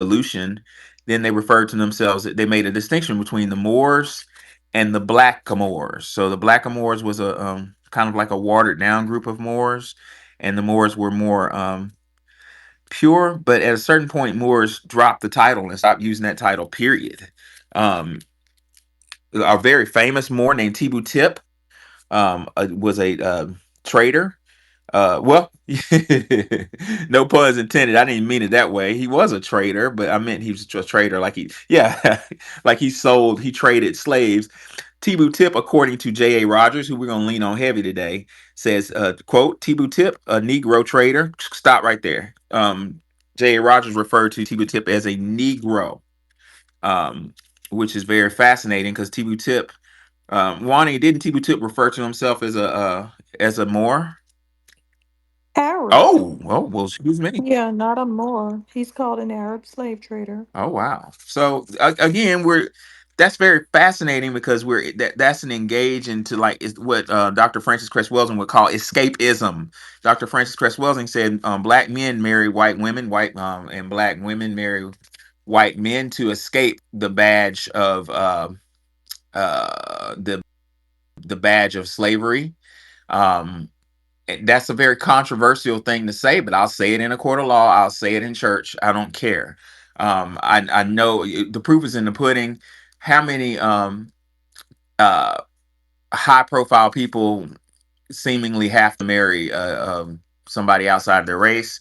revolution, then they referred to themselves. They made a distinction between the Moors and the Blackamoors. So the Blackamoors was a kind of like a watered down group of Moors, and the Moors were more pure. But at a certain point, Moors dropped the title and stopped using that title. Period. Um, a very famous Moor named Tibu Tip was a trader. Well, no puns intended. I didn't mean it that way. He was a trader, but I meant he was a trader, like yeah, like he traded slaves. Tibu Tip, according to J.A. Rogers, who we're going to lean on heavy today, says, quote, Tibu Tip, a Negro trader. Stop right there. J.A. Rogers referred to Tibu Tip as a Negro, um, which is very fascinating because Tibu Tip, Wani, didn't Tibu Tip refer to himself as a Moor? Arab. Oh, well, excuse me. Yeah, not a Moor. He's called an Arab slave trader. Oh, wow. So again, that's very fascinating because that's an engage into like is what Dr. Francis Cress Welsing would call escapism. Dr. Francis Cress Welsing said black men marry white women, white and black women marry white men to escape the badge of the badge of slavery. Um, that's a very controversial thing to say, but I'll say it in a court of law. I'll say it in church. I don't care. I know the proof is in the pudding. How many uh, high profile people seemingly have to marry somebody outside their race?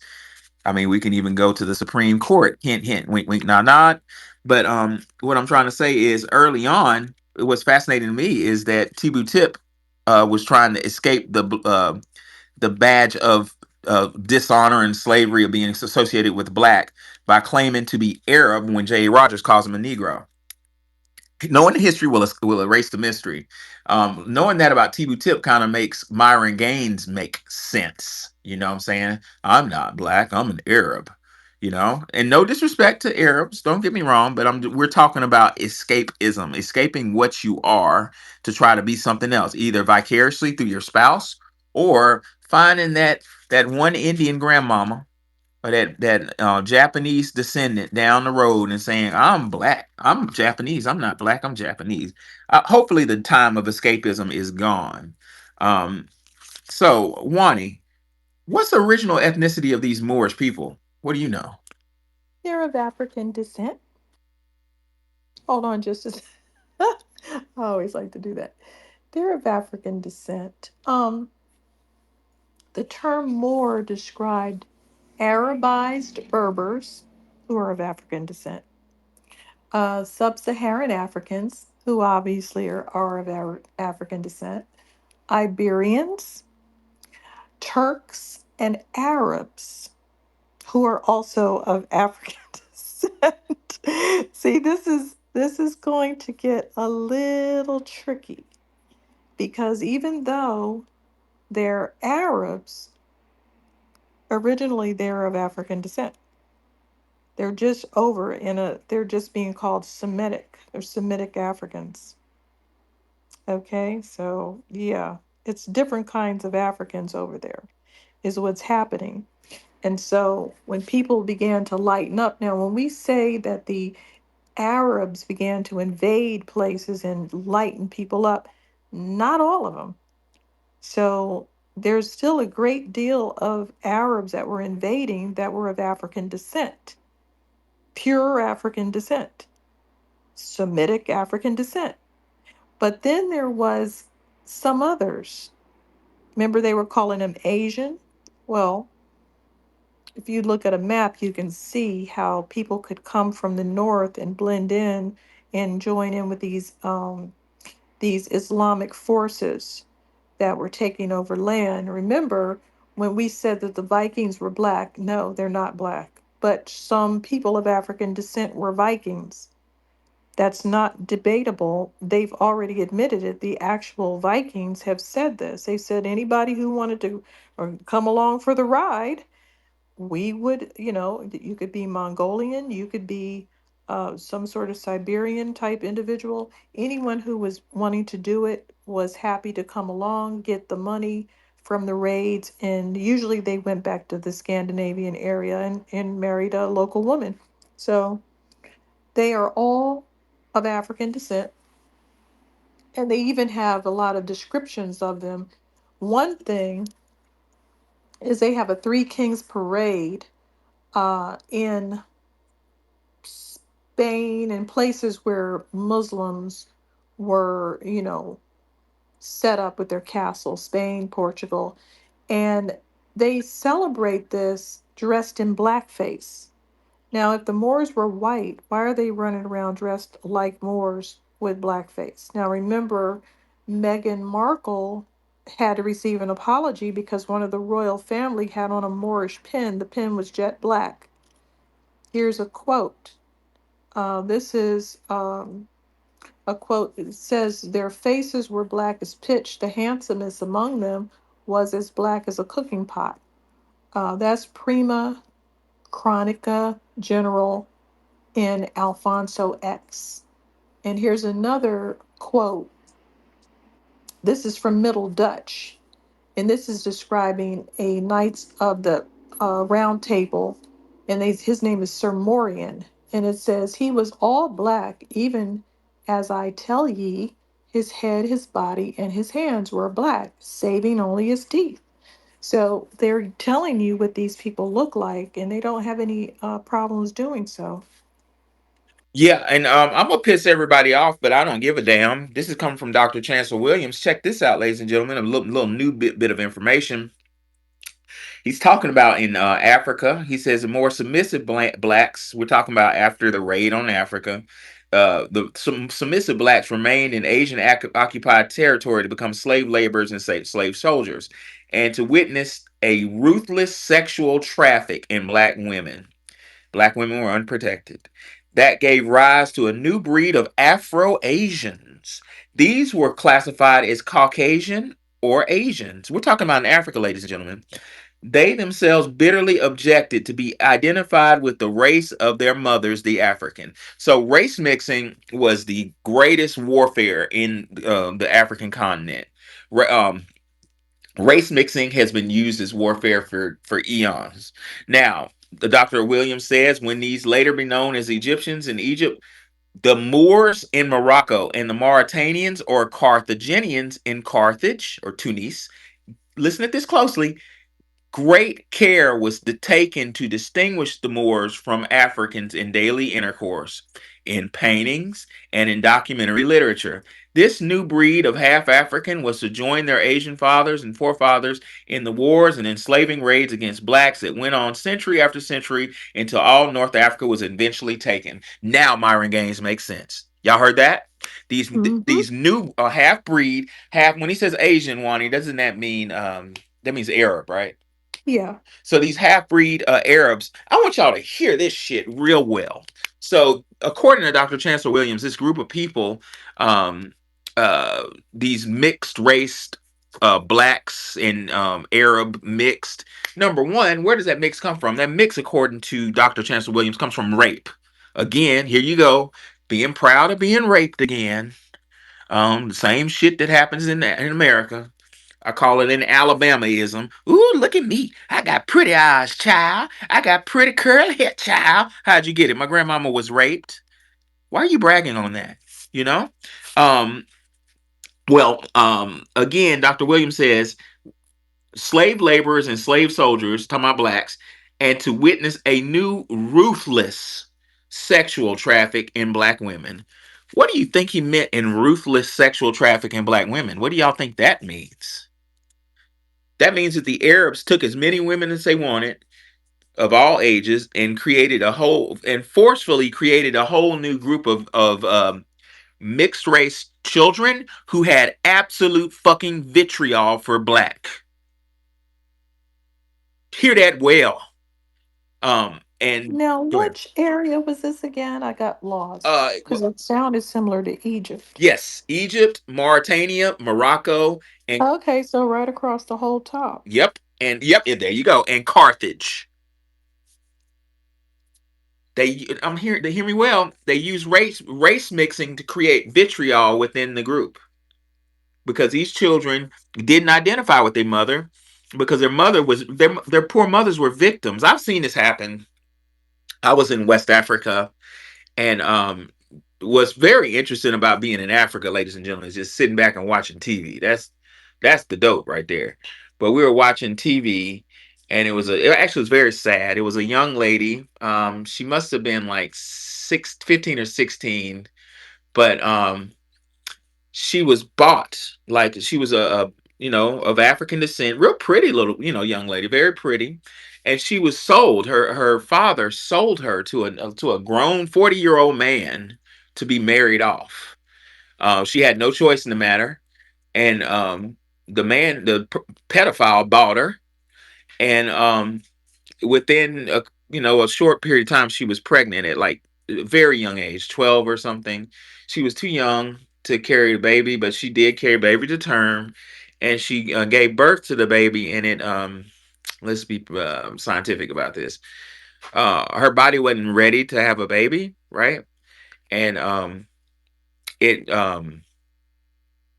I mean, we can even go to the Supreme Court. Hint, hint, wink, wink, nod, nod. But what I'm trying to say is, early on, what's fascinating to me is that Tibu Tip was trying to escape the badge of dishonor and slavery of being associated with black by claiming to be Arab when J.A. Rogers calls him a Negro. Knowing the history will erase the mystery. Knowing that about Tibu Tip kind of makes Myron Gaines make sense. You know what I'm saying? I'm not black. I'm an Arab. You know, and no disrespect to Arabs. Don't get me wrong, but we're talking about escapism, escaping what you are to try to be something else, either vicariously through your spouse or finding that one Indian grandmama or that Japanese descendant down the road and saying, "I'm black. I'm Japanese. I'm not black. I'm Japanese." Hopefully, the time of escapism is gone. Um, so, Wani, what's the original ethnicity of these Moorish people? What do you know? They're of African descent. Hold on just a I always like to do that. They're of African descent. The term Moor described Arabized Berbers who are of African descent. Sub-Saharan Africans who obviously are of African descent. Iberians, Turks, and Arabs who are also of African descent. See, this is going to get a little tricky because even though they're Arabs, originally they're of African descent. They're just they're just being called Semitic. They're Semitic Africans. Okay, so yeah, it's different kinds of Africans over there, is what's happening. And so when people began to lighten up, now when we say that the Arabs began to invade places and lighten people up, not all of them. So there's still a great deal of Arabs that were invading that were of African descent, pure African descent, Semitic African descent. But then there was some others. Remember, they were calling them Asian? Well, if you look at a map, you can see how people could come from the north and blend in and join in with these Islamic forces that were taking over land. Remember, when we said that the Vikings were black, no, they're not black. But some people of African descent were Vikings. That's not debatable. They've already admitted it. The actual Vikings have said this. They said anybody who wanted to or come along for the ride, we would, you could be Mongolian, you could be some sort of Siberian type individual. Anyone who was wanting to do it was happy to come along, get the money from the raids, and usually they went back to the Scandinavian area and married a local woman. So they are all of African descent, and they even have a lot of descriptions of them. One thing is they have a Three Kings parade in Spain and places where Muslims were, set up with their castles, Spain, Portugal, and they celebrate this dressed in blackface. Now, if the Moors were white, why are they running around dressed like Moors with blackface? Now, remember, Meghan Markle had to receive an apology because one of the royal family had on a Moorish pin. The pin was jet black. Here's a quote. This is a quote. It says, "Their faces were black as pitch. The handsomest among them was as black as a cooking pot." That's Prima Chronica General in Alfonso X. And here's another quote. This is from Middle Dutch, and this is describing a Knights of the Round Table, and his name is Sir Morian. And it says, "He was all black, even as I tell ye, his head, his body, and his hands were black, saving only his teeth." So they're telling you what these people look like, and they don't have any problems doing so. Yeah, and I'm gonna piss everybody off, but I don't give a damn. This is coming from Dr. Chancellor Williams. Check this out, ladies and gentlemen. A little new bit of information. He's talking about in Africa. He says the more submissive blacks. We're talking about after the raid on Africa. Some submissive blacks remained in Asian occupied territory to become slave laborers and slave soldiers, and to witness a ruthless sexual traffic in black women. Black women were unprotected. That gave rise to a new breed of Afro Asians. These were classified as Caucasian or Asians. We're talking about in Africa, ladies and gentlemen. They themselves bitterly objected to be identified with the race of their mothers, the African. So, race mixing was the greatest warfare in the African continent. Race mixing has been used as warfare for eons. Now, the Dr. Williams says when these later be known as Egyptians in Egypt, the Moors in Morocco, and the Mauritanians or Carthaginians in Carthage or Tunis. Listen to this closely. Great care was taken to distinguish the Moors from Africans in daily intercourse, in paintings, and in documentary literature. This new breed of half African was to join their Asian fathers and forefathers in the wars and enslaving raids against blacks that went on century after century until all North Africa was eventually taken. Now, Myron Gaines makes sense. Y'all heard that? These Hmm. these new half breed, half, when he says Asian, Wani, doesn't that mean that means Arab, right? Yeah. So these half breed Arabs, I want y'all to hear this shit real well. So according to Dr. Chancellor Williams, this group of people, um, these mixed race blacks and Arab mixed. Number one, where does that mix come from? That mix, according to Dr. Chancellor Williams, comes from rape. Again, here you go, being proud of being raped again. The same shit that happens in America. I call it an Alabamaism. Ooh, look at me. I got pretty eyes, child. I got pretty curly hair, child. How'd you get it? My grandmama was raped. Why are you bragging on that? You know? Um, again, Dr. Williams says slave laborers and slave soldiers, talking about blacks, and to witness a new ruthless sexual traffic in black women. What do you think he meant in ruthless sexual traffic in black women? What do y'all think that means? That means that the Arabs took as many women as they wanted of all ages and created a whole and forcefully created a whole new group of mixed race children who had absolute fucking vitriol for black. Hear that well. And Now, go ahead. which area was this again? I got lost because Well, it sounded similar to Egypt. yes, Egypt, Mauritania, Morocco, and Okay, so right across the whole top. yep, and there you go, and Carthage. They hear me well. They use race mixing to create vitriol within the group because these children didn't identify with their mother because their mother was their poor mothers were victims. I've seen this happen I was in West Africa, and what's very interesting about being in Africa, ladies and gentlemen, is just sitting back and watching TV. That's the dope right there. But we were watching TV, and it actually was very sad. It was a young lady. She must have been like 15 or 16, but she was bought. Like, she was a of African descent, real pretty little young lady, very pretty, and she was sold. Her father sold her to a grown 40-year-old man to be married off. She had no choice in the matter, and the pedophile bought her, and within a short period of time, she was pregnant at like a very young age, 12 or something. She was too young to carry the baby, but she did carry the baby to term, and she gave birth to the baby. And it let's be scientific about this. Her body wasn't ready to have a baby, right? And it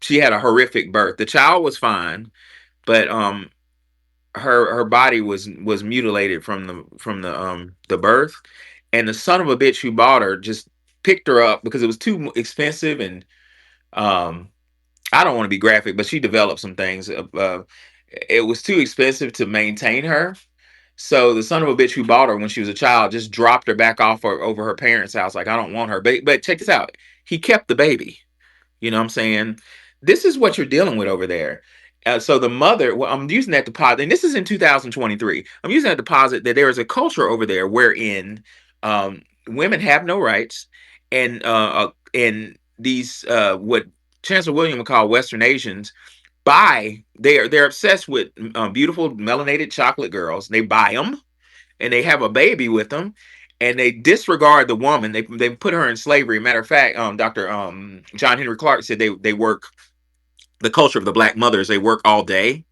she had a horrific birth. The child was fine, but her body was mutilated from the birth, and the son of a bitch who bought her just picked her up because it was too expensive. And um I don't want to be graphic, but she developed some things. It was too expensive to maintain her, so the son of a bitch who bought her when she was a child just dropped her back off over her parents' house, like, I don't want her. But check this out, he kept the baby. You know what I'm saying? This is what you're dealing with over there. So the mother, well, I'm using that to posit, and this is in 2023. I'm using that to posit that there is a culture over there wherein women have no rights, and these what Chancellor William would call Western Asians buy. They're obsessed with beautiful melanated chocolate girls. They buy them, and they have a baby with them, and they disregard the woman. They put her in slavery. Matter of fact, Dr. John Henry Clark said they work the culture of the black mothers. They work all day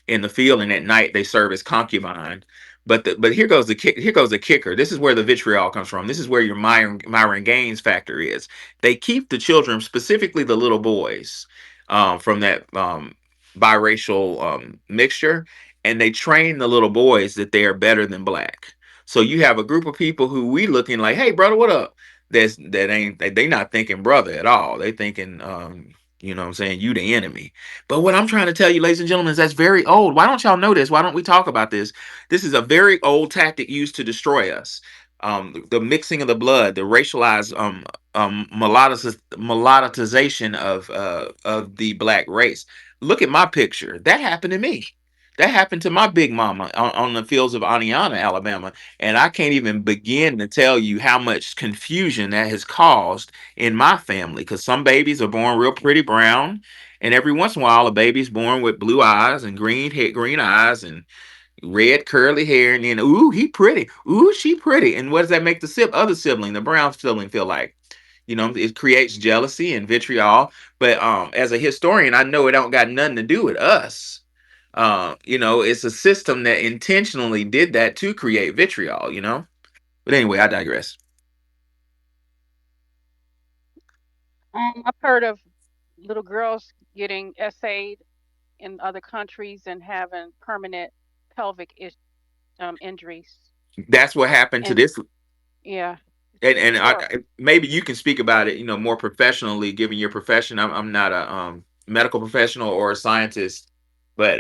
in the field, and at night they serve as concubine. But here goes the kicker. This is where the vitriol comes from. This is where your Myron Gaines factor is. They keep the children, specifically the little boys, from that biracial mixture, and they train the little boys that they are better than black. So you have a group of people who we looking like, hey brother, what up? That ain't they not thinking brother at all. They thinking what I'm saying, you the enemy. But what I'm trying to tell you, ladies and gentlemen, is that's very old. Why don't y'all know this? Why don't we talk about this? This is a very old tactic used to destroy us. The mixing of the blood, the racialized mulattoization of the black race. Look at my picture. That happened to me. That happened to my big mama on the fields of Aniana, Alabama. And I can't even begin to tell you how much confusion that has caused in my family, because some babies are born real pretty brown, and every once in a while, a baby's born with blue eyes and green hair, green eyes, and red curly hair, and then ooh, he pretty, ooh, she pretty. And what does that make the other sibling, the brown sibling, feel like? It creates jealousy and vitriol. But as a historian, I know it don't got nothing to do with us. It's a system that intentionally did that to create vitriol. But anyway, I digress. I've heard of little girls getting essayed in other countries and having permanent injuries. That's what happened to And this. yeah, And sure. maybe you can speak about it, more professionally, given your profession. I'm not a medical professional or a scientist, but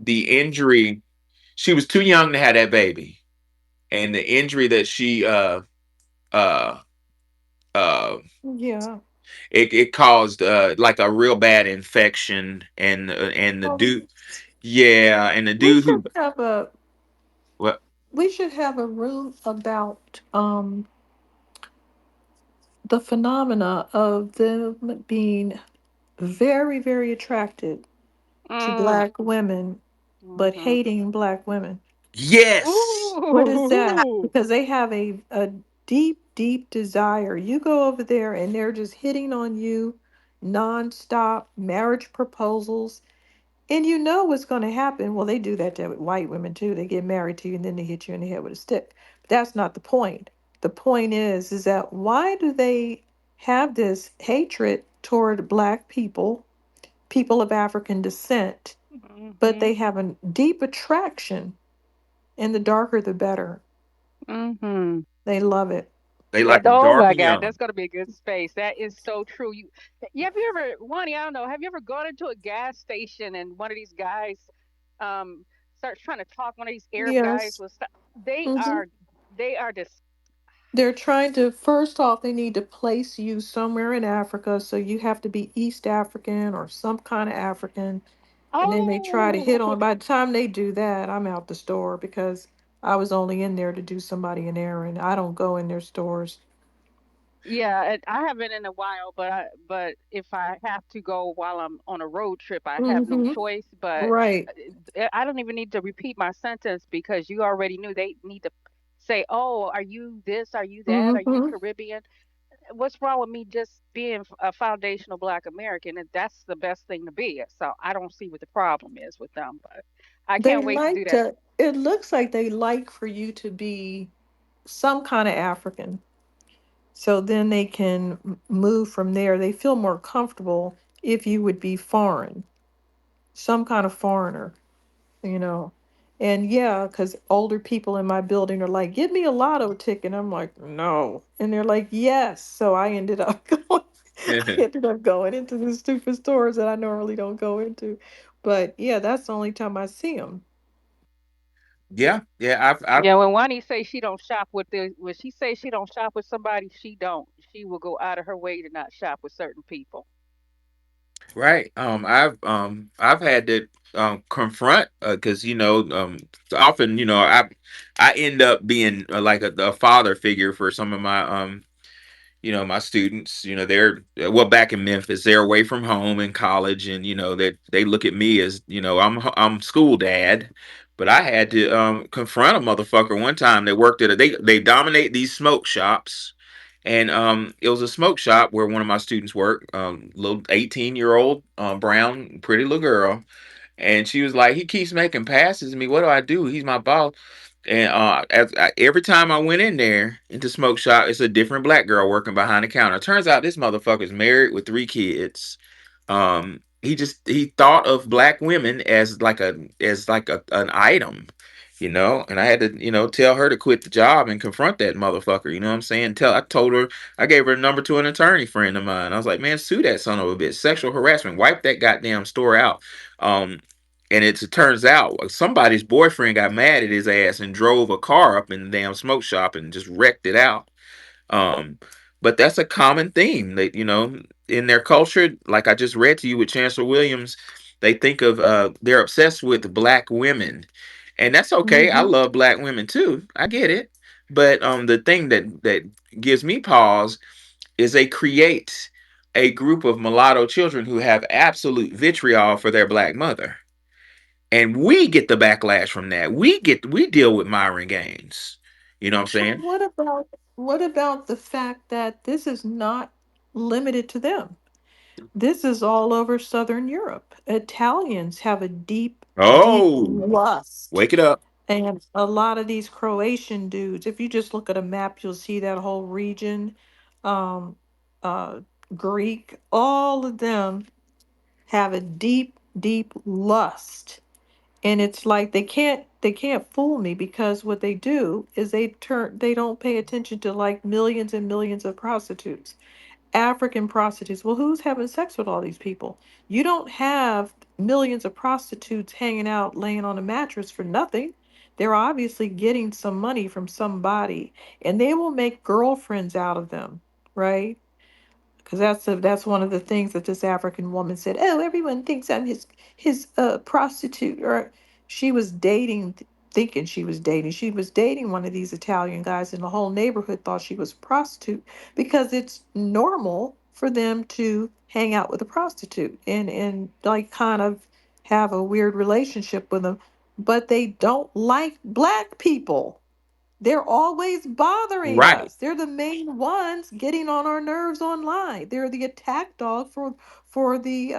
the injury, she was too young to have that baby, and the injury that she uh uh Yeah. it caused like a real bad infection, and the Well, dude, yeah, and the we dude should who, have a well, we should have a room about the phenomena of them being very, very attracted to Mm. black women, but Mhm. hating black women. yes, What is that? Ooh. Because they have a deep, deep desire. You go over there and they're just hitting on you nonstop, marriage proposals. And you know what's going to happen. Well, they do that to white women too. They get married to you and then they hit you in the head with a stick. But that's not the point. The point is that why do they have this hatred toward black people, people of African descent, but Mhm. they have a deep attraction, and the darker the better. Mhm. They love it. They That, like them oh dark my and God, young. that's gonna be a good space. That is so true. Have you ever, Wani, I don't know, have you ever gone into a gas station and one of these guys um starts trying to talk, one of these Arab guys Yes. was they Hmm. are they are just They're trying to, first off, they need to place you somewhere in Africa. So you have to be East African or some kind of African. And then they try to hit oh on, by the time they do that, I'm out the store because I was only in there to do somebody an errand. I don't go in their stores. yeah, and I haven't in a while, but if I have to go while I'm on a road trip, I have no Hmm. choice. But Right. I don't even need to repeat my sentence because you already knew they need to say, "Oh, are you this? Are you that? Are you Hmm. Caribbean?" What's wrong with me just being a foundational Black American? And that's the best thing to be. So I don't see what the problem is with them, but I They can't wait to do like that. to, it looks like they like for you to be some kind of African. So then they can move from there. They feel more comfortable if you would be foreign, some kind of foreigner, you know. And yeah, because older people in my building are like, give me a lotto ticket. I'm like, no. And they're like, yes. So I ended up going, I ended up going into the stupid stores that I normally don't go into. But yeah, that's the only time I see them. Yeah, yeah. I've Yeah, when Wani say she don't shop with the when she say she don't shop with somebody, she don't. She will go out of her way to not shop with certain people. right. I've had to confront because often I end up being like a father figure for some of my my students. They're well back in Memphis. They're away from home in college, and they look at me as I'm school dad. But I had to confront a motherfucker one time that worked at they dominate these smoke shops. And it was a smoke shop where one of my students worked, little 18-year-old brown, pretty little girl. And she was like, he keeps making passes to me. What do I do? He's my boss. And every time I went in there into smoke shop, it's a different black girl working behind the counter. Turns out this motherfucker's married with 3 kids. He thought of black women as like an item, and I had to tell her to quit the job and confront that motherfucker. You know what I'm saying? I told her, I gave her a number to an attorney friend of mine. I was like, man, sue that son of a bitch, sexual harassment, wipe that goddamn store out. um and it turns out somebody's boyfriend got mad at his ass and drove a car up in the damn smoke shop and just wrecked it out. um, but that's a common theme that in their culture, like I just read to you with Chancellor Williams, they think of they're obsessed with black women, and that's okay. I Hmm. love black women too. I get it, but the thing that gives me pause is they create a group of mulatto children who have absolute vitriol for their black mother, and we get the backlash from that. We deal with Myron Gaines. You know what I'm But saying? what about the fact that this is not limited to them? This is all over Southern Europe. Italians have a deep, deep Oh, lust. wake it up. And a lot of these Croatian dudes, if you just look at a map, you'll see that whole region. Um, uh, Greek, all of them have a deep, deep lust. And it's like they can't fool me because what they do is they don't pay attention to like millions and millions of prostitutes. African prostitutes. Well, who's having sex with all these people? You don't have millions of prostitutes hanging out, laying on a mattress for nothing. They're obviously getting some money from somebody, and they will make girlfriends out of them, right? Because that's one of the things that this African woman said. Oh, everyone thinks I'm his prostitute, or she was dating, thinking she was dating. She was dating one of these Italian guys, and the whole neighborhood thought she was a prostitute because it's normal for them to hang out with a prostitute and like kind of have a weird relationship with them, but they don't like black people. They're always bothering Right. us. They're the main ones getting on our nerves online. They're the attack dog for the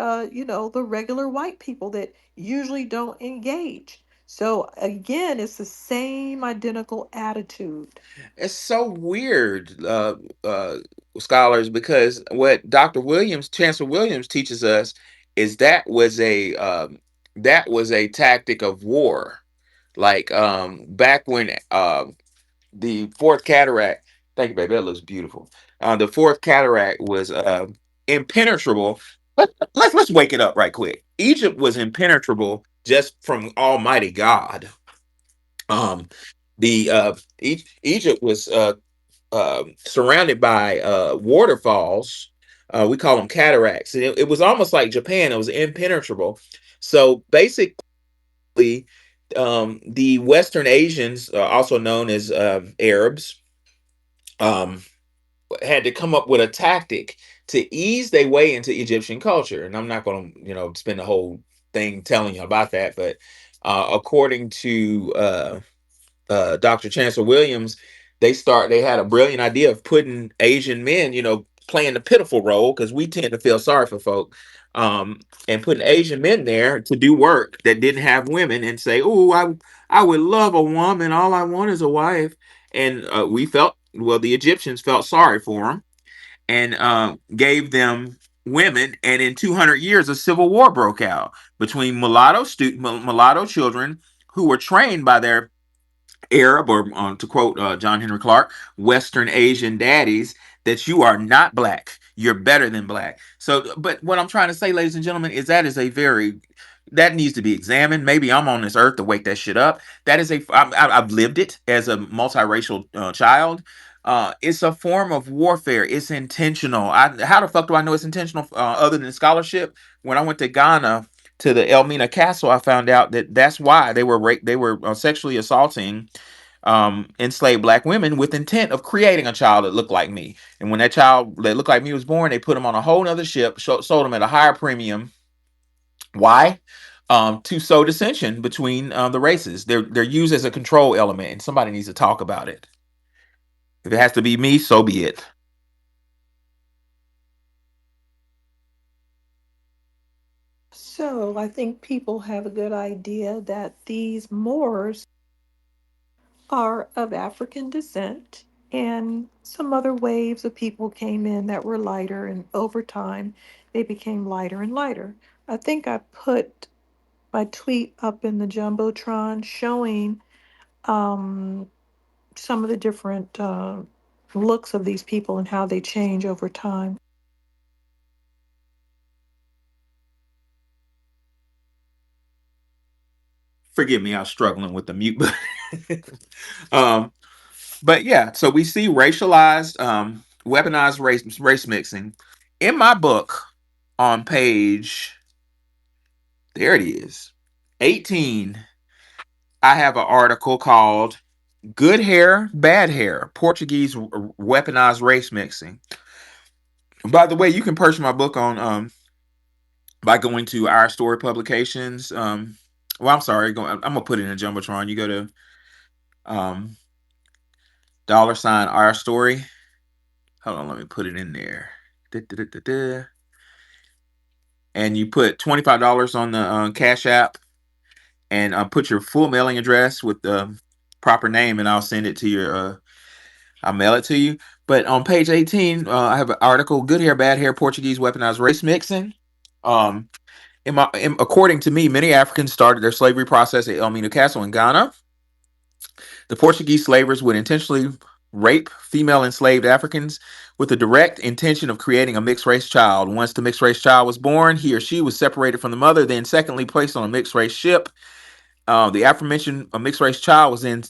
the regular white people that usually don't engage. So again, it's the same identical attitude. It's so weird, uh, scholars, because what Dr. Williams, Chancellor Williams, teaches us is that was a tactic of war. Like back when the fourth cataract. Thank you, baby. That looks beautiful. The fourth cataract was impenetrable. Let's wake it up right quick. Egypt was impenetrable just from Almighty God. Um, the Egypt was surrounded by waterfalls. We call them cataracts. And it was almost like Japan. It was impenetrable. So basically, the Western Asians, also known as Arabs, um, had to come up with a tactic to ease their way into Egyptian culture. And I'm not going to, spend the whole thing telling you about that, but according to Dr. Chancellor Williams, they had a brilliant idea of putting Asian men, playing the pitiful role because we tend to feel sorry for folk, and putting Asian men there to do work that didn't have women and say, "Oh, I would love a woman. All I want is a wife." And the Egyptians felt sorry for them and gave them women. And in 200 years, a civil war broke out between mulatto children who were trained by their Arab, or to quote John Henry Clark, Western Asian daddies, that you are not black. You're better than black. So, but what I'm trying to say, ladies and gentlemen, is that needs to be examined. Maybe I'm on this earth to wake that shit up. I've lived it as a multiracial child. It's a form of warfare. It's intentional. How the fuck do I know it's intentional? Other than scholarship, when I went to Ghana to the Elmina Castle, I found out that that's why they were sexually assaulting enslaved black women with intent of creating a child that looked like me. And when that child that looked like me was born, they put him on a whole nother ship, sold him at a higher premium. Why? To sow dissension between the races. They're used as a control element, and somebody needs to talk about it. If it has to be me, so be it. So I think people have a good idea that these Moors are of African descent, and some other waves of people came in that were lighter, and over time they became lighter and lighter. I think I put my tweet up in the Jumbotron showing um, some of the different looks of these people and how they change over time. Forgive me, I was struggling with the mute button. um, but yeah, so we see racialized, weaponized race mixing in my book on page. There it is, 18. I have an article called "Good Hair, Bad Hair: Portuguese Weaponized Race Mixing." By the way, you can purchase my book on by going to Our Story Publications. Well, I'm sorry, I'm gonna put it in a jumbotron. You go to um, $ Our Story. Hold on, let me put it in there. Da-da-da-da-da. And you put $25 on the Cash App, and put your full mailing address with the proper name, and I'll send it to your. I'll mail it to you. But on page 18, I have an article: "Good Hair, Bad Hair: Portuguese Weaponized Race Mixing." Um, According to me, many Africans started their slavery process at Elmina Castle in Ghana. The Portuguese slavers would intentionally rape female enslaved Africans with the direct intention of creating a mixed race child. Once the mixed race child was born, he or she was separated from the mother, then, secondly, placed on a mixed race ship. The aforementioned mixed race child was then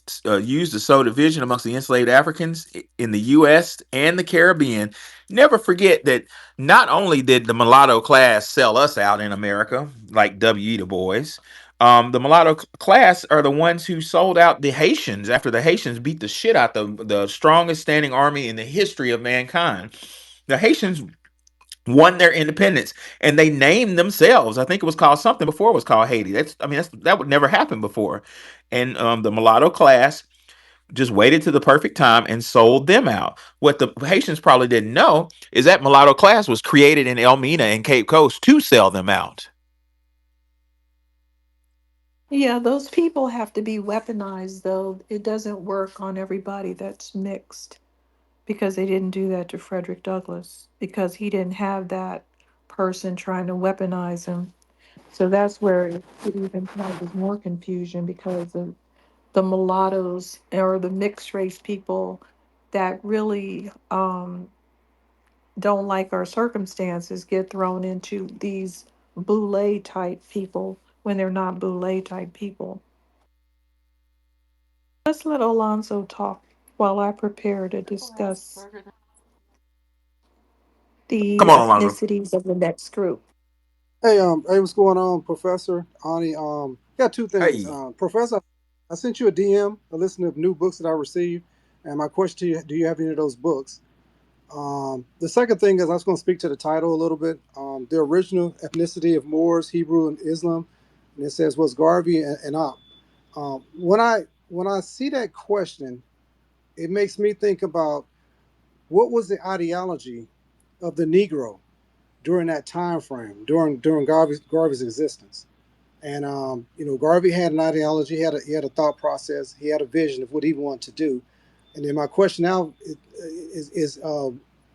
used to sow division amongst the enslaved Africans in the U.S. and the Caribbean. Never forget that not only did the mulatto class sell us out in America, like W.E. Du Bois, the mulatto class are the ones who sold out the Haitians after the Haitians beat the shit out the strongest standing army in the history of mankind. The Haitians won their independence and they named themselves. I think it was called something before it was called Haiti. That would never happen before. And the mulatto class just waited to the perfect time and sold them out. What the Haitians probably didn't know is that mulatto class was created in Elmina and Cape Coast to sell them out. Yeah, those people have to be weaponized, though. It doesn't work on everybody that's mixed because they didn't do that to Frederick Douglass because he didn't have that person trying to weaponize him. So that's where it even causes more confusion because of the mulattoes or the mixed race people that really don't like our circumstances get thrown into these boule type people when they're not boule type people. Let's let Alonso talk while I prepare to discuss Come the on, Alonzo. ethnicities of the next group. Hey, what's going on, Professor Ani? Got two things. Hey, Professor, I sent you a DM, a list of new books that I received, and my question to you: do you have any of those books? The second thing is I was going to speak to the title a little bit. The original ethnicity of Moors, Hebrew, and Islam, and it says was Garvey and Op. When I see that question, it makes me think about what was the ideology of the Negro during that time frame, during Garvey's existence. And Garvey had an ideology, he had a thought process, he had a vision of what he wanted to do. And then my question now is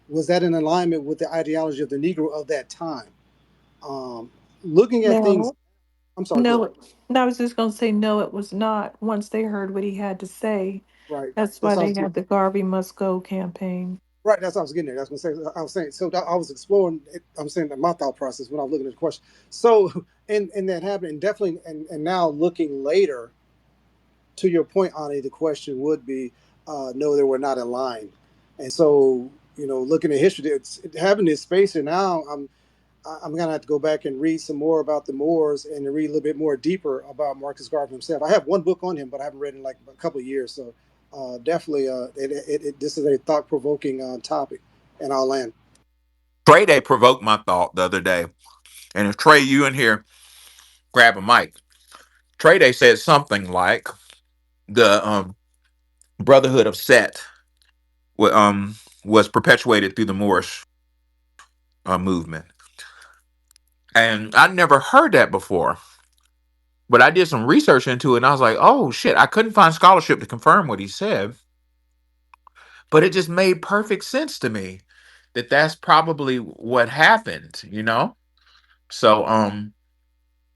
was that in alignment with the ideology of the Negro of that time? Um, Looking at things, No, I'm sorry, go ahead. no, no, I was just going to say no, it was not. Once they heard what he had to say, Right, that's why that's what I they was had the Garvey Must Go campaign. right. That's what I was getting there. That's what I was saying. So I was exploring. I'm saying that my thought process when I was looking at the question. So and that happened, and definitely, and now looking later, to your point, Ani, the question would be, no, they were not aligned. And so, looking at history, it's having this space here now. I'm gonna have to go back and read some more about the Moors and to read a little bit more deeper about Marcus Garvey himself. I have one book on him, but I haven't read it in like a couple of years. So definitely, this is a thought provoking topic, and I'll land. Trey Day provoked my thought the other day. And if Trey, you in here, grab a mic. Trey Day said something like the Brotherhood of Set was perpetuated through the Moorish movement. And I never heard that before. But I did some research into it and I was like, oh shit, I couldn't find scholarship to confirm what he said. But it just made perfect sense to me that that's probably what happened, you know? So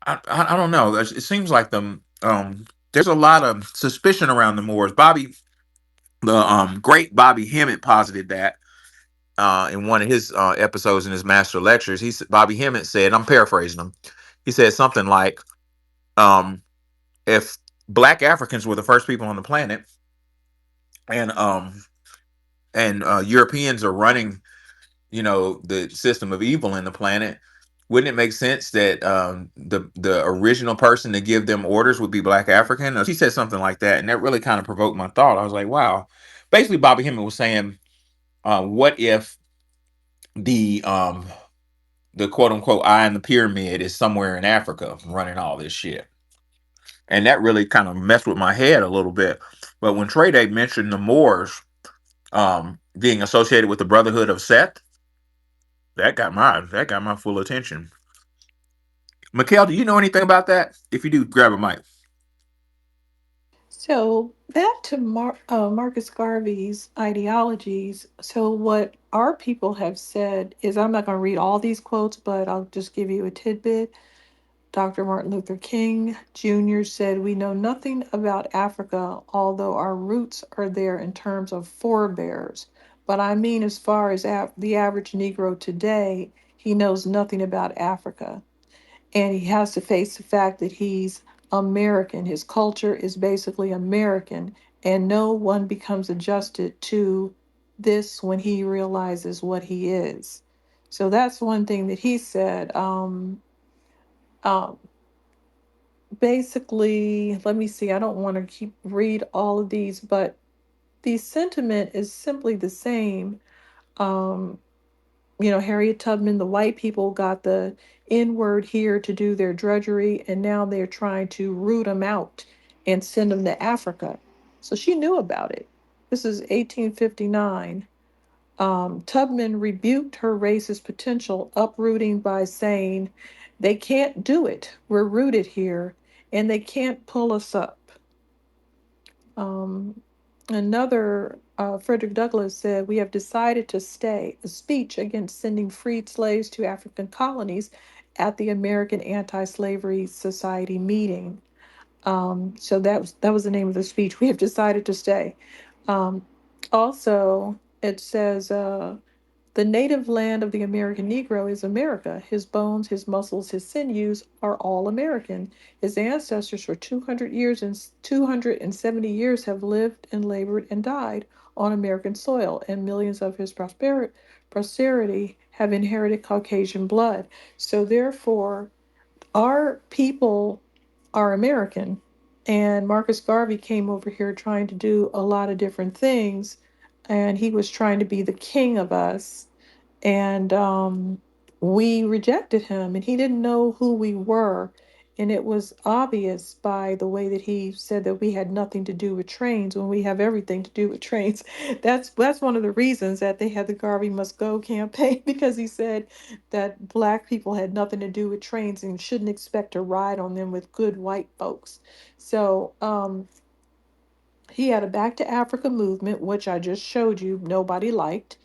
I don't know. It seems like there's a lot of suspicion around the Moors. The great Bobby Hemmett posited that in one of his episodes in his master lectures. Bobby Hemmett said, I'm paraphrasing him. He said something like, um, if black Africans were the first people on the planet, and Europeans are running, the system of evil in the planet, wouldn't it make sense that the original person to give them orders would be black African? Or he said something like that, and that really kind of provoked my thought. I was like, wow. Basically, Bobby Hemmett was saying, what if the um the quote unquote eye in the pyramid is somewhere in Africa running all this shit? And that really kind of messed with my head a little bit. But when Trey Day mentioned the Moors being associated with the Brotherhood of Set, that got my full attention. Mikhail, do you know anything about that? If you do, grab a mic. So back to Marcus Garvey's ideologies. So what our people have said is, I'm not going to read all these quotes, but I'll just give you a tidbit. Dr. Martin Luther King Jr. said, "We know nothing about Africa, although our roots are there in terms of forebears. But I mean, as far as the average Negro today, he knows nothing about Africa. And he has to face the fact that he's American. His culture is basically American, and no one becomes adjusted to this when he realizes what he is." So that's one thing that he said. Um, Basically, let me see, I don't want to keep read all of these, but the sentiment is simply the same. Um, Harriet Tubman, the white people got the N word here to do their drudgery, and now they're trying to root them out and send them to Africa. So she knew about it. This is 1859. Tubman rebuked her racist potential uprooting by saying, "They can't do it. We're rooted here, and they can't pull us up." Um, Frederick Douglass said, "We have decided to stay," a speech against sending freed slaves to African colonies at the American Anti Slavery Society meeting. So that was the name of the speech. We have decided to stay. Um, Also, it says the native land of the American Negro is America. His bones, his muscles, his sinews are all American. His ancestors for 200 years and 270 years have lived and labored and died on American soil, and millions of his posterity have inherited Caucasian blood. So therefore, our people are American. And Marcus Garvey came over here trying to do a lot of different things, and he was trying to be the king of us, and we rejected him, and he didn't know who we were. And it was obvious by the way that he said that we had nothing to do with trains when we have everything to do with trains. That's one of the reasons that they had the Garvey Must Go campaign, because he said that black people had nothing to do with trains and shouldn't expect to ride on them with good white folks. So he had a Back to Africa movement, which I just showed you nobody liked.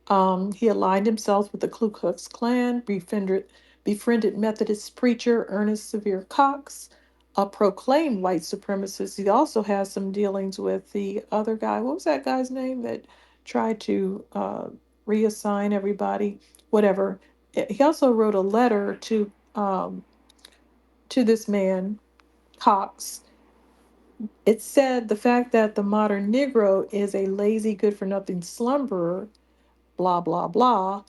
He aligned himself with the Ku Klux Klan, befriended Methodist preacher Ernest Severe Cox, a proclaimed white supremacist. He also has some dealings with the other guy. What was that guy's name that tried to reassign everybody? Whatever. He also wrote a letter to this man, Cox. It said the fact that the modern Negro is a lazy, good for nothing slumberer, blah, blah, blah.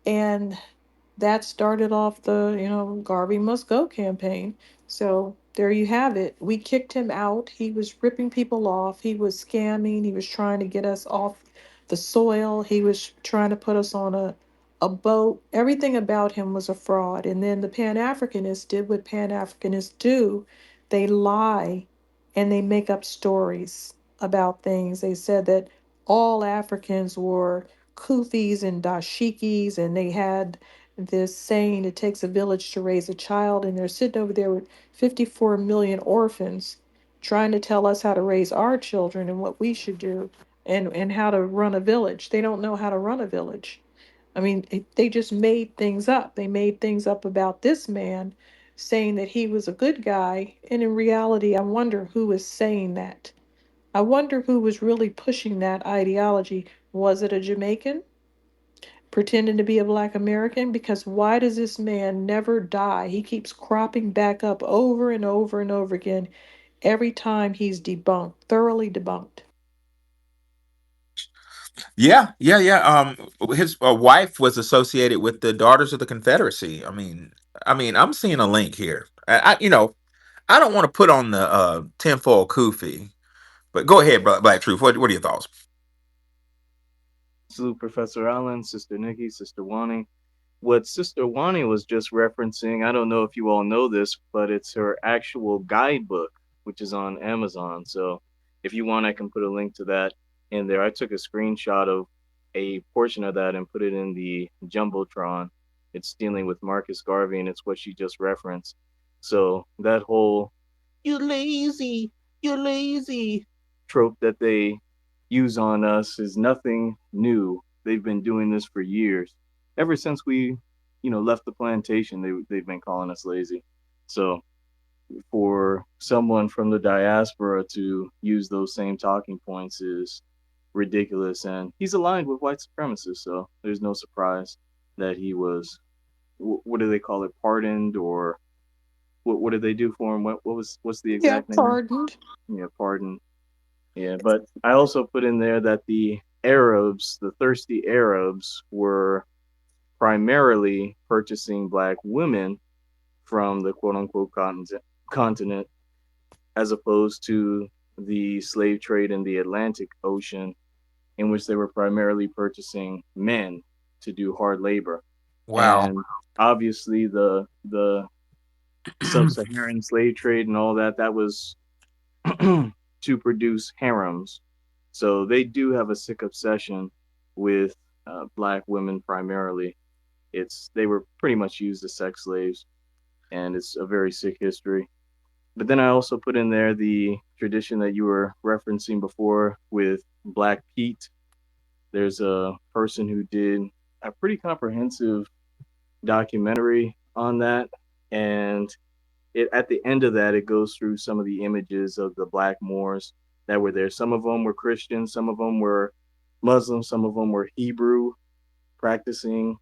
And that started off the, Garvey Must Go campaign. So there you have it. We kicked him out. He was ripping people off. He was scamming. He was trying to get us off the soil. He was trying to put us on a boat. Everything about him was a fraud. And then the Pan Africanists did what Pan Africanists do. They lie and they make up stories about things. They said that all Africans were Kufis and dashikis, and they had this saying, it takes a village to raise a child, and they're sitting over there with 54 million orphans trying to tell us how to raise our children and what we should do, and how to run a village. They don't know how to run a village. I mean, they just made things up. They made things up about this man, saying that he was a good guy, and in reality, I wonder who is saying that. I wonder who was really pushing that ideology. Was it a Jamaican pretending to be a black American? Because why does this man never die? He keeps cropping back up over and over and over again every time he's debunked, thoroughly debunked. Yeah, yeah, yeah. His wife was associated with the Daughters of the Confederacy. I'm seeing a link here. I don't want to put on the tinfoil kufi, but go ahead, Black Truth. What are your thoughts? Salute Professor Allen, Sister Nikki, Sister Wani. What Sister Wani was just referencing, I don't know if you all know this, but it's her actual guidebook, which is on Amazon. So if you want, I can put a link to that in there. I took a screenshot of a portion of that and put it in the Jumbotron. It's dealing with Marcus Garvey, and it's what she just referenced. So that whole "you lazy, you lazy" trope that they use on us is nothing new. They've been doing this for years. Ever since we, left the plantation, they've been calling us lazy. So for someone from the diaspora to use those same talking points is ridiculous, and he's aligned with white supremacists. So there's no surprise that he was, what do they call it, pardoned, or what did they do for him? What's the Yeah, exact name? pardoned. Yeah, pardon. Yeah, but I also put in there that the Arabs, the thirsty Arabs, were primarily purchasing black women from the quote unquote continent, as opposed to the slave trade in the Atlantic Ocean, in which they were primarily purchasing men to do hard labor. Wow. And obviously, the sub-Saharan slave trade and all that, that was to produce harems. So they do have a sick obsession with black women primarily. They were pretty much used as sex slaves, and it's a very sick history. But then I also put in there the tradition that you were referencing before with Black Pete. There's a person who did a pretty comprehensive documentary on that, and it at the end of that, it goes through some of the images of the black Moors that were there. Some of them were Christian, some of them were Muslim, some of them were Hebrew practicing.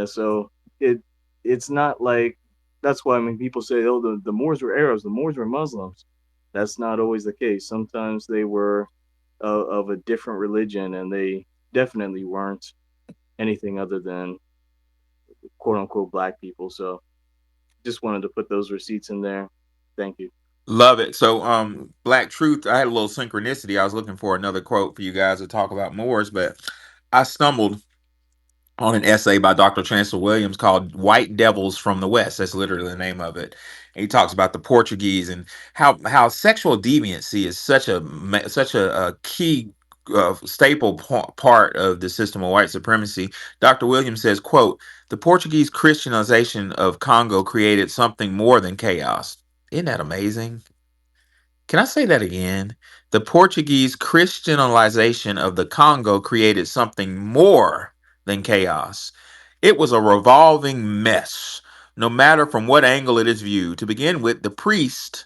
So it it's not like that's why when people say, "Oh, the Moors were Arabs, the Moors were Muslims," that's not always the case. Sometimes they were of a different religion, and they definitely weren't anything other than quote unquote black people. So just wanted to put those receipts in there. Thank you. Love it. So, Black Truth, I had a little synchronicity. I was looking for another quote for you guys to talk about Moors, but I stumbled on an essay by Dr. Chancellor Williams called "White Devils from the West." That's literally the name of it. And he talks about the Portuguese and how sexual deviancy is such a key staple part of the system of white supremacy. Dr. Williams says, "Quote: The Portuguese Christianization of Congo created something more than chaos." Isn't that amazing? Can I say that again? The Portuguese Christianization of the Congo created something more than chaos. It was a revolving mess, no matter from what angle it is viewed. To begin with, the priests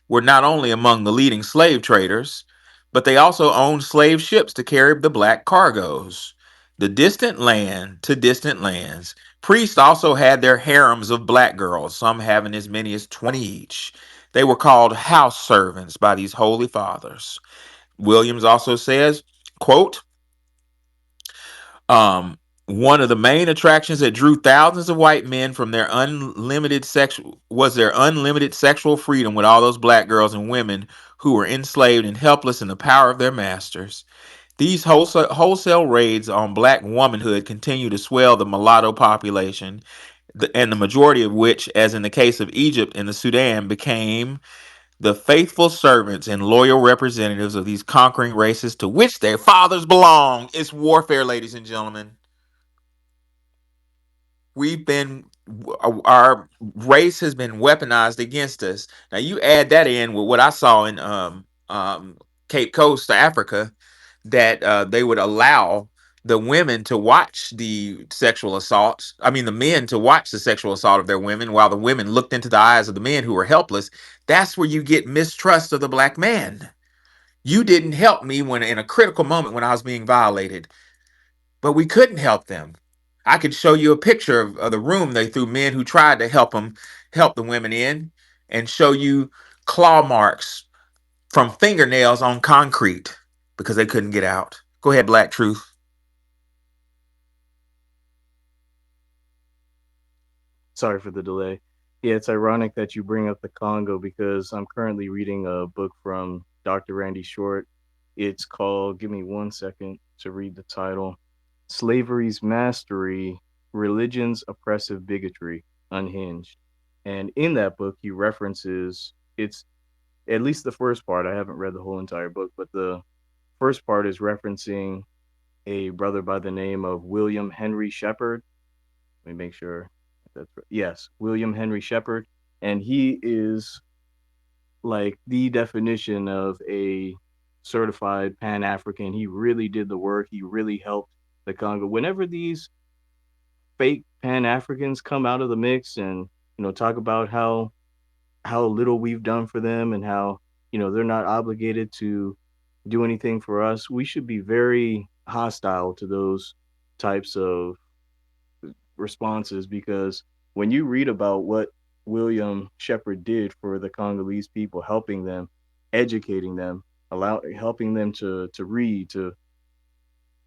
were not only among the leading slave traders, but they also owned slave ships to carry the black cargoes. The distant land to distant lands. Priests also had their harems of black girls, some having as many as 20 each. They were called house servants by these holy fathers. Williams also says, quote, one of the main attractions that drew thousands of white men from their unlimited sexual was their unlimited sexual freedom with all those black girls and women who were enslaved and helpless in the power of their masters. These wholesale raids on black womanhood continue to swell the mulatto population, and the majority of which, as in the case of Egypt and the Sudan, became the faithful servants and loyal representatives of these conquering races to which their fathers belong. It's warfare, ladies and gentlemen. We've been our race has been weaponized against us. Now you add that in with what I saw in Cape Coast, Africa, that they would allow the women to watch the sexual assaults. I mean, the men to watch the sexual assault of their women, while the women looked into the eyes of the men who were helpless. That's where you get mistrust of the black man. You didn't help me when in a critical moment when I was being violated, but we couldn't help them. I could show you a picture of the room they threw men who tried to help the women in, and show you claw marks from fingernails on concrete because they couldn't get out. Go ahead, Black Truth. Sorry for the delay. Yeah, it's ironic that you bring up the Congo because I'm currently reading a book from Dr. Randy Short. It's called, give me one second to read the title, Slavery's Mastery, Religion's Oppressive Bigotry, Unhinged. And in that book, he references, it's at least the first part. I haven't read the whole entire book, but the first part is referencing a brother by the name of William Henry Shepherd. Let me make sure that's right. Yes, William Henry Shepherd, and he is like the definition of a certified Pan African. He really did the work. He really helped the Congo. Whenever these fake Pan Africans come out of the mix and talk about how little we've done for them and how they're not obligated to do anything for us, we should be very hostile to those types of responses because when you read about what William Shepard did for the Congolese people, helping them, educating them, helping them to read, to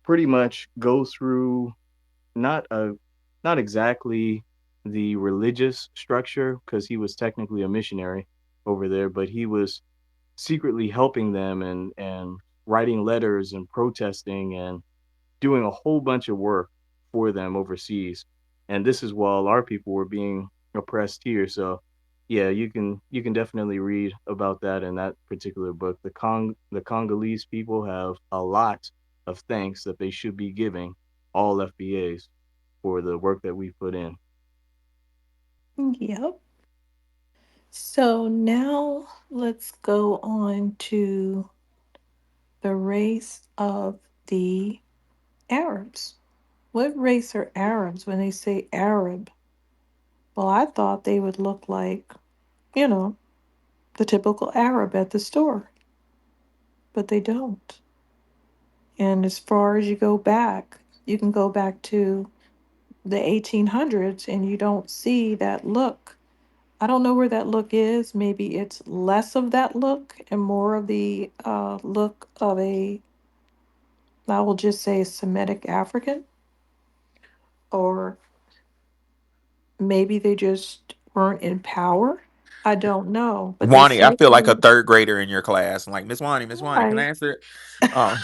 pretty much go through not a not exactly the religious structure because he was technically a missionary over there, but he was secretly helping them and writing letters and protesting and doing a whole bunch of work for them overseas. And this is while our people were being oppressed here. So yeah, you can definitely read about that in that particular book. The Congolese people have a lot of thanks that they should be giving all FBAs for the work that we put in. Yep. So now let's go on to the race of the Arabs. What race are Arabs when they say Arab? Well, I thought they would look like you know, the typical Arab at the store, but they don't. And as far as you go back, you can go back to the 1800s and you don't see that look. I don't know where that look is. Maybe it's less of that look and more of the look of a, I will just say, a Semitic African, or maybe they just weren't in power. I don't know, but they Wani, I feel like a certainly, third grader in your class. I'm like, Miss Wani, can I right. answer it? Um,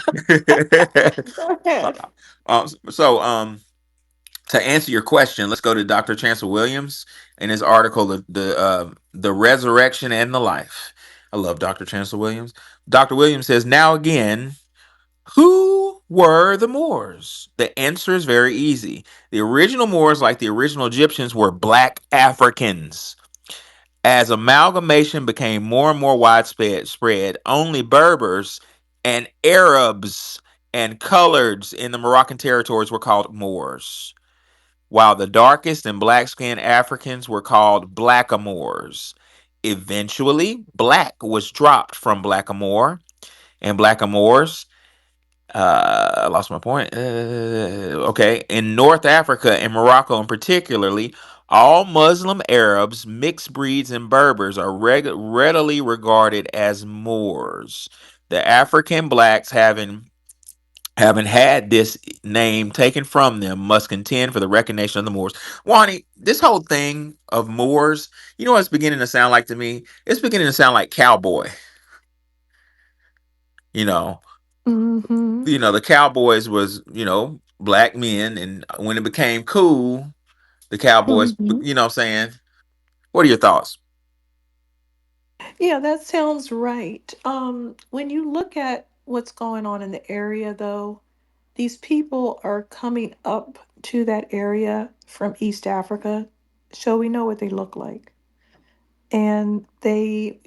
Go ahead. so, to answer your question, let's go to Dr. Chancellor Williams in his article, the resurrection and the life. I love Dr. Chancellor Williams. Dr. Williams says, now again, who were the Moors? The answer is very easy. The original Moors, like the original Egyptians, were black Africans. As amalgamation became more and more widespread, only Berbers and Arabs and coloreds in the Moroccan territories were called Moors, while the darkest and black skinned Africans were called blackamoors. Eventually, black was dropped from blackamoor and blackamoors. I lost my point. Okay. In North Africa and Morocco, in particularly, all Muslim Arabs, mixed breeds, and Berbers are readily regarded as Moors. The African blacks, having had this name taken from them, must contend for the recognition of the Moors. Wani, this whole thing of Moors, you know what it's beginning to sound like to me? It's beginning to sound like cowboy. You know, Mm-hmm. the cowboys was, black men, and when it became cool, the cowboys, Mm-hmm. what I'm saying? What are your thoughts? Yeah, that sounds right. When you look at what's going on in the area, though, these people are coming up to that area from East Africa, so we know what they look like. And they,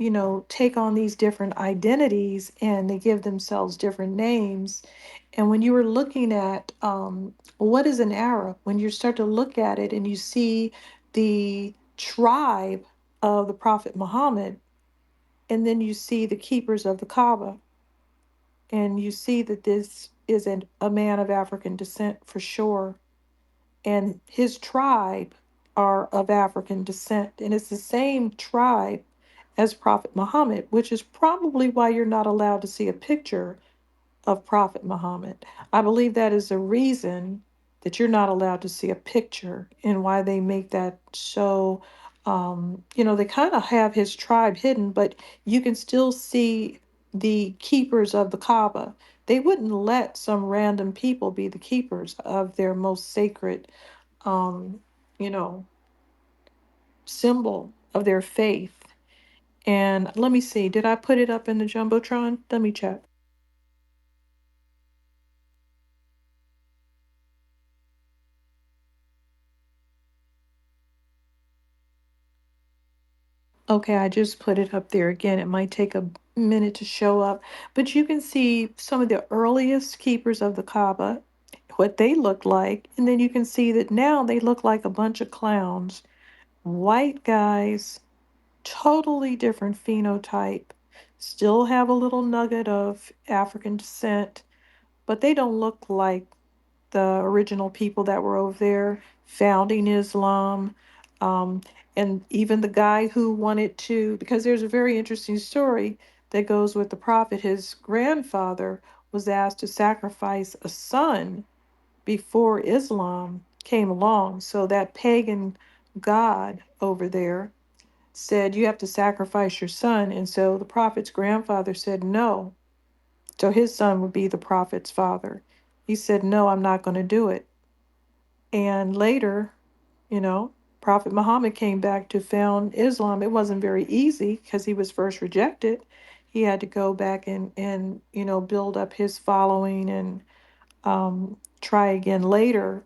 take on these different identities and they give themselves different names. And when you were looking at what is an Arab, when you start to look at it and you see the tribe of the Prophet Muhammad, and then you see the keepers of the Kaaba, and you see that this is a man of African descent for sure, and his tribe are of African descent, and it's the same tribe as Prophet Muhammad, which is probably why you're not allowed to see a picture of Prophet Muhammad. I believe that is the reason that you're not allowed to see a picture, and why they make that so. They kind of have his tribe hidden, but you can still see the keepers of the Kaaba. They wouldn't let some random people be the keepers of their most sacred, um, you know, symbol of their faith. And let me see, did I put it up in the Jumbotron? Let me check. Okay, I just put it up there again. It might take a minute to show up, but you can see some of the earliest keepers of the Kaaba, what they looked like, and then you can see that now they look like a bunch of clowns. White guys, totally different phenotype, still have a little nugget of African descent, but they don't look like the original people that were over there founding Islam. Um, and even the guy who wanted to, because there's a very interesting story that goes with the prophet. His grandfather was asked to sacrifice a son before Islam came along. So that pagan god over there said, you have to sacrifice your son. And so the prophet's grandfather said no. So his son would be the prophet's father. He said, no, I'm not going to do it. And later, you know, Prophet Muhammad came back to found Islam. It wasn't very easy because he was first rejected. He had to go back and build up his following and try again later.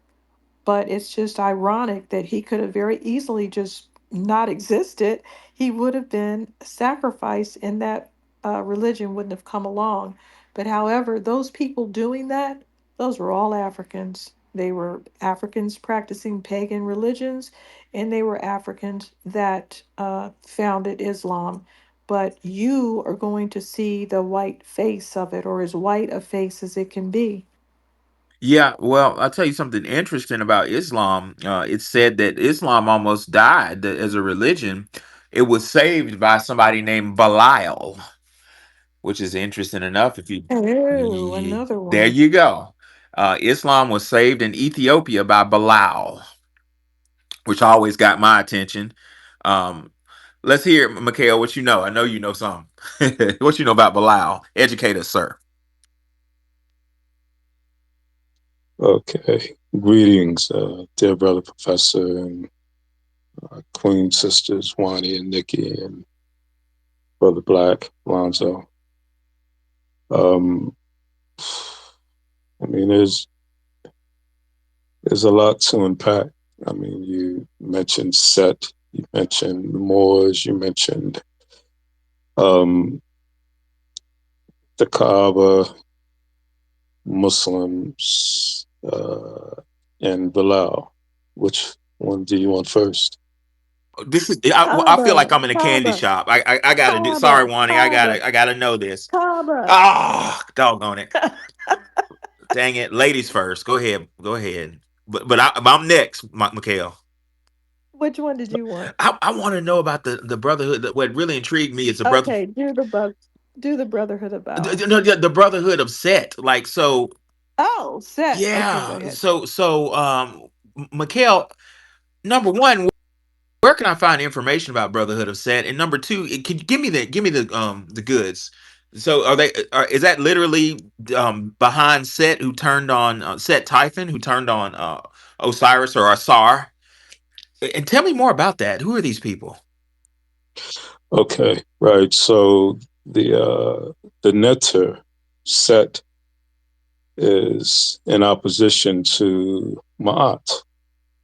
But it's just ironic that he could have very easily just not existed. He would have been sacrificed, and that religion wouldn't have come along. But however, those people doing that, those were all Africans. They were Africans practicing pagan religions, and they were Africans that founded Islam. But you are going to see the white face of it, or as white a face as it can be. Yeah, well, I'll tell you something interesting about Islam. It's said that Islam almost died as a religion. It was saved by somebody named Belial, which is interesting enough. If you, Oh, another there one. you go. Islam was saved in Ethiopia by Belial, which always got my attention. Um, let's hear, Mikhail, what you know. I know you know some. What you know about Belial? Educate us, sir. Okay. Greetings, dear brother professor and queen sisters, Wani and Nikki and brother Black, Lonzo. Um, I mean, there's a lot to unpack. I mean, you mentioned Set, you mentioned the Moors, you mentioned um, the Kaaba, Muslims, and Bilal. Which one do you want first? This is. I feel like Kaaba, I'm in a candy Kaaba, shop. I gotta do. Sorry, Kaaba, Wani. Kaaba, I gotta know this. Kaaba. Ah, doggone it. Dang it. Ladies first. Go ahead. Go ahead. I'm next, Mikhail. Which one did you want? I want to know about the brotherhood. What really intrigued me is the brother. Okay, do the Brotherhood of Bow. No, the brotherhood of Set. Like so. Oh, set. Okay, go Yeah. ahead. Mikhail. Number one, where can I find information about Brotherhood of Set? And number two, can you give me the goods? So is that literally behind Set who turned on Set Typhon who turned on Osiris or Asar? And tell me more about that. Who are these people? Okay, right. So the netter Set is in opposition to Ma'at,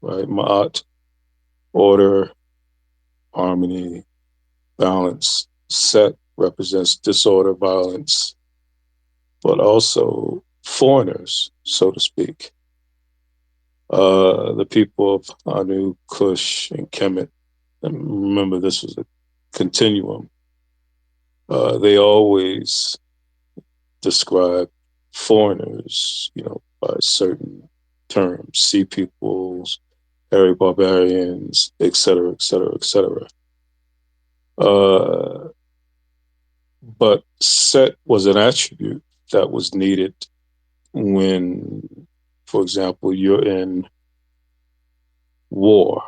right? Ma'at, order, harmony, balance. Set represents disorder, violence, but also foreigners, so to speak. The people of Anu, Kush, and Kemet. And remember, this was a continuum. They always describe foreigners, by certain terms, sea peoples, hairy barbarians, etc., etc., etc. But set was an attribute that was needed when, for example, you're in war.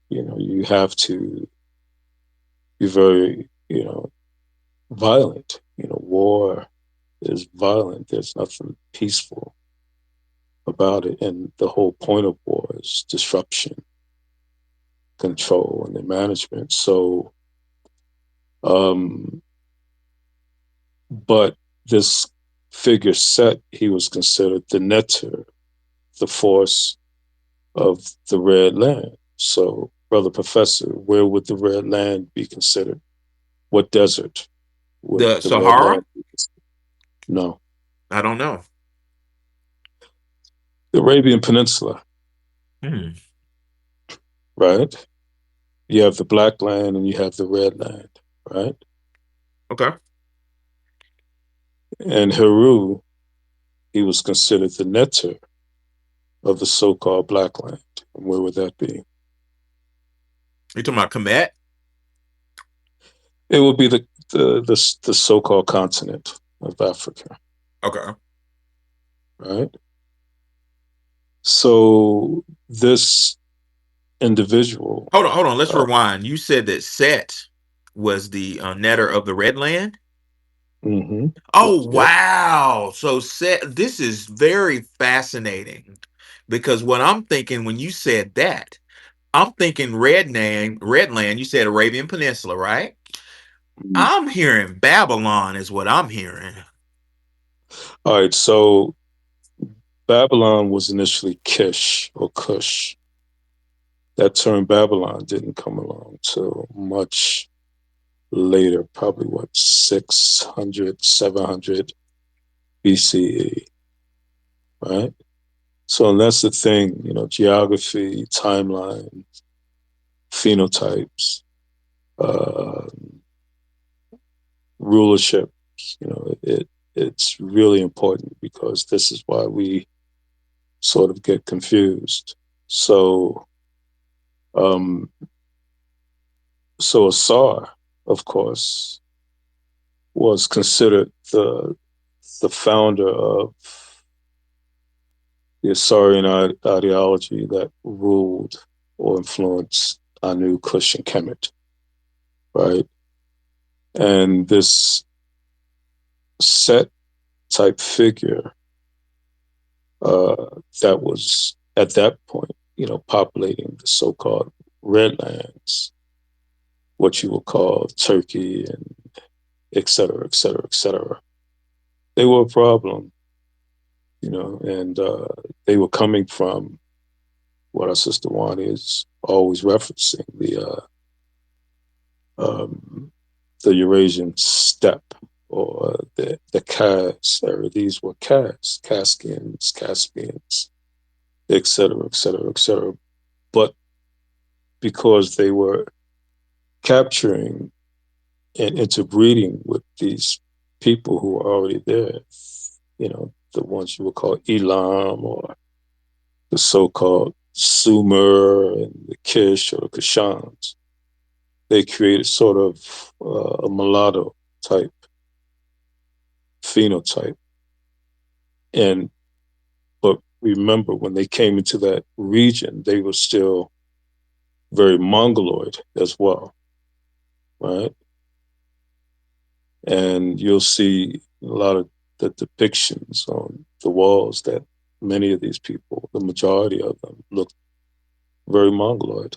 You have to be very, violent. War is violent. There's nothing peaceful about it. And the whole point of war is disruption, control, and the management. So, um, but this figure Set, he was considered the netter, the force of the Red Land. So, brother professor, where would the Red Land be considered? What desert would The the Red Sahara? Land be considered? No, I don't know. the Arabian Peninsula, Hmm. right? You have the Black Land and you have the Red Land, right? Okay. And Heru, he was considered the netter of the so-called Black Land. And where would that be? You talking about Kemet? It would be the so-called continent of Africa, Okay. right? So this individual, Hold on. Let's uh, rewind. You said that Set was the netter of the Red Land. mm-hmm, Oh yep, wow! So Set, this is very fascinating because what I'm thinking when you said that, I'm thinking Red Land. You said Arabian Peninsula, right? mm-hmm. I'm hearing Babylon is what I'm hearing. All right. So Babylon was initially Kish or Kush. That term Babylon didn't come along till much later, probably what, 600, 700 BCE, right? So and that's the thing, geography, timeline, phenotypes, uh, rulership. It's really important because this is why we sort of get confused. So, um, so Asar, of course, was considered the founder of the Asarian ideology that ruled or influenced Anu, Kush, and Kemet, right? And this set type figure uh, that was at that point, populating the so-called red lands, what you will call Turkey and et cetera, et cetera, et cetera. They were a problem, and they were coming from what our sister Juan is always referencing um, the Eurasian steppe or the Kaz area. These were Kaz, Kaskians, Caspians, et cetera, et cetera, et cetera. But because they were capturing and interbreeding with these people who were already there, the ones you would call Elam or the so-called Sumer and the Kish or the Kashans, they created sort of a mulatto type phenotype. And but remember, when they came into that region, they were still very mongoloid as well, right? And you'll see a lot of the depictions on the walls that many of these people, the majority of them, look very mongoloid,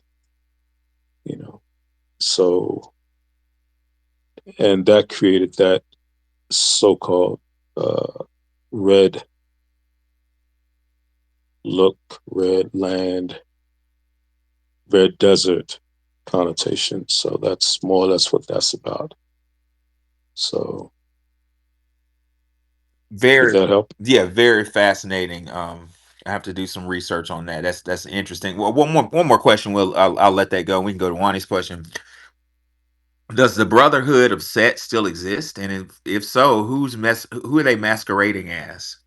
you know. So, and that created that so-called uh, red look, red land, red desert connotation. So that's more or less what that's about. So did Very, that help? yeah, very fascinating. I have to do some research on that. That's interesting. Well, one more question. I'll let that go. We can go to Wani's question. Does the Brotherhood of Set still exist? And if so, who are they masquerading as?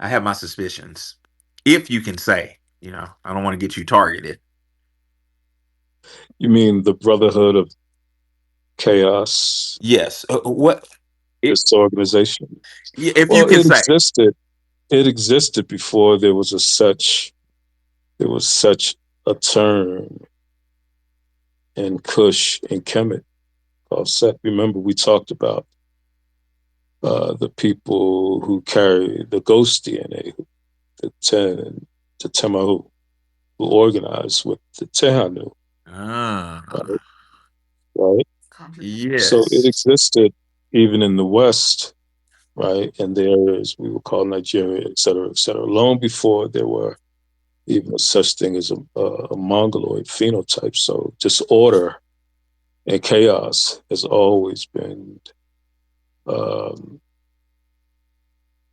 I have my suspicions. If you can say, I don't want to get you targeted. You mean the Brotherhood of Chaos, Yes. What? It, this organization? if you Well, can it say. existed. It existed before there was such a term in Kush and Kemet called Set. Remember, we talked about the people who carry the ghost DNA, the the Temahu, who organized with the Tehanu, Ah, right? Right? So it yes. existed even in the West, right? And the areas we would call Nigeria, et cetera, long before there were even such thing as a mongoloid phenotype. So disorder and chaos has always been, um,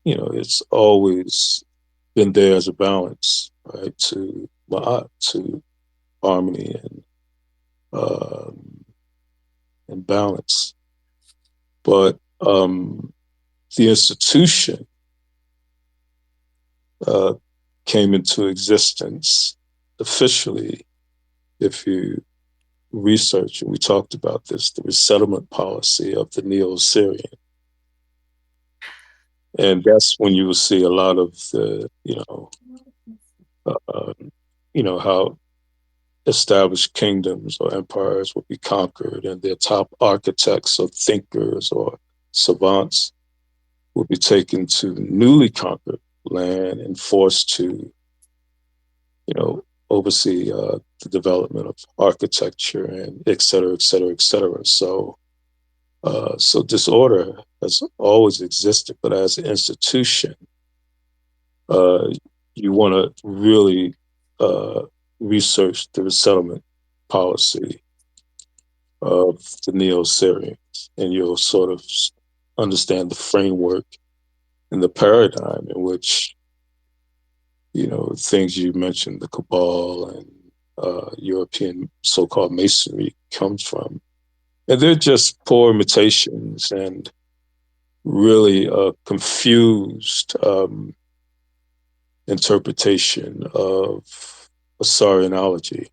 it's always been there as a balance, right? To ma'at, to harmony um, and balance. But the institution uh, came into existence officially, if you research, and we talked about this, the resettlement policy of the Neo-Syrian. And that's when you will see a lot of the, uh, how established kingdoms or empires would be conquered, and their top architects or thinkers or savants would be taken to newly conquered land and forced to, oversee the development of architecture and et cetera, et cetera, et cetera. So disorder has always existed, but as an institution, uh, you want to really uh, research the resettlement policy of the Neo-Syrians, and you'll sort of understand the framework and the paradigm in which things you mentioned, the cabal and European so-called masonry comes from. And they're just poor imitations and really confused interpretation of Assyrianology.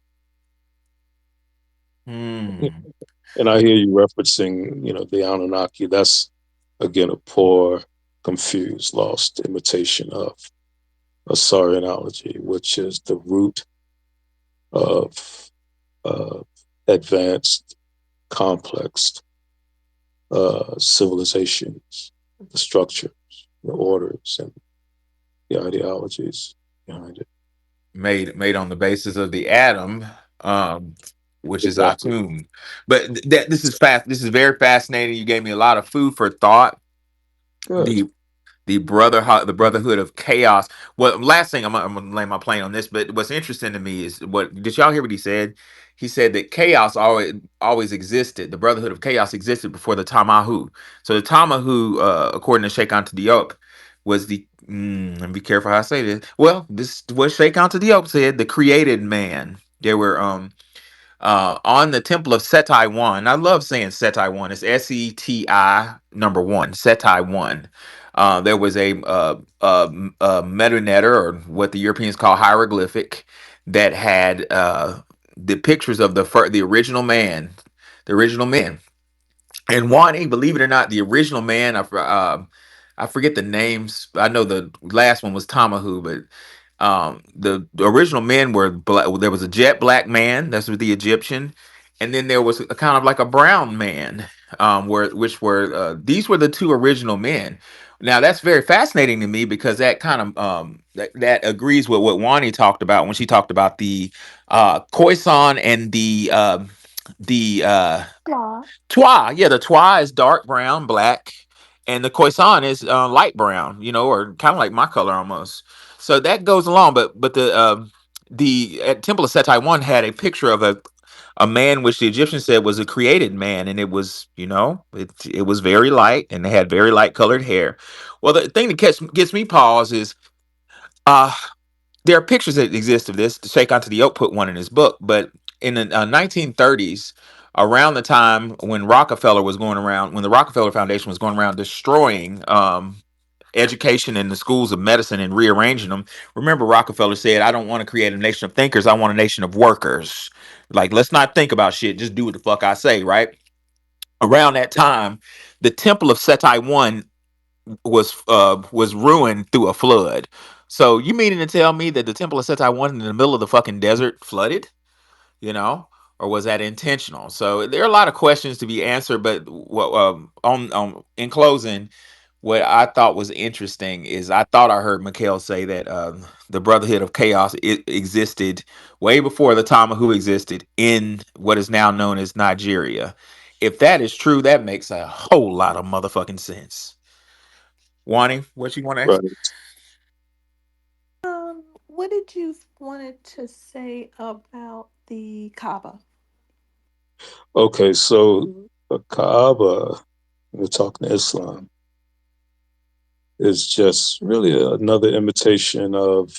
Hmm. And I hear you referencing, the Anunnaki. That's, again, a poor, confused, lost imitation of Assyrianology, which is the root of advanced, complex civilizations, the structures, the orders, and the ideologies behind it. Made on the basis of the atom, um, which is Exactly. Atum. But that this is fast. This is very fascinating. You gave me a lot of food for thought. Good. The the Brotherhood of Chaos. Well, last thing I'm gonna lay my plane on this, but what's interesting to me is what did y'all hear what he said? He said that chaos always existed. The Brotherhood of Chaos existed before the Tamahu. So the Tamahu, according to Sheikh Anta Diop, was the and be careful how I say this. Well, this is what Sheikh Anta Diop said, the created man. There were on the Temple of Setai One. I love saying Setai One. It's SETI number one. Setai One. There was a metanetter, or what the Europeans call hieroglyphic, that had the pictures of the original man, the original men. And Wani, believe it or not, the original man, I forget the names. I know the last one was Tamahu, but the original men were black. There was a jet black man, that's with the Egyptian, and then there was a kind of like a brown man, which were these were the two original men. Now that's very fascinating to me because that kind of that agrees with what Wani talked about when she talked about the Khoisan and the Yeah. Twa. Yeah, the Twa is dark brown, black, and the Khoisan is light brown, or kind of like my color almost. So that goes along, but the at Temple of Setai One had a picture of a man which the Egyptians said was a created man, and it was it was very light, and they had very light colored hair. Well, the thing that gets me pause is uh there are pictures that exist of this. Sheikh Anta Diop put one in his book, but in the 1930s, around the time when the Rockefeller Foundation was going around destroying education in the schools of medicine and rearranging them. Remember, Rockefeller said, "I don't want to create a nation of thinkers. I want a nation of workers. Like, let's not think about shit. Just do what the fuck I say." Right around that time, the Temple of Setai One was ruined through a flood. So you meaning to tell me that the Temple of Setai One in the middle of the fucking desert flooded? You know, or was that intentional? So there are a lot of questions to be answered. But on in closing, what I thought was interesting is I thought I heard Mikhail say that the Brotherhood of Chaos existed way before the Tamahu existed in what is now known as Nigeria. If that is true, that makes a whole lot of motherfucking sense. Wani, what you want to ask? Right. What did you wanted to say about the Kaaba? Okay, so the Kaaba, we're talking Islam, is just really another imitation of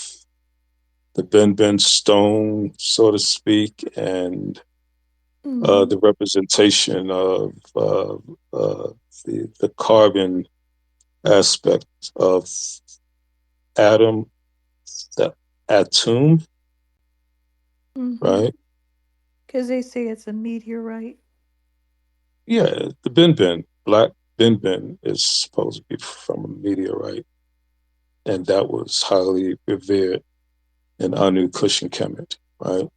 the Ben stone, so to speak, and Mm-hmm. the representation of the carbon aspect of atom, the atom, Mm-hmm. right? Because they say it's a meteorite. Yeah, the black Ben is supposed to be from a meteorite, and that was highly revered in Anu Kush and Kemet, right?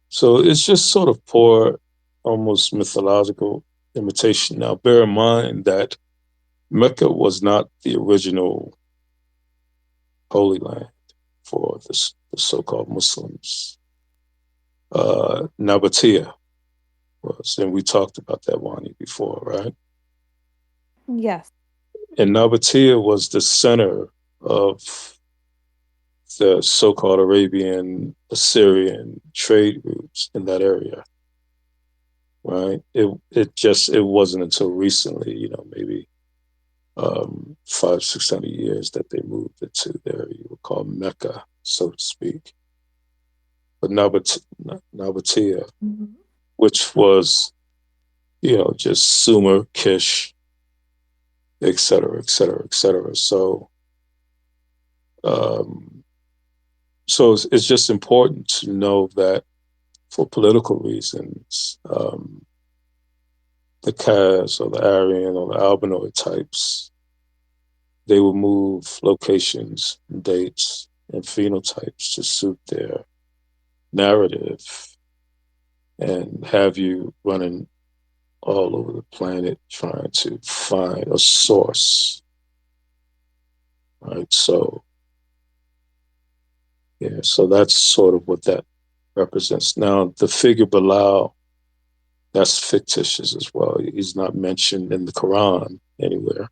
So it's just sort of poor, almost mythological imitation. Now, bear in mind that Mecca was not the original Holy Land for the so-called Muslims. Nabatea was, and we talked about that Wani before, right? Yes. And Nabatea was the center of the so-called Arabian Assyrian trade routes in that area, right? It wasn't until recently, maybe Five, 600 years that they moved into their, you would call Mecca, so to speak. But Nabatea, Mhm. which was, just Sumer, Kish, et cetera, et cetera, et cetera. Um, so it's just important to know that for political reasons, the Kaz or the Aryan or the Albinoid types, they will move locations, dates, and phenotypes to suit their narrative and have you running all over the planet trying to find a source, right? So, yeah, so that's sort of what that represents. Now, the figure Bilal, that's fictitious as well. He's not mentioned in the Quran anywhere.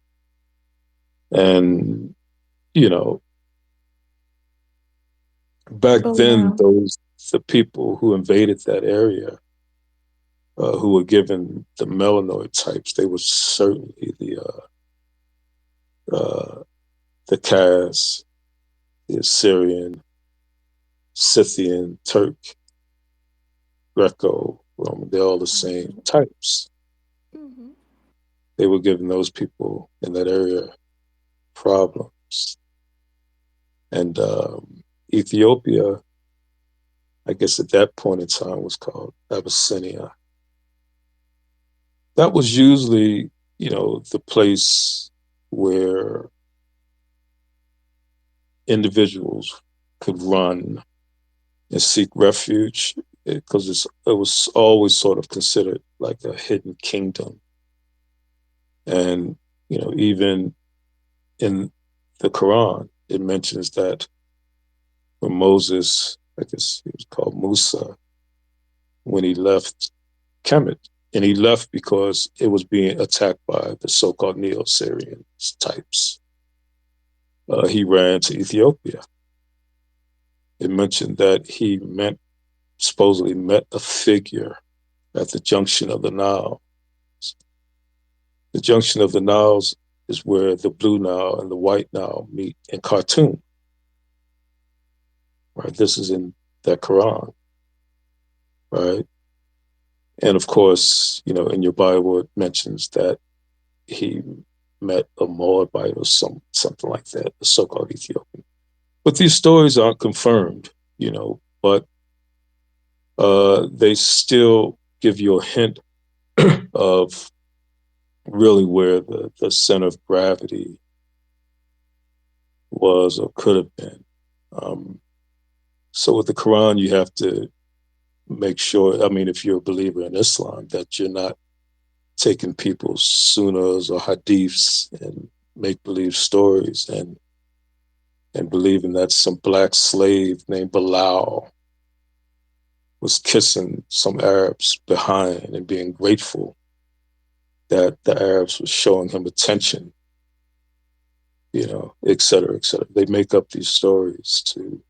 And, you know, back then, Bilal. the people who invaded that area, who were given the melanoid types, they were certainly uh, the Kaz, the Assyrian, Scythian, Turk, Greco, Roman. They're all the same Mhm. types. Mhm. They were giving those people in that area problems. And Ethiopia, I guess at that point in time, was called Abyssinia. That was usually, the place where individuals could run and seek refuge because it was always sort of considered like a hidden kingdom. And, even in the Quran, it mentions that when Moses, I guess he was called Musa, when he left Kemet, and he left because it was being attacked by the so called Neo Syrian types. He ran to Ethiopia. It mentioned that supposedly met a figure at the junction of the Nile. The junction of the Niles is where the Blue Nile and the White Nile meet in Khartoum, right? This is in the Quran, right? And of course, in your Bible, it mentions that he met a Moabite or something like that, the so-called Ethiopian. But these stories aren't confirmed, but they still give you a hint of really where the center of gravity was or could have been. Um, so with the Quran, you have to make sure, I mean, if you're a believer in Islam, that you're not taking people's sunnahs or hadiths and make believe stories and believing that some black slave named Bilal was kissing some Arabs behind and being grateful that the Arabs were showing him attention, et cetera, et cetera. They make up these stories to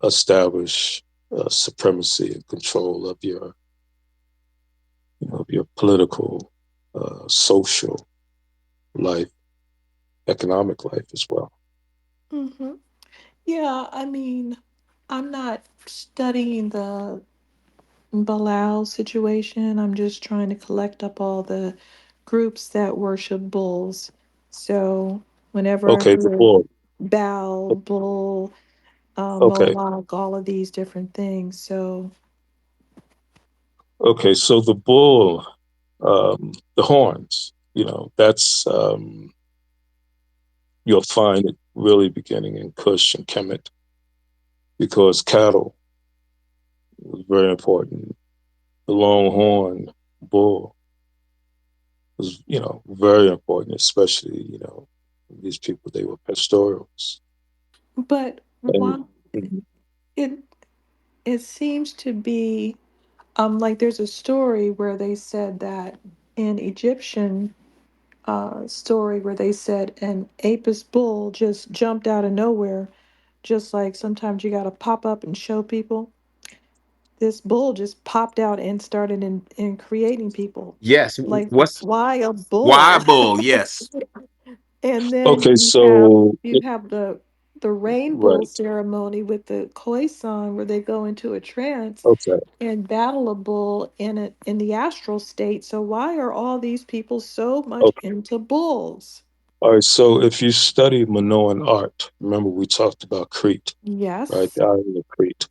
establish supremacy and control of your political, social life, economic life as well. Mhm. Yeah, I mean, I'm not studying the Bilal situation. I'm just trying to collect up all the groups that worship bulls. So whenever I Okay, the hear bull. Baal, bull, Okay, Moloch, all of these different things. So, okay. So the bull, the horns. That's you'll find it really beginning in Kush and Kemet because cattle was very important. The longhorn bull was, very important, especially, these people, they were pastorals. but And one, it it seems to be like there's a story where they said that in Egyptian story where they said an apis bull just jumped out of nowhere, just like sometimes you got to pop up and show people. this bull just popped out and started in creating people. Yes. Like, What's why a why bull? bull? Yes. And then Okay, so you have the rainbow right. ceremony with the koi song where they go into a trance Okay. and battle a bull in the astral state. So why are all these people so much Okay. into bulls? All right. So if you study Minoan art, remember we talked about Crete, right? Yes. The island of Crete.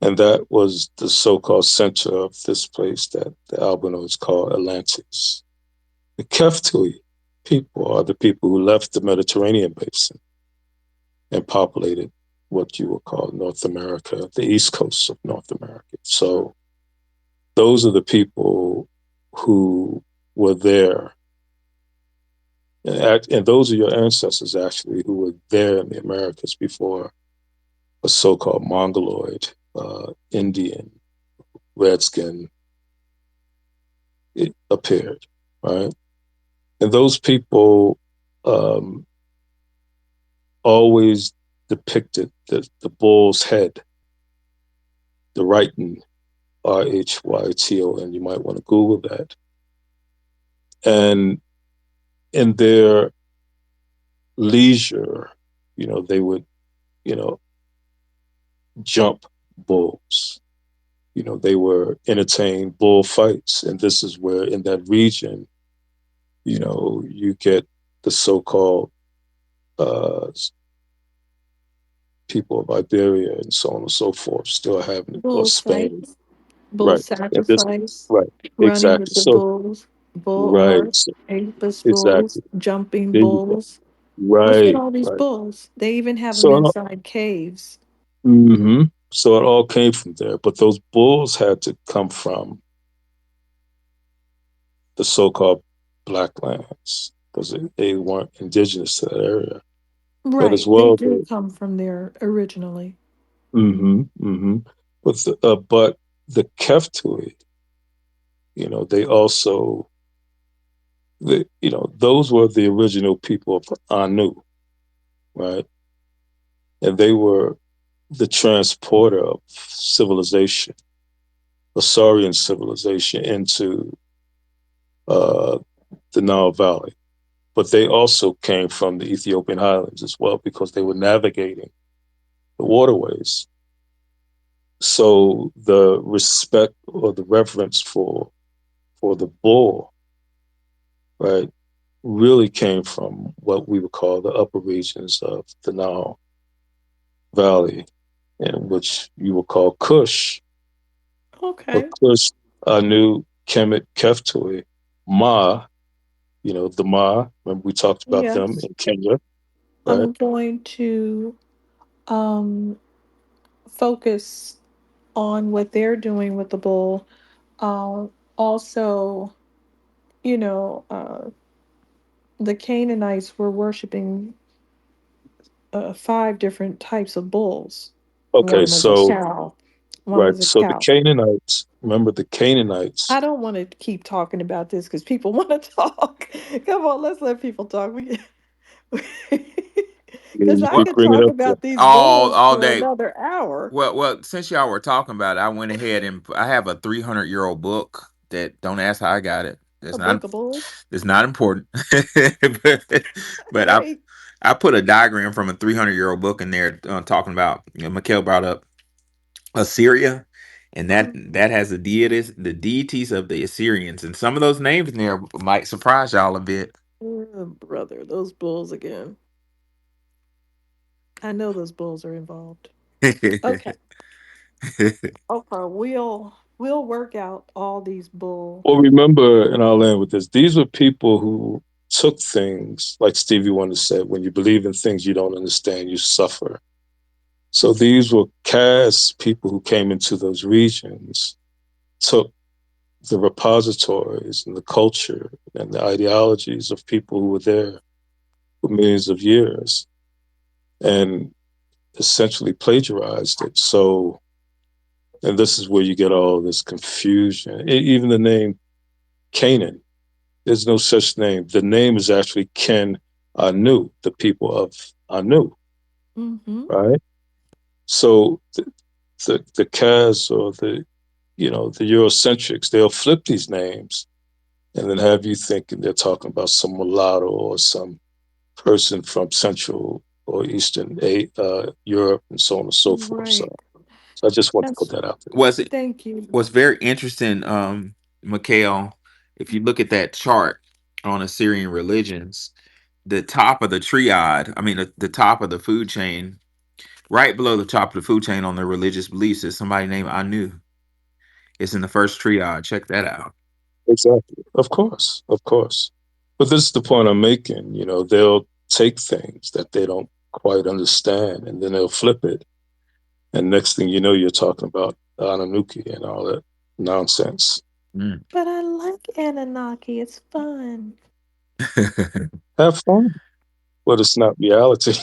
And that was the so-called center of this place that the Albanoids call Atlantis. The Keftui people are the people who left the Mediterranean basin and populated what you would call North America, the east coast of North America. So those are the people who were there. And those are your ancestors, actually, who were there in the Americas before a so-called Mongoloid, Indian, redskin it appeared, right? And those people um, always depicted the bull's head, the Rhyton, Rhyton. You might want to Google that. And in their leisure, they would, you know, jump bulls. They were entertain bull fights. And this is where in that region, you get the so-called uh, people of Iberia and so on and so forth still having, or Bull Spain, fights, bull right? And this, sacrifice, right, running exactly. with the So, bulls, bull right, art, so, apis bulls, exactly. jumping There you go. bulls. What's with Right, all these right. bulls? They even have them So, inside caves. so it all came from there. But those bulls had to come from the so-called Black lands because they weren't indigenous to that area. But as Right, they well, do come from there originally. mm-hmm, mm-hmm. But the Keftui, they also those were the original people of Anu, right? And they were the transporter of civilization, the Saurian civilization, into uh, the Nile Valley. But they also came from the Ethiopian highlands as well because they were navigating the waterways. So the respect or the reverence for the bull, right, really came from what we would call the upper regions of the Nile Valley, in which you would call Kush, but Okay. Kush, Anu, Kemet, Keftui, Ma, the Ma. Remember we talked about them Yes. in Kenya, right? I'm going to um focus on what they're doing with the bull. Also, you know, the Canaanites were worshiping five different types of bulls. Okay, One was a so cow. One right, was a so the cow. Canaanites. Remember the Canaanites. I don't want to keep talking about this because people want to talk. Come on, let's let people talk. Because You I keep could bringing talk up the about these bulls All for day. another hour. Well, since y'all were talking about it, I went ahead and I have a 300-year-old book that don't ask how I got it. A book of bulls. It's not important. but, but Right. I put a diagram from a 300-year-old book in there talking about, Mikhail brought up Assyria, and Mhm. that has the deities of the Assyrians, and some of those names in there might surprise y'all a bit. Oh, brother, those bulls again. I know those bulls are involved. Okay. Okay. We'll work out all these bull. Well, remember, and I'll end with this. These were people who took things, like Stevie Wonder said, when you believe in things you don't understand, you suffer. So these were caste people who came into those regions, took the repositories and the culture and the ideologies of people who were there for millions of years and essentially plagiarized it. So, and this is where you get all this confusion. Even the name Canaan, there's no such name. The name is actually Ken Anu, the people of Anu, Mm-hmm. right? So the Kaz or the Eurocentrics, they'll flip these names and then have you thinking they're talking about some mulatto or some person from Central or Eastern Europe and so on and so forth. Right. So I just want to put That's that out there. Was it Thank you. was very interesting, Mikhail, if you look at that chart on Assyrian religions, the top of the triad, I mean the top of the food chain, right below the top of the food chain on their religious beliefs is somebody named Anu. It's in the first triad. Check that out. Exactly. Of course. Of course. But this is the point I'm making. They'll take things that they don't quite understand and then they'll flip it. And next thing you know, you're talking about Anunnaki and all that nonsense. Mm. But I like Anunnaki. It's fun. Have fun, but it's not reality.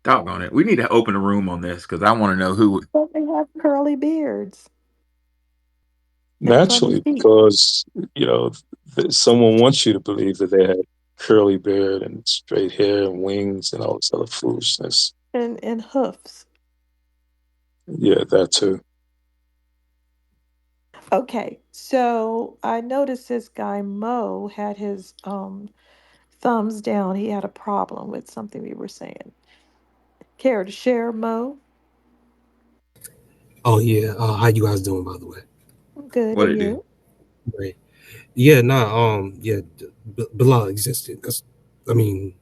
Doggone it. We need to open a room on this because I want to know who. But they have curly beards and funny Naturally, feet because, you know, someone wants you to believe that they had curly beard and straight hair and wings and all this other foolishness. and hoofs. Yeah, that too. Okay, so I noticed this guy Mo had his thumbs down. He had a problem with something we were saying. Care to share, Mo? Oh yeah, how you guys doing by the way? Good, What and it do? you? Great. Yeah, nah, yeah, Bilal existed. Cause I mean,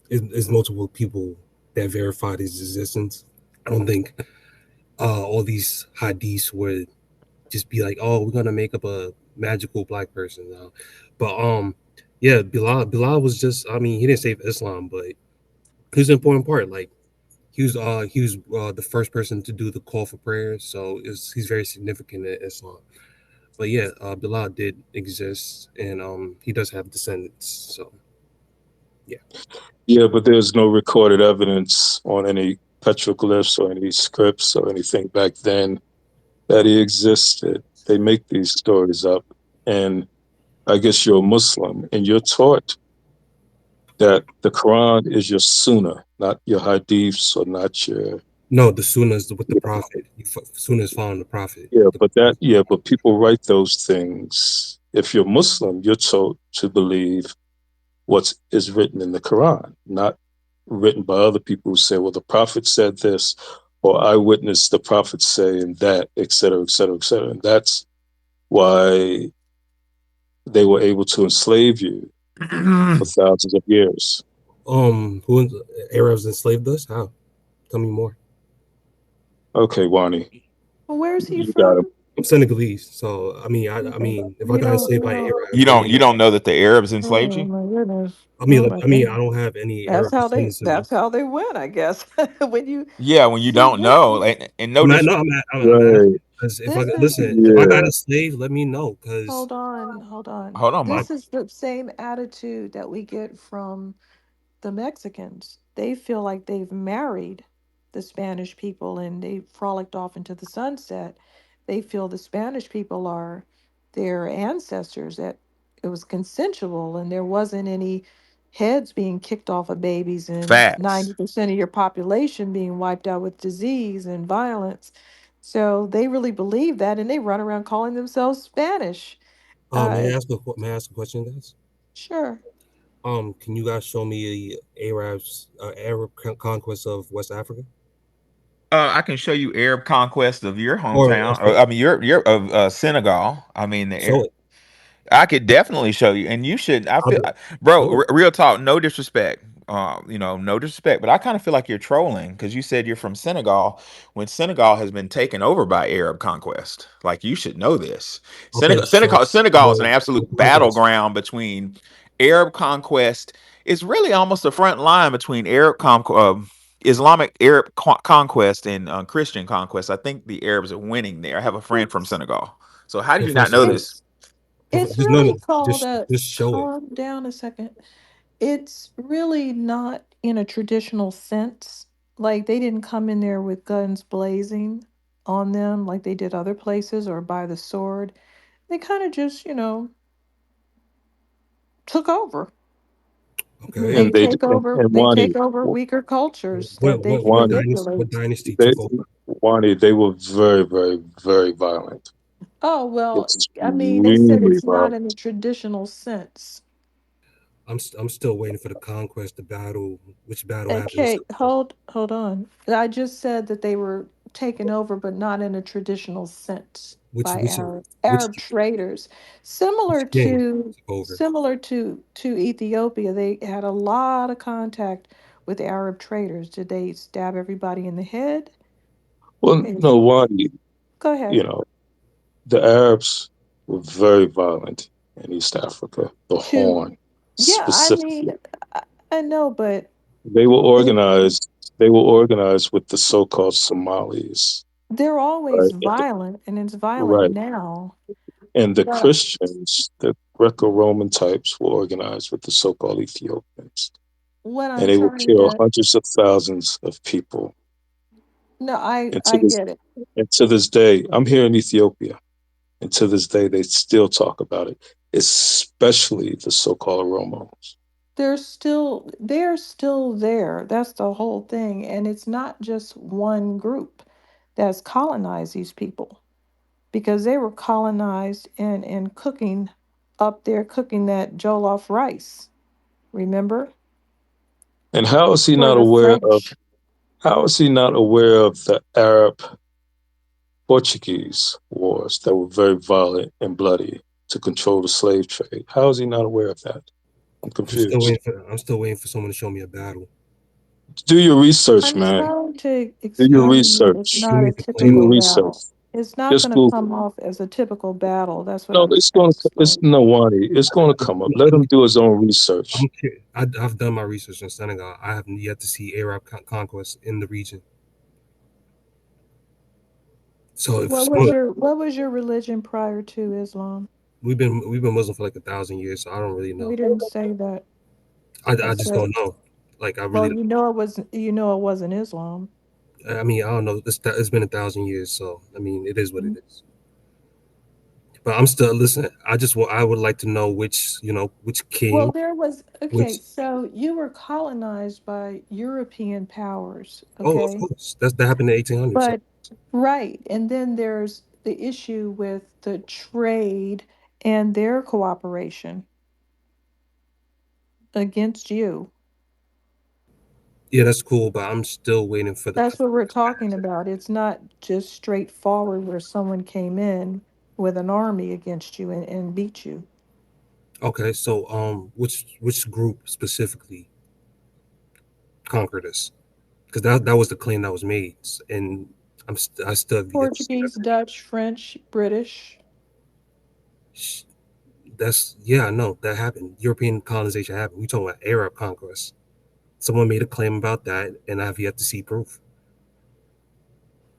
it's multiple people that verified his existence. I don't think all these hadiths would just be like, oh, we're gonna make up a magical black person now. But yeah, Bilal was just. I mean, he didn't save Islam, but he was an important part. Like he was the first person to do the call for prayers, so he's very significant in Islam. But yeah, Bilal did exist, and he does have descendants. So yeah, Yeah, but there's no recorded evidence on any petroglyphs or any scripts or anything back then that he existed. They make these stories up. And I guess you're a Muslim and you're taught that the Quran is your sunnah, not your hadiths or not your. no, the Sunnah is with the Prophet. Sunnah is following the Prophet. Yeah, The but Prophet. but people write those things. If you're Muslim, you're told to believe what is written in the Quran, not written by other people who say, well, the Prophet said this, or I witnessed the Prophet saying that, et cetera, et cetera, et cetera. And that's why they were able to enslave you for thousands of years. Who Arabs enslaved us? How? Tell me more. Okay, Wani, Where's he you got him. from? I'm Senegalese, so I mean, if I You got don't enslaved by know. You Arabs, I don't mean, you don't know that the Arabs enslaved Oh you? my goodness. I mean, Oh like, my I mean, I goodness. don't have any That's Arab how they descendants in me. that's how they win, I guess. when you Yeah, when you see don't this know, and no I'm at, dis- no, I'm asking Right. because if I this is listen, if I got Yeah. a slave, let me know because hold on, hold on. hold on, I This Mike. is the same attitude that we get from the Mexicans. They feel like they've married the Spanish people and they frolicked off into the sunset. They feel the Spanish people are their ancestors, that it was consensual and there wasn't any heads being kicked off of babies and Facts. 90% of your population being wiped out with disease and violence. So they really believe that and they run around calling themselves Spanish. Uh, may I ask a question, guys? sure. Can you guys show me Arab conquest of West Africa I can show you Arab conquest of your or hometown. I mean, you're of Senegal. I mean, show it? I could definitely show you, and you should. I I'll feel, be, bro, show it. real talk, no disrespect. No disrespect, but I kind of feel like you're trolling because you said you're from Senegal when Senegal has been taken over by Arab conquest. Like you should know this. Okay, Senegal is an show absolute conquest. battleground between Arab conquest. It's really almost a front line between Islamic conquest and Christian conquest. I think the Arabs are winning there. I have a friend from It's Senegal. So how do you not Professor, know this? it's it's just no, really no, called a just show it. calm down a second. It's really not in a traditional sense. Like they didn't come in there with guns blazing on them like they did other places or by the sword. They kind of just, took over. Okay. They and take over. and They Wani, take over weaker cultures What that they what can what Wani, dynasty? manipulate. What dynasty they took over? Wani, they were very, very, very violent. Oh well, I mean, they said Extremely it's not violent. in the traditional sense. I'm still waiting for the conquest, the battle. Which battle happened in Okay, Senegal? hold on. I just said that they were taken over, but not in a traditional sense Which by which Arab traders, similar king to took over? Ethiopia. They had a lot of contact with Arab traders. Did they stab everybody in the head? Well, It's, no, Wani, go ahead. you know, the Arabs were very violent in East Africa. The To Horn, Yeah, I specifically, mean, I, I know, but they were it, organized. They were organized with the so-called Somalis, they're always right? violent, and it's violent Right. now. And the But Christians, the Greco-Roman types, were organized with the so-called Ethiopians, what and I'm they will trying kill to hundreds of thousands of people. No, And to I this get it. and to this day, I'm here in Ethiopia, and to this day, they still talk about it, especially the so-called Oromos. They're still there. That's the whole thing. And it's not just one group that's colonized these people because they were colonized and cooking up there, cooking that jollof rice. Remember? And how is he For not the aware of? French. How is he not aware of the Arab Portuguese wars that were very violent and bloody to control the slave trade? How is he not aware of that? I'm confused. I'm still waiting for someone to show me a battle. Do your research, I'm man. trying to Do your explain that it's research. Show not me a the Do your typical Congo. research. battle. It's not Just going to Google. come off as a typical battle. That's what No, I'm it's trying to going to. It's explain. no Wani. It's going to come up. Let him do his own research. I've done my research in Senegal. I have yet to see Arab conquest in the region. So if someone, What was your religion prior to Islam? we've been Muslim for like 1,000 years, so I don't really know. We didn't say that. I I just don't said, know. Like I well, really, you know it wasn't Islam. I mean, I don't know. It's been 1,000 years, so I mean, it is what it Mm. is. But I'm still listen. I would like to know which Well, king, there was okay. which So you were colonized by European powers, of okay? course that happened in 1800. So But right, and then there's the issue with the trade and their cooperation against you. yeah, that's cool. But I'm still waiting for the. That's what we're talking about. It's not just straightforward where someone came in with an army against you and beat you. Okay, so which group specifically conquered us? Because that was the claim that was made, and I still have yet to see that Portuguese, proof. Dutch, French, British. Sh- That's yeah, I know that happened. European colonization happened. We talking about Arab conquest. Someone made a claim about that, and I have yet to see proof.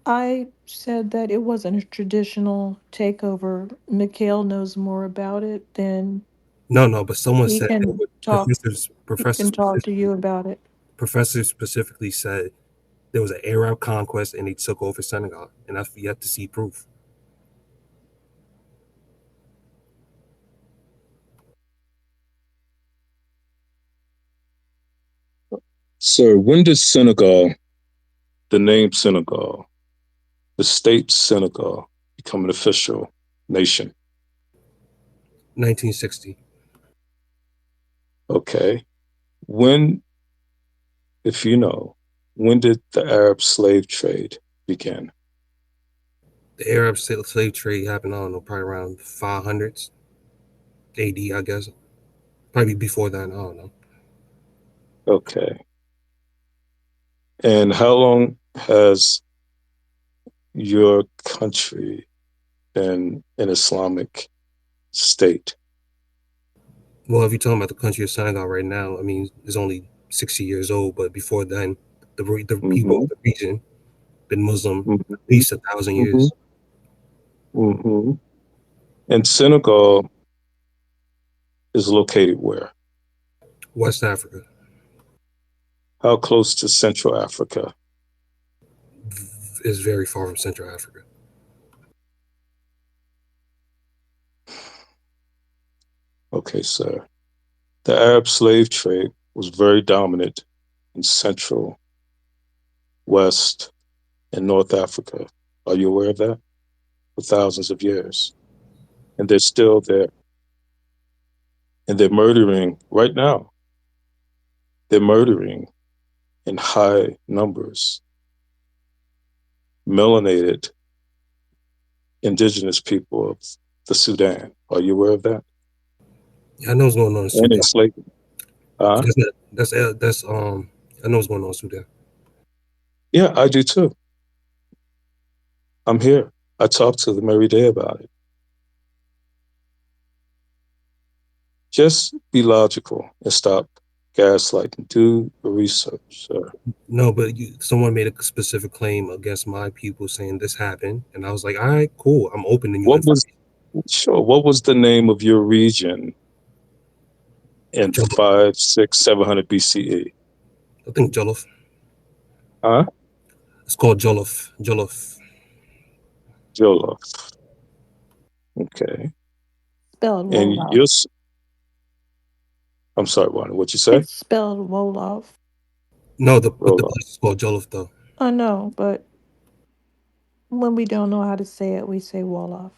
I said that it wasn't a traditional takeover. Mikhail knows more about it than No, no, but someone he said can talk. professors He can talk to you about it. professors specifically said there was an Arab conquest and they took over Senegal, and I've yet to see proof. Sir, when did Senegal, the name Senegal, the state Senegal, become an official nation? 1960, Okay. When, if you know, when did the Arab slave trade begin? the Arab slave trade happened. I don't know, probably around 500s AD, I guess. Probably before that. I don't know. Okay. And how long has your country been an Islamic state? Well, if you're talking about the country of Senegal right now, I mean, it's only 60 years old, but before then, the people Mm-hmm. of the region been Muslim at Mm-hmm. least 1,000 years. Mm-hmm. Mm-hmm. And Senegal is located where? West Africa How close to Central Africa? is very far from Central Africa. Okay, sir. The Arab slave trade was very dominant in Central, West, and North Africa. Are you aware of that? For thousands of years. And they're still there. And they're murdering right now. They're murdering in high numbers melanated indigenous people of the Sudan. Are you aware of that? Yeah, I know what's going on in And Sudan. enslavement. Uh, That's not, that's I know what's going on in Sudan. yeah, I do too. I'm here. I talk to them every day about it. Just be logical and stop gaslighting. Do the research, sir. No, but someone made a specific claim against my people saying this happened, and I was like, all right, cool. I'm open to new What was information. sure? What was the name of your region in Jollof. 700 BCE? I think Jollof. Huh? It's called Jollof. Jollof. Jolof. Okay. Spelled And Wolof. I'm sorry, Wanda, what you say? It's spelled Wolof. No, the Roloff. place is called Jollof though. I know, but when we don't know how to say it, we say Wolof.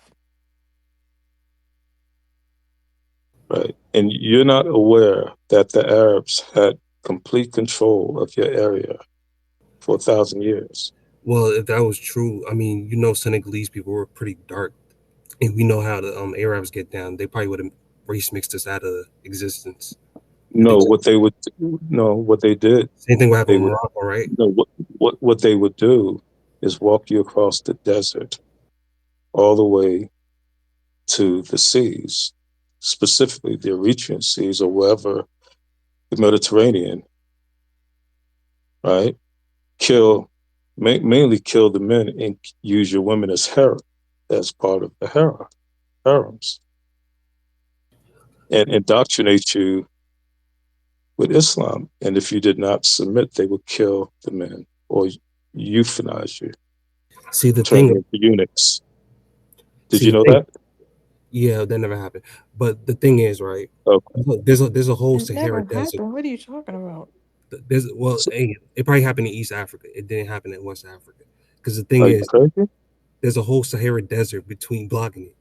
Right. And you're not aware that the Arabs had complete control of your area for 1,000 years. Well, if that was true, I mean, Senegalese people were pretty dark, and we know how the Arabs get down. They probably would have race mixed us out of existence. I think No, what they would no, what they did, same thing would happen they with would Morocco, right? no what they would do is walk you across the desert all the way to the seas, specifically the Eritrean seas or wherever the Mediterranean, right? Kill mainly kill the men and use your women as as part of the harems, and indoctrinate you with Islam. And if you did not submit, they would kill the men or euthanize you, See the turn thing. you into eunuchs. Did See you the know thing. that? Yeah, that never happened. But the thing is, right? Okay. There's a whole It Sahara never Desert. happened. What are you talking about? There's well, So, hey, it probably happened in East Africa. It didn't happen in West Africa. Because the thing are you is, crazy? there's a whole Sahara Desert between blocking it.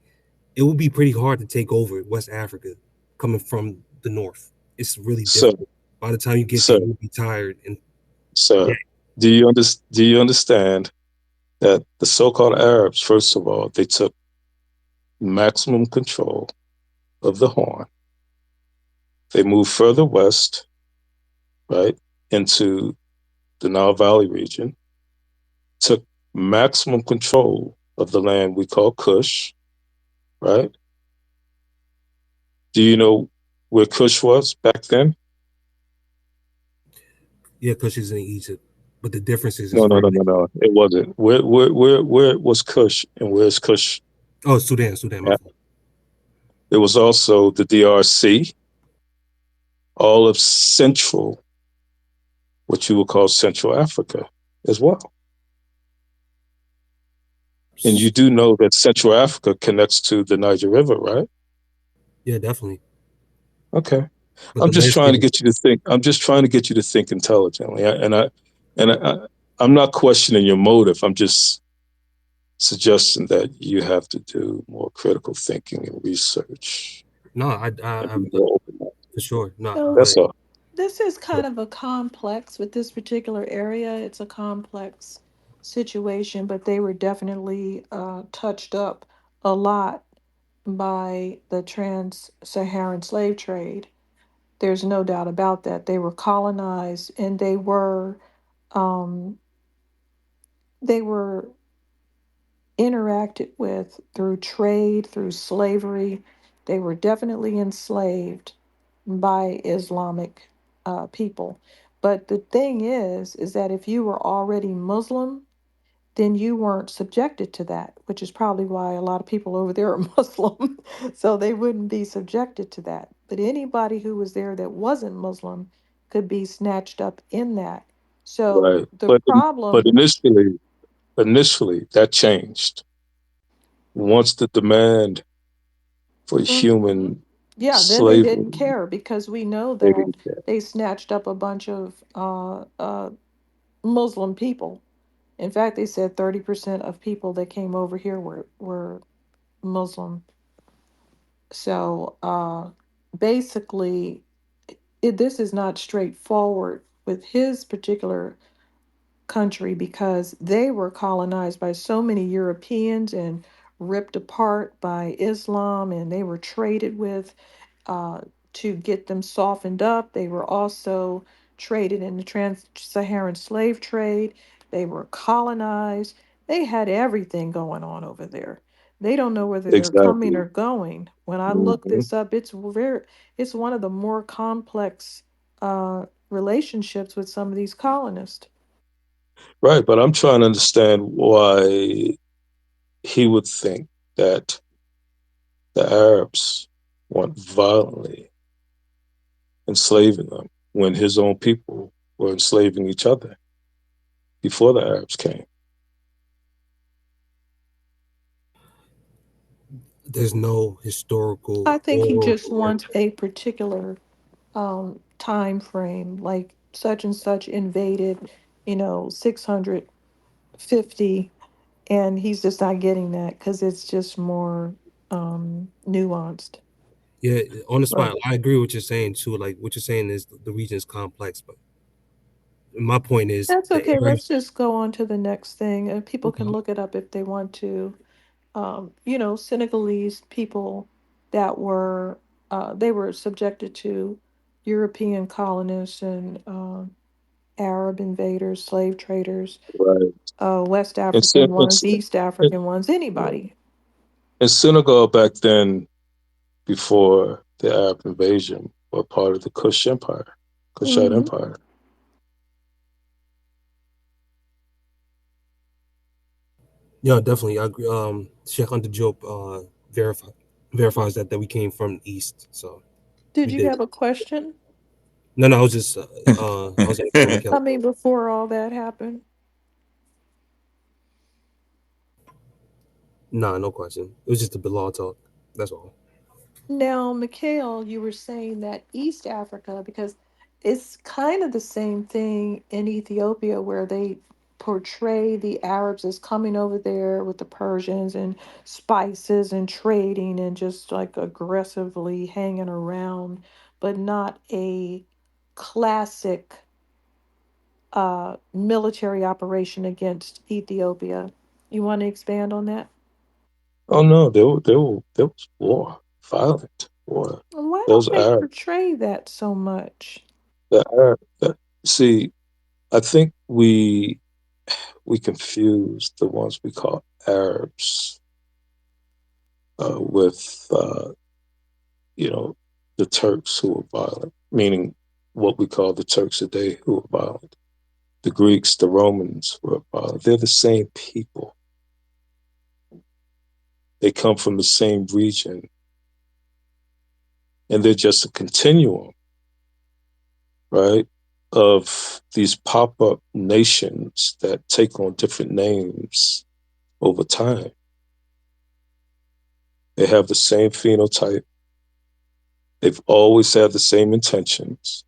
It would be pretty hard to take over West Africa coming from the north. It's really Sir, difficult. By the time you get there, sir, you'll be tired and sir, dead. do you understand that the so-called Arabs, first of all, they took maximum control of the Horn. They moved further west, right, into the Nile Valley region, took maximum control of the land we call Kush, right? Do you know where Kush was back then? Yeah, because she's in Egypt. But the difference is it's No, no, no, right no, there. no. It wasn't. Where was Kush and where's Kush Oh, Sudan, Sudan, my at? fault. It was also the DRC, all of Central, what you would call Central Africa as well. And you do know that Central Africa connects to the Niger River, right? Yeah, definitely. Okay. But I'm the just trying landscape to is get you to think. I'm just trying to get you to think intelligently. I'm not questioning your motive. I'm just suggesting that you have to do more critical thinking and research no, and I be have more open. for sure. No, So That's but all. this is kind of a complex with this particular area. It's a complex situation, but they were definitely touched up a lot by the trans-Saharan slave trade. There's no doubt about that. They were colonized and um, they were interacted with through trade, through slavery. They were definitely enslaved by Islamic people. But the thing is that if you were already Muslim, then you weren't subjected to that, which is probably why a lot of people over there are Muslim. So they wouldn't be subjected to that. But anybody who was there that wasn't Muslim could be snatched up in that. So Right. the But problem. initially that changed once the demand for Mhm. human Yeah, then they didn't slavery. care because we know They that didn't care. they snatched up a bunch of Muslim people. In fact, they said 30% of people that came over here were Muslim. So basically, this is not straightforward with his particular country because they were colonized by so many Europeans and ripped apart by Islam, and they were traded with uh, to get them softened up. They were also traded in the trans Saharan slave trade. They were colonized. They had everything going on over there. They don't know whether they're coming Exactly. or going. When I look Hmm. this up, it's one of the more complex relationships with some of these colonists. Right, but I'm trying to understand why he would think that the Arabs weren't violently enslaving them when his own people were enslaving each other before the Arabs came. There's no historical I think he or just wants a particular time frame, like such and such invaded, 650, and he's just not getting that because it's just more nuanced. yeah, on the Right. spot. I agree with what you're saying too. Like what you're saying is the region is complex, but my point is That's the okay. Let's Arabs. just go on to the next thing. People can Okay. look it up if they want to. Senegalese people that were they were subjected to European colonists and Arab invaders, slave traders, Right. West And, African ones, East and, African ones, anybody. and Senegal back then, before the Arab invasion, were part of the Kush Empire, Kushite Hmm. Empire. Yeah, definitely. I agree. Sheikh Anta Diop verify verifies that we came from the east. So Did we you did. have a question? No, no, I was just I was answering I Mikhail's mean, question. before all that happened. Nah, no question. It was just a Bilal talk. That's all. Now, Mikhail, you were saying that East Africa, because it's kind of the same thing in Ethiopia where they portray the Arabs as coming over there with the Persians and spices and trading and just like aggressively hanging around, but not a classic military operation against Ethiopia. You want to expand on that? Oh no, there was war, violent war. Why Those don't they Arab, portray that so much? the Arab. See, I think we confuse the ones we call Arabs with you know the Turks who are violent, meaning what we call the Turks today who are violent. The Greeks, the Romans were violent. They're the same people. They come from the same region, and they're just a continuum, right, of these pop-up nations that take on different names over time. They have the same phenotype. They've always had the same intentions.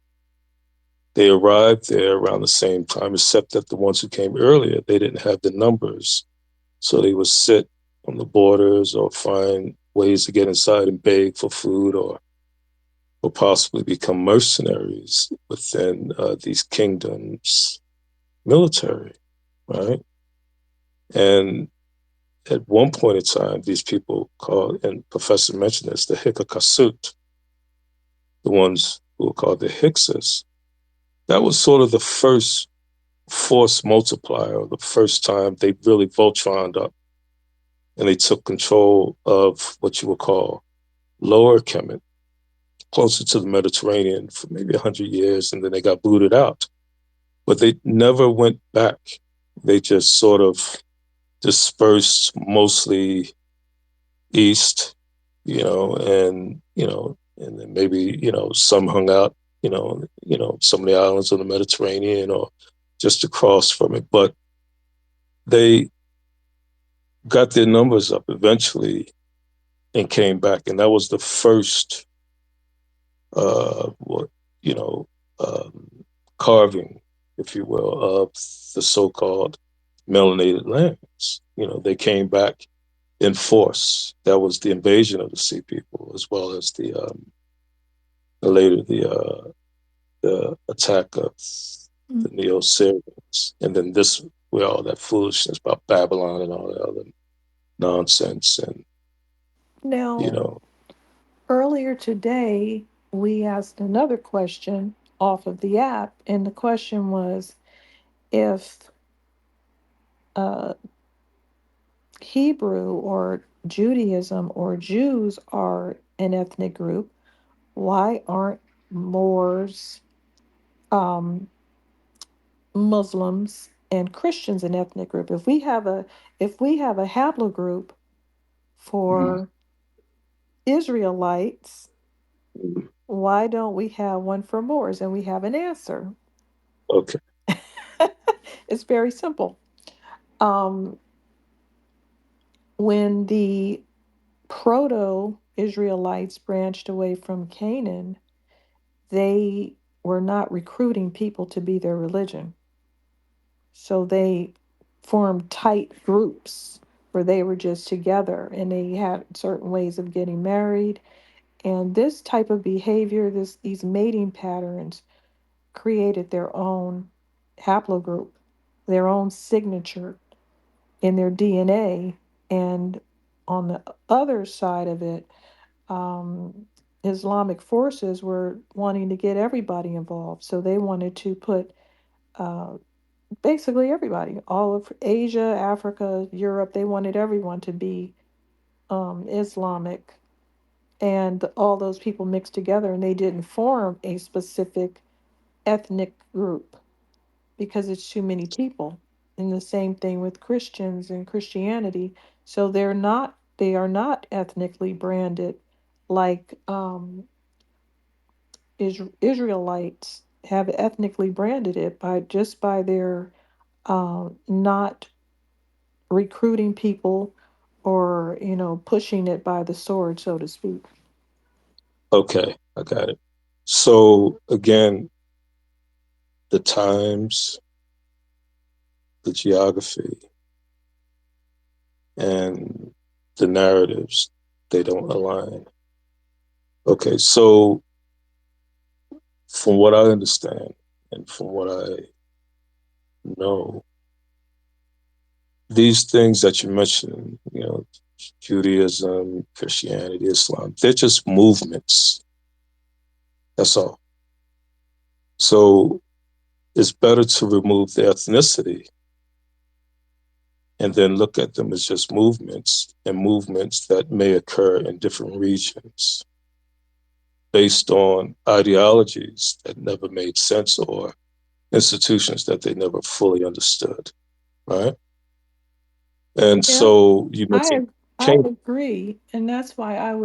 They arrived there around the same time, except that the ones who came earlier, they didn't have the numbers. So they would sit on the borders or find ways to get inside and beg for food or possibly become mercenaries within these kingdoms' military, right? And at one point in time, these people called, and Professor mentioned this, the Hikakasut, the ones who were called the Hyksos, that was sort of the first force multiplier, the first time they really Voltroned up and they took control of what you would call Lower Kemet, closer to the Mediterranean for maybe 100 years, and then they got booted out. But they never went back. They just sort of dispersed mostly east, and then maybe, some hung out, some of the islands of the Mediterranean or just across from it. But they got their numbers up eventually and came back. And that was the first what you know, um, carving, if you will, of the so-called melanated lands. They came back in force. That was the invasion of the Sea People, as well as later the attack of Mm. the Neo-Syrians, and then this where all that foolishness about Babylon and all that other nonsense, and you Now, know, earlier today, we asked another question off of the app, and the question was if uh, Hebrew or Judaism or Jews are an ethnic group, why aren't Moors, um, Muslims, and Christians an ethnic group? If we have a haplogroup mhm. for Israelites, Mhm. why don't we have one for Moors? And we have an answer. Okay, It's very simple. Um, when the proto Israelites branched away from Canaan, they were not recruiting people to be their religion. So they formed tight groups where they were just together and they had certain ways of getting married. And this type of behavior, these mating patterns, created their own haplogroup, their own signature in their DNA. And on the other side of it, um, Islamic forces were wanting to get everybody involved. So they wanted to put uh, basically everybody, all of Asia, Africa, Europe, they wanted everyone to be Islamic. And all those people mixed together, and they didn't form a specific ethnic group because it's too many people. And the same thing with Christians and Christianity. So they are not ethnically branded like Israelites have ethnically branded it by their not recruiting people or pushing it by the sword, so to speak. okay, I got it. So again, the times, the geography, and the narratives, they don't align. Okay, so from what I understand and from what I know, these things that you mentioned, Judaism, Christianity, Islam, they're just movements. That's all. So it's better to remove the ethnicity and then look at them as just movements, and movements that may occur in different regions based on ideologies that never made sense or institutions that they never fully understood, right? And Yeah, so you mentioned I Canaan, agree, and that's why I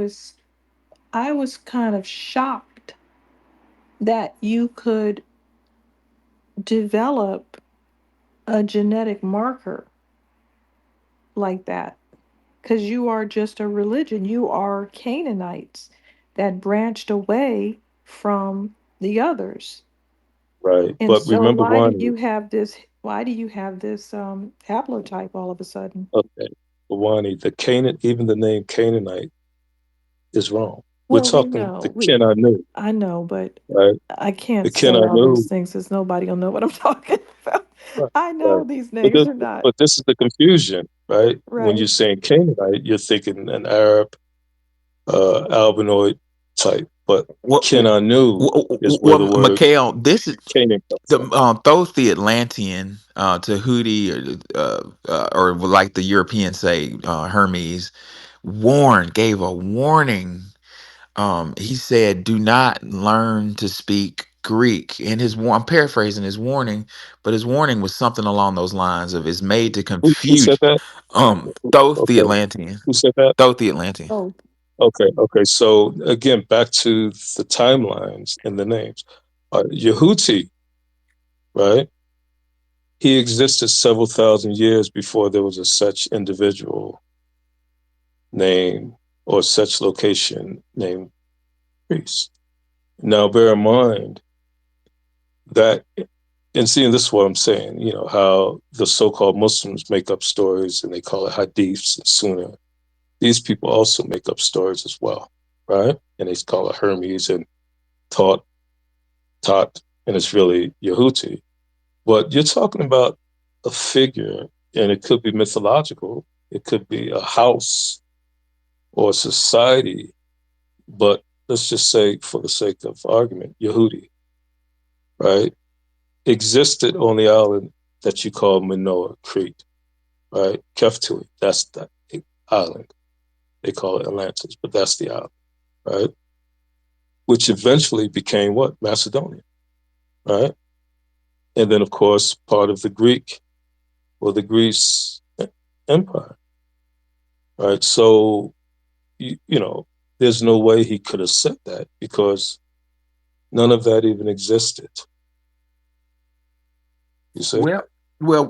was kind of shocked that you could develop a genetic marker like that because you are just a religion. You are Canaanites that branched away from the others. right? And But so remember why do one, you have this haplotype all of a sudden? okay, Wani, the Canaan, even the name Canaanite is wrong. We're Well, we talking know the we Ken I knew, I know, but right? I can't The Ken say I all those knew, things because nobody will know what I'm talking about. right? I Right. know these But names this, are not but this is the confusion, right? When you're right. saying Canaanite, you're thinking an Arab, albinoid type. But What, Ken I knew is where the word Mikhail, this is Canaan comes the from. those the Atlantean Tahuti or like the Europeans say Hermes gave a warning. He said, "Do not learn to speak Greek." In I'm paraphrasing his warning, but his warning was something along those lines of "is made to Who said confute." that? Thoth the Okay, Atlantean, who said that? Thoth the Atlantean. Oh, Okay, okay. So again, back to the timelines and the names. Yehuti, right? He existed several thousand years before there was a such individual name or such location named Greece. Now, bear in mind that, and seeing this is what I'm saying, how the so called Muslims make up stories and they call it hadiths and sunnah. These people also make up stories as well, right? And they call it Hermes and taught, taught, and it's really Yehuti. But you're talking about a figure, and it could be mythological, it could be a house or a society, but let's just say, for the sake of argument, Yehudi, right, existed on the island that you call Manoa, Crete, right? Keftui, that's the island. They call it Atlantis, but that's the island, right? Which eventually became what? Macedonia, right? And then, of course, part of the Greek or the Greece Empire, right? So, you know, there's no way he could have said that because none of that even existed. You see? Well,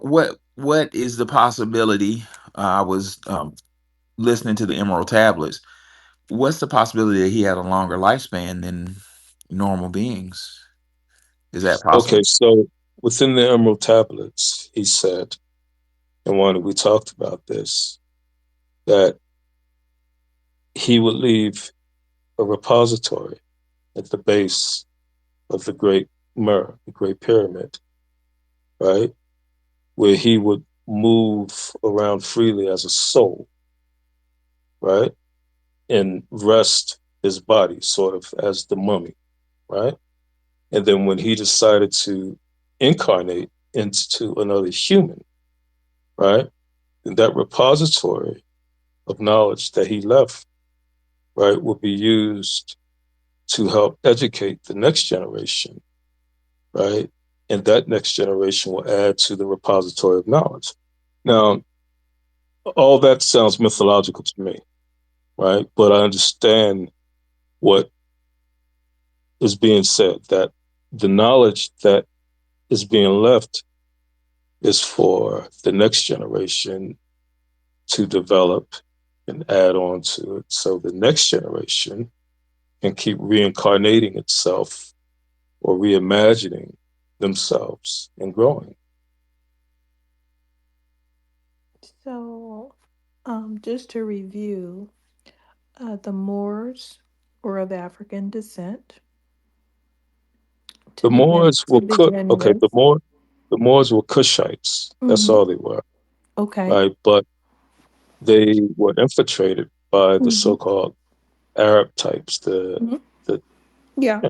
what is the possibility? I was listening to the Emerald Tablets. What's the possibility that he had a longer lifespan than normal beings? Is that Okay, possible? so within the Emerald Tablets, he said, and one we talked about this, that he would leave a repository at the base of the Great Mirror, the Great Pyramid, right? Where he would move around freely as a soul, right? And rest his body, sort of as the mummy, right? And then when he decided to incarnate into another human, right? Then that repository of knowledge that he left, right, will be used to help educate the next generation, right? And that next generation will add to the repository of knowledge. Now, all that sounds mythological to me, right? But I understand what is being said, that the knowledge that is being left is for the next generation to develop and add on to it. So the next generation can keep reincarnating itself or reimagining themselves and growing. So, just to review, the Moors were of African descent The Moors to were begin okay. with. The Moors were Cushites. That's Hmm. all they were, Okay. right? But they were infiltrated by the Hmm. so-called Arab types, Hmm. the Yeah.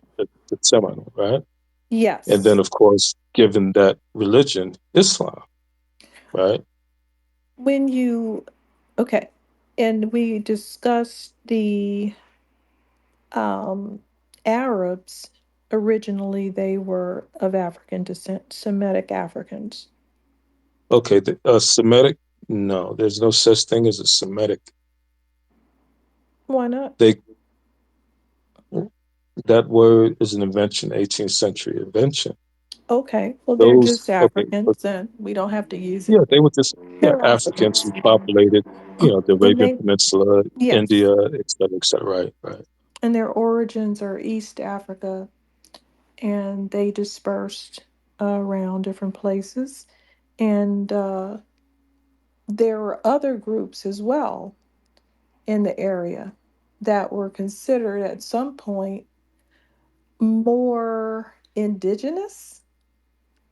the Seminole, right? And then, Yes. of course, given that religion, Islam, right? When you, okay, and we discussed the um, Arabs, originally they were of African descent, Semitic Africans. Okay, the Semitic. No, there's no such thing as a Semitic. Why not? They That word is an invention, 18th century invention. Okay, well, they're Those just okay, but Africans, and we don't have to use it. yeah, they were just They're Africans Africans. who populated, the And Arabian they, Peninsula, yes, India, et cetera. Right, right. and their origins are East Africa, and they dispersed around different places. And there were other groups as well in the area that were considered at some point more indigenous.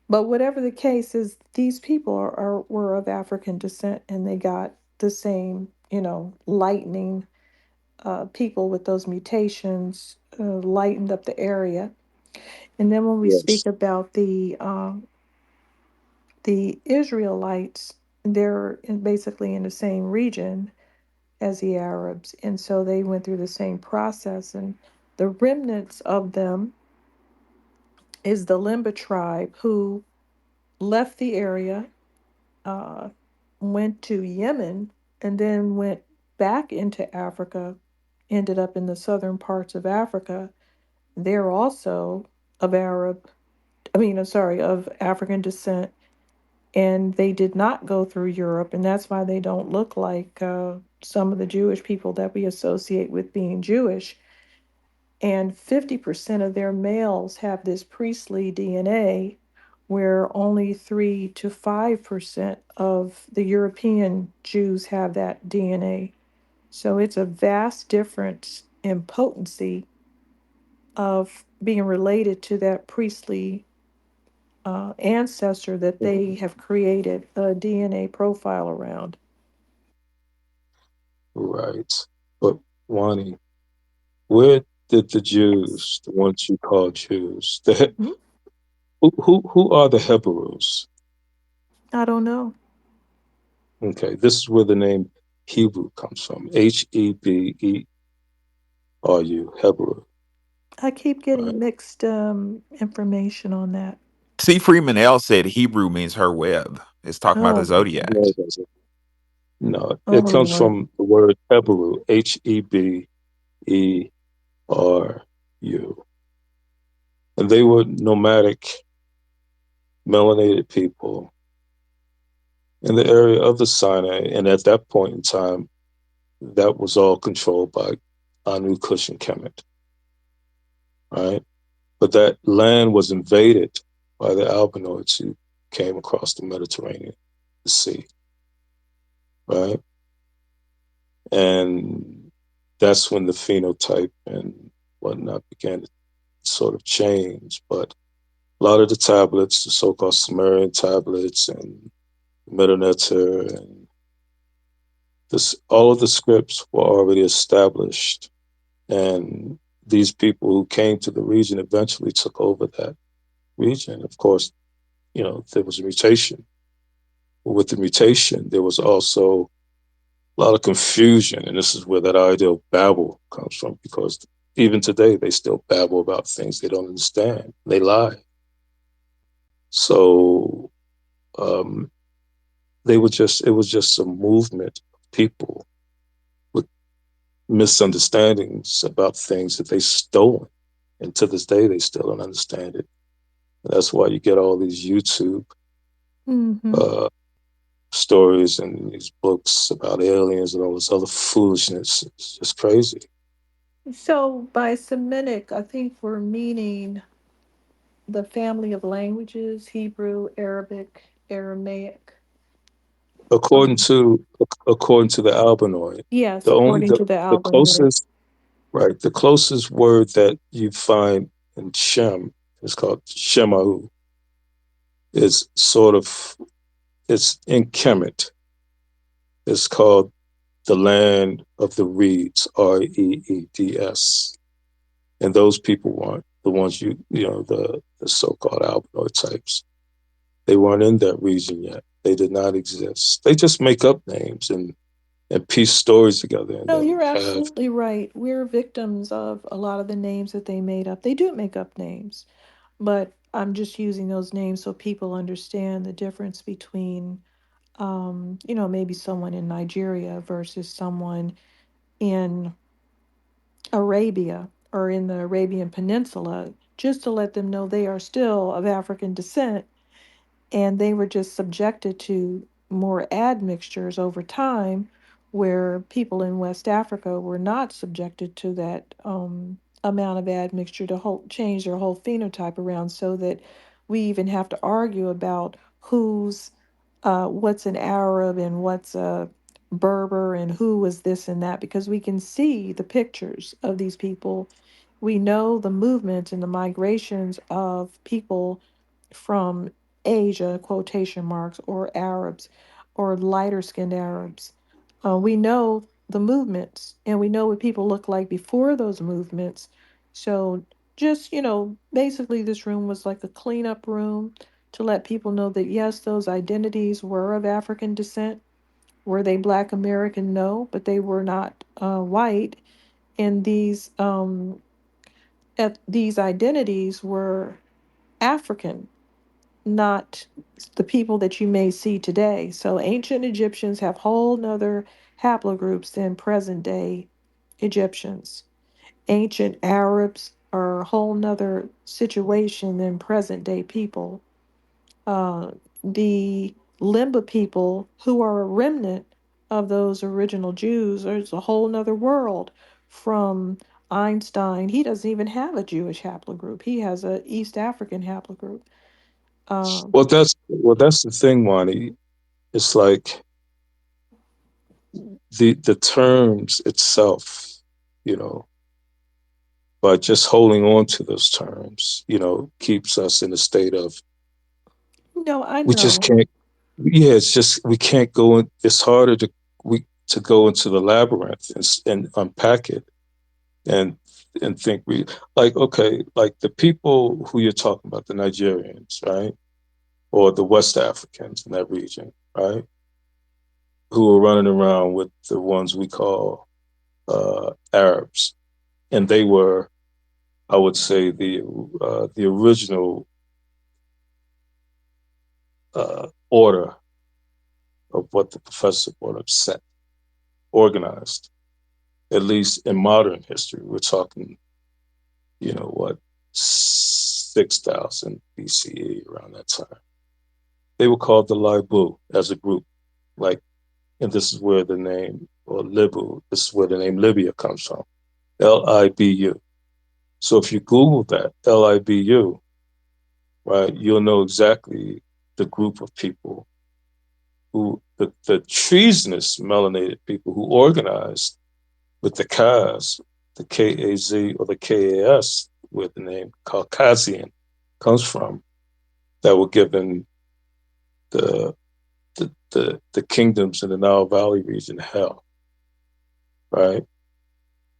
But whatever the case is, these people were of African descent, and they got the same, lightning. People with those mutations lightened up the area. And then when we Yes. speak about the Israelites, they're basically in the same region as the Arabs, and so they went through the same process. And the remnants of them is the Limba tribe who left the area, uh, went to Yemen, and then went back into Africa, ended up in the southern parts of Africa. They're also of of African descent, and they did not go through Europe, and that's why they don't look like some of the Jewish people that we associate with being Jewish. And 50% of their males have this priestly DNA, where only 3 to 5% of the European Jews have that DNA. So it's a vast difference in potency of being related to that priestly ancestor that they have created a DNA profile around. Right. But Wani, where did the Jews, the ones you call Jews, Hmm? who are the Hebrews? I don't know. Okay, this is where the name Hebrew comes from. Hebrew, I keep right? getting mixed information on that. C. Freeman L said Hebrew means her web. It's talking about the Oh, No, zodiac. it doesn't. No, oh it comes Lord. from the word Hebrew, Heberu. And they were nomadic, melanated people in the area of the Sinai. And at that point in time, that was all controlled by Anu, Kush, and Kemet, right? But that land was invaded by the Albinoids who came across the Mediterranean Sea, right? And that's when the phenotype and whatnot began to sort of change. But a lot of the tablets, the so-called Sumerian tablets and Metaneter and this, all of the scripts were already established. And these people who came to the region eventually took over that region. Of course, there was a mutation. With the mutation, there was also a lot of confusion. And this is where that idea of babble comes from, because even today, they still babble about things they don't understand. They lie. So um, it was just a movement of people with misunderstandings about things that they stolen. And to this day, they still don't understand it. And that's why you get all these YouTube Mm-hmm. uh, stories and these books about aliens and all this other foolishness. It's just crazy. So by Semitic, I think we're meaning the family of languages: Hebrew, Arabic, Aramaic. According Um, to according to the Albanoid, yes, the only according to the the Albanese. closest right the closest word that you find in Shem is called Shemahu. Is sort of it's in Kemet. It's called the land of the reeds, Reeds. And those people weren't the ones the so-called Albanoid types. They weren't in that region yet. They did not exist. They just make up names and piece stories together and No, then you're have absolutely right. We're victims of a lot of the names that they made up. They do make up names, but I'm just using those names so people understand the difference between, maybe someone in Nigeria versus someone in Arabia or in the Arabian Peninsula, just to let them know they are still of African descent, and they were just subjected to more admixtures over time, where people in West Africa were not subjected to that amount of admixture to change their whole phenotype around, so that we even have to argue about what's an Arab and what's a Berber and who was this and that, because we can see the pictures of these people. We know the movements and the migrations of people from Asia, quotation marks, or Arabs, or lighter skinned Arabs. We know the movements and we know what people look like before those movements. So, just, basically, this room was like a cleanup room to let people know that yes, those identities were of African descent. Were they Black American? No, but they were not white. And these identities were African, not the people that you may see today. So ancient Egyptians have whole nother haplogroups than present day Egyptians. Ancient Arabs are a whole nother situation than present day people. The Limba people, who are a remnant of those original Jews, there's a whole nother world from Einstein, he doesn't even have a Jewish haplogroup. He has a East African haplogroup. Um, Well, that's the thing, Wani. It's like the terms itself, you know, by just holding on to those terms, keeps us in a state of no, I we just know. can't. Yeah, it's just we can't go in. It's harder to go into the labyrinth and unpack it and think like okay, like the people who you're talking about, the Nigerians, right, or the West Africans in that region, right, who are running around with the ones we call Arabs, and they were, I would say, the original order of what the Professor Brotherhood of Set organized. At least in modern history, we're talking, what, 6,000 BCE around that time. They were called the Libu as a group, like, and this is where the name, or Libu, this is where the name Libya comes from, Libu. So if you Google that, Libu, right, you'll know exactly the group of people the treasonous melanated people who organized with the Kaz, the Kaz or the Kas, where the name Caucasian comes from, that were given the the kingdoms in the Nile Valley region hell, right?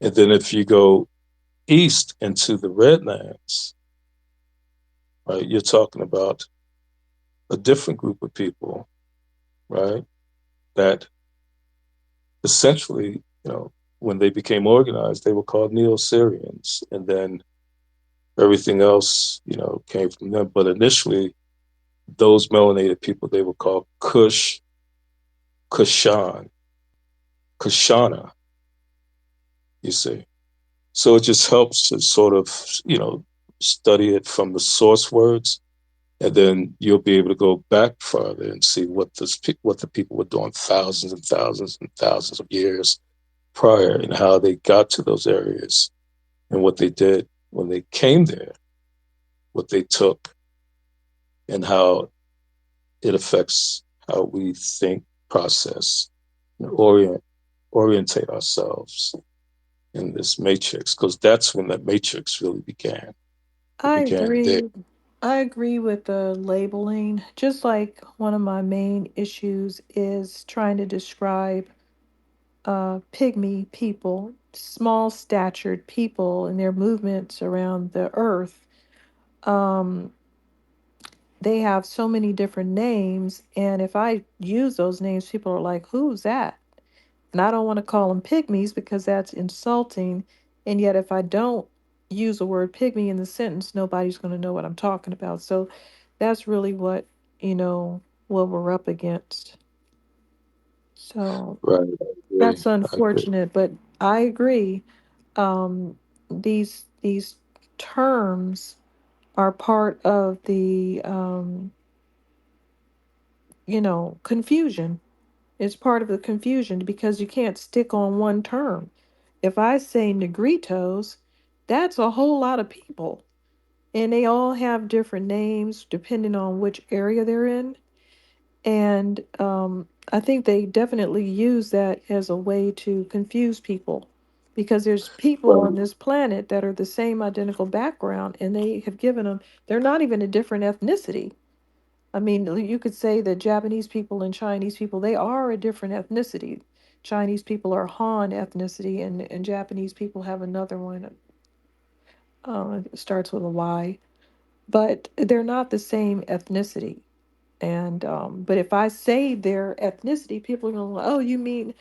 And then if you go east into the Redlands, right, you're talking about a different group of people, right, that essentially, when they became organized, they were called Neo-Syrians, and then everything else, came from them. But initially, those melanated people, they were called Kushan, Kushana, you see. So it just helps to sort of, study it from the source words, and then you'll be able to go back further and see what the people were doing thousands and thousands and thousands of years prior, and how they got to those areas, and what they did when they came there, what they took, and how it affects how we think, process, and orientate ourselves in this matrix, because that's when the matrix really began. It I began there. agree. I agree with the labeling. Just like one of my main issues is trying to describe pygmy people, small statured people and their movements around the earth. Um, they have so many different names, and if I use those names, people are like, "Who's that?" And I don't want to call them pygmies because that's insulting. And yet, if I don't use the word pygmy in the sentence, nobody's going to know what I'm talking about. So that's really what, you know, what we're up against. So Right. I agree. that's I agree. unfortunate, but I agree. These terms are part of the confusion. It's part of the confusion because you can't stick on one term. If I say Negritos, that's a whole lot of people. And they all have different names depending on which area they're in. And I think they definitely use that as a way to confuse people because there's people on Right. this planet that are the same identical background and they have given them, they're not even a different ethnicity. I mean, you could say that Japanese people and Chinese people, they are a different ethnicity. Chinese people are Han ethnicity, and Japanese people have another one. It starts with a Y, but they're not the same ethnicity. And but if I say their ethnicity, people are going, to oh, you mean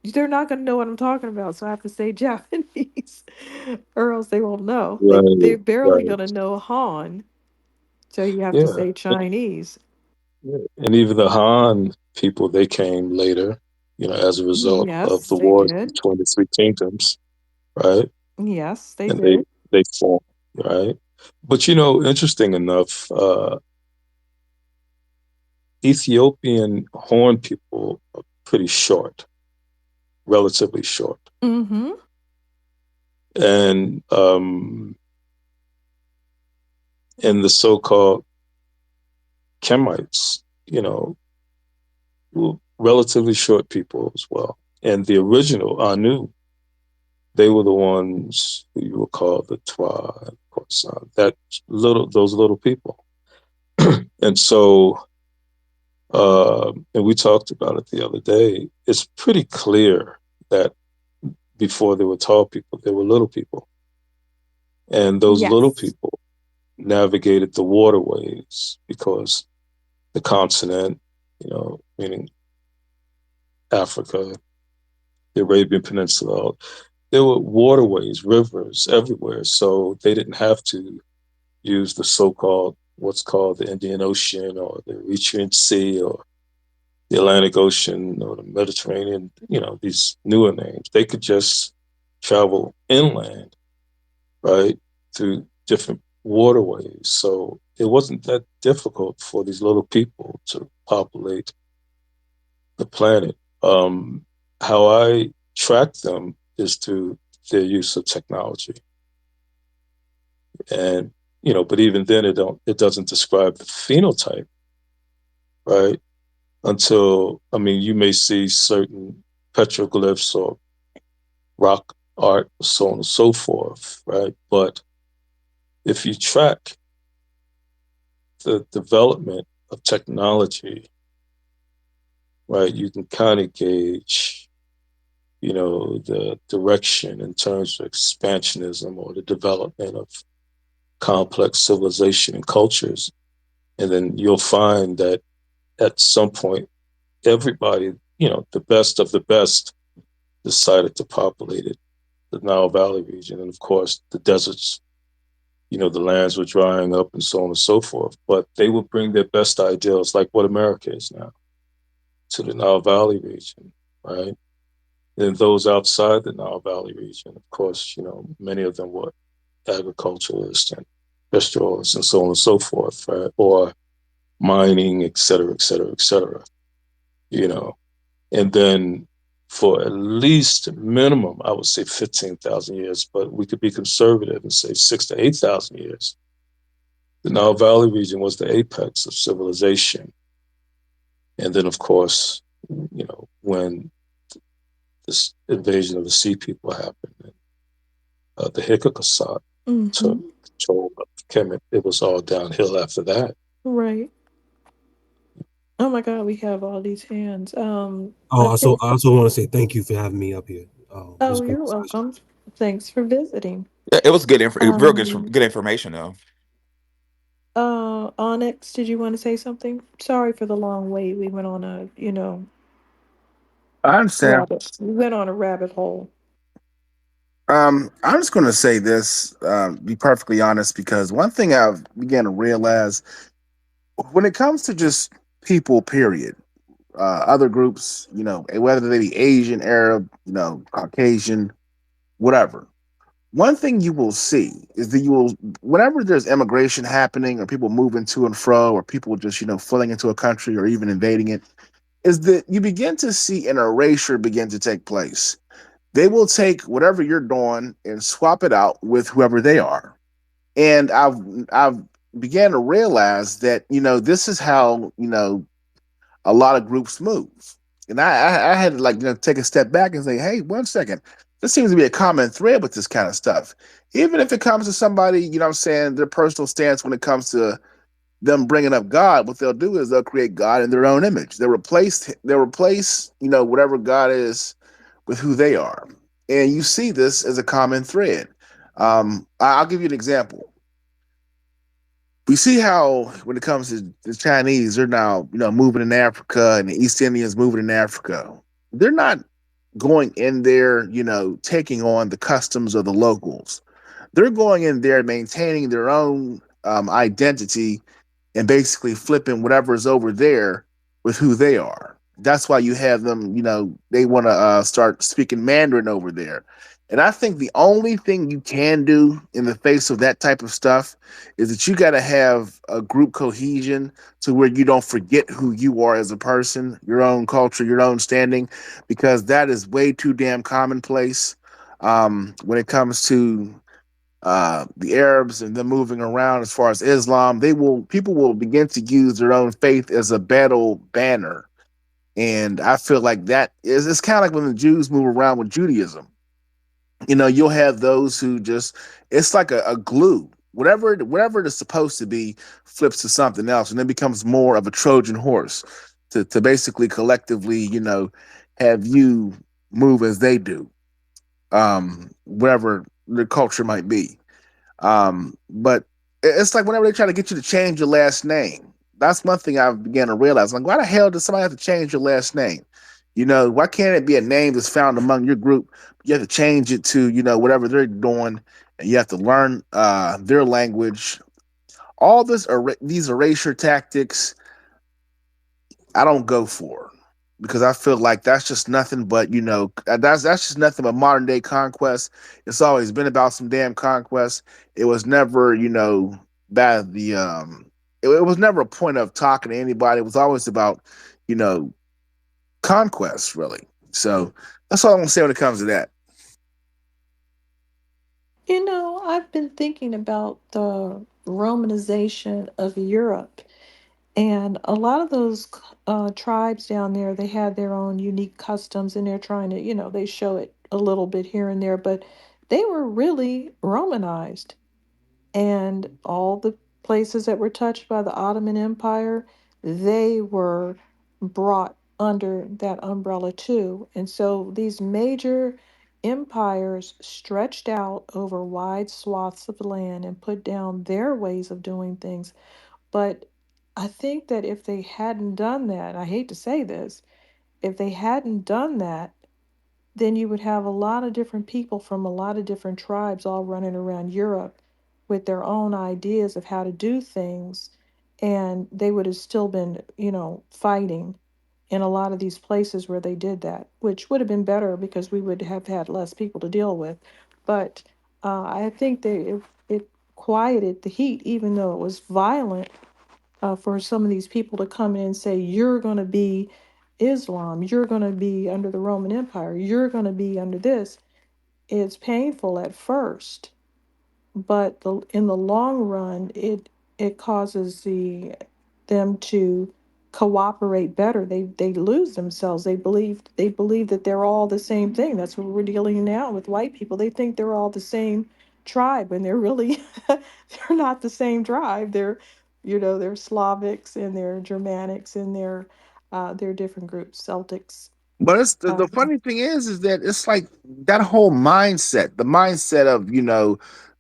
they're not going to know what I'm talking about. So I have to say Japanese, or else they won't know. They're Right. barely going Right. to know Han. So you have to Yeah. say Chinese. Yeah. And even the Han people, they came later, as a result of Yes, the they wars did. between the three kingdoms, right? Yes, they And they did. they formed, right? But interesting enough, Ethiopian Horn people are pretty short, relatively short. Mm-hmm. and the so-called Kemites, were relatively short people as well. And the original Anu, they were the ones who you would call the Twa, of course, those little people. And so, and we talked about it the other day. It's pretty clear that before there were tall people, there were little people, and those little Yes. people navigated the waterways because the continent, meaning Africa, the Arabian Peninsula, there were waterways, rivers everywhere. So they didn't have to use the so-called, what's called the Indian Ocean or the Eritrean Sea or the Atlantic Ocean or the Mediterranean, these newer names. They could just travel inland, right, through different waterways. So it wasn't that difficult for these little people to populate the planet. How I track them is through their use of technology, and but even then, it doesn't describe the phenotype, right? Until, I mean, you may see certain petroglyphs or rock art, so on and so forth, right? But if you track the development of technology, right, you can kind of gauge, the direction in terms of expansionism or the development of complex civilization and cultures. And then you'll find that at some point, everybody, the best of the best, decided to populate it, the Nile Valley region. And of course, the deserts, the lands were drying up and so on and so forth. But they would bring their best ideals, like what America is now, to the Nile Valley region, right? And those outside the Nile Valley region, of course, many of them were agriculturalists and pastoralists and so on and so forth, right? Or mining, et cetera, et cetera, et cetera, you know. And then for at least minimum, I would say 15,000 years, but we could be conservative and say 6 to 8,000 years. The Nile Valley region was the apex of civilization. And then, of course, when this invasion of the sea people happened, and, the Hikikasat took Mm-hmm. control of Kemet, it was all downhill after that. Right. Oh my God, we have all these hands. Oh, Okay. I also want to say thank you for having me up here. It was Oh, a great you're discussion. welcome. Thanks for visiting. Yeah, it was real good, Um, good information though. Onyx, did you want to say something? Sorry for the long wait. We went on a, I understand. we went on a rabbit hole. I'm just going to say this, be perfectly honest, because one thing I've began to realize when it comes to just people, period, other groups, whether they be Asian, Arab, Caucasian, whatever. One thing you will see is that whenever there's immigration happening or people moving to and fro or people just, flooding into a country or even invading it, is that you begin to see an erasure begin to take place. They will take whatever you're doing and swap it out with whoever they are. And I've began to realize that this is how a lot of groups move. And I had to take a step back and say, hey, 1 second, this seems to be a common thread with this kind of stuff. Even if it comes to somebody, what I'm saying, their personal stance when it comes to them bringing up God, what they'll do is they'll create God in their own image. They'll replace whatever God is with who they are, and you see this as a common thread. I'll give you an example. We see how when it comes to the Chinese, they're now moving in Africa, and the East Indians moving in Africa. They're not going in there, taking on the customs of the locals. They're going in there maintaining their own identity and basically flipping whatever's over there with who they are. That's why you have them, they want to start speaking Mandarin over there. And I think the only thing you can do in the face of that type of stuff is that you got to have a group cohesion to where you don't forget who you are as a person, your own culture, your own standing, because that is way too damn commonplace. When it comes to the Arabs and them moving around as far as Islam, they will people will begin to use their own faith as a battle banner. And I feel like that is it's kind of like when the Jews move around with Judaism. You'll have those who just it's like a glue. Whatever it is supposed to be flips to something else, and it becomes more of a Trojan horse to basically collectively, have you move as they do, whatever the culture might be. But it's like whenever they try to get you to change your last name, that's one thing I began to realize. Like, why the hell does somebody have to change your last name? Why can't it be a name that's found among your group? You have to change it to, whatever they're doing, and you have to learn their language. All these erasure tactics, I don't go for because I feel like that's just nothing but that's just nothing but modern day conquest. It's always been about some damn conquest. It was never bad the it was never a point of talking to anybody. It was always about you know conquest really. So that's all I'm gonna say when it comes to that. I've been thinking about the Romanization of Europe, and a lot of those tribes down there, they had their own unique customs, and they're trying to, they show it a little bit here and there, but they were really Romanized. And all the places that were touched by the Ottoman Empire, they were brought under that umbrella too. And so these major empires stretched out over wide swaths of land and put down their ways of doing things. But I think that if they hadn't done that, I hate to say this, if they hadn't done that, then you would have a lot of different people from a lot of different tribes all running around Europe with their own ideas of how to do things. And they would have still been, fighting in a lot of these places where they did that, which would have been better because we would have had less people to deal with. But I think it quieted the heat, even though it was violent, for some of these people to come in and say, you're going to be Islam, you're going to be under the Roman Empire, you're going to be under this. It's painful at first, but in the long run, it causes them to cooperate better. They lose themselves. They believe that they're all the same thing. That's what we're dealing now with white people. They think they're all the same tribe, and they're really they're not the same tribe. They're Slavics and they're Germanics and they're different groups, Celtics. But it's the Uh, funny thing is that it's like that whole mindset, the mindset of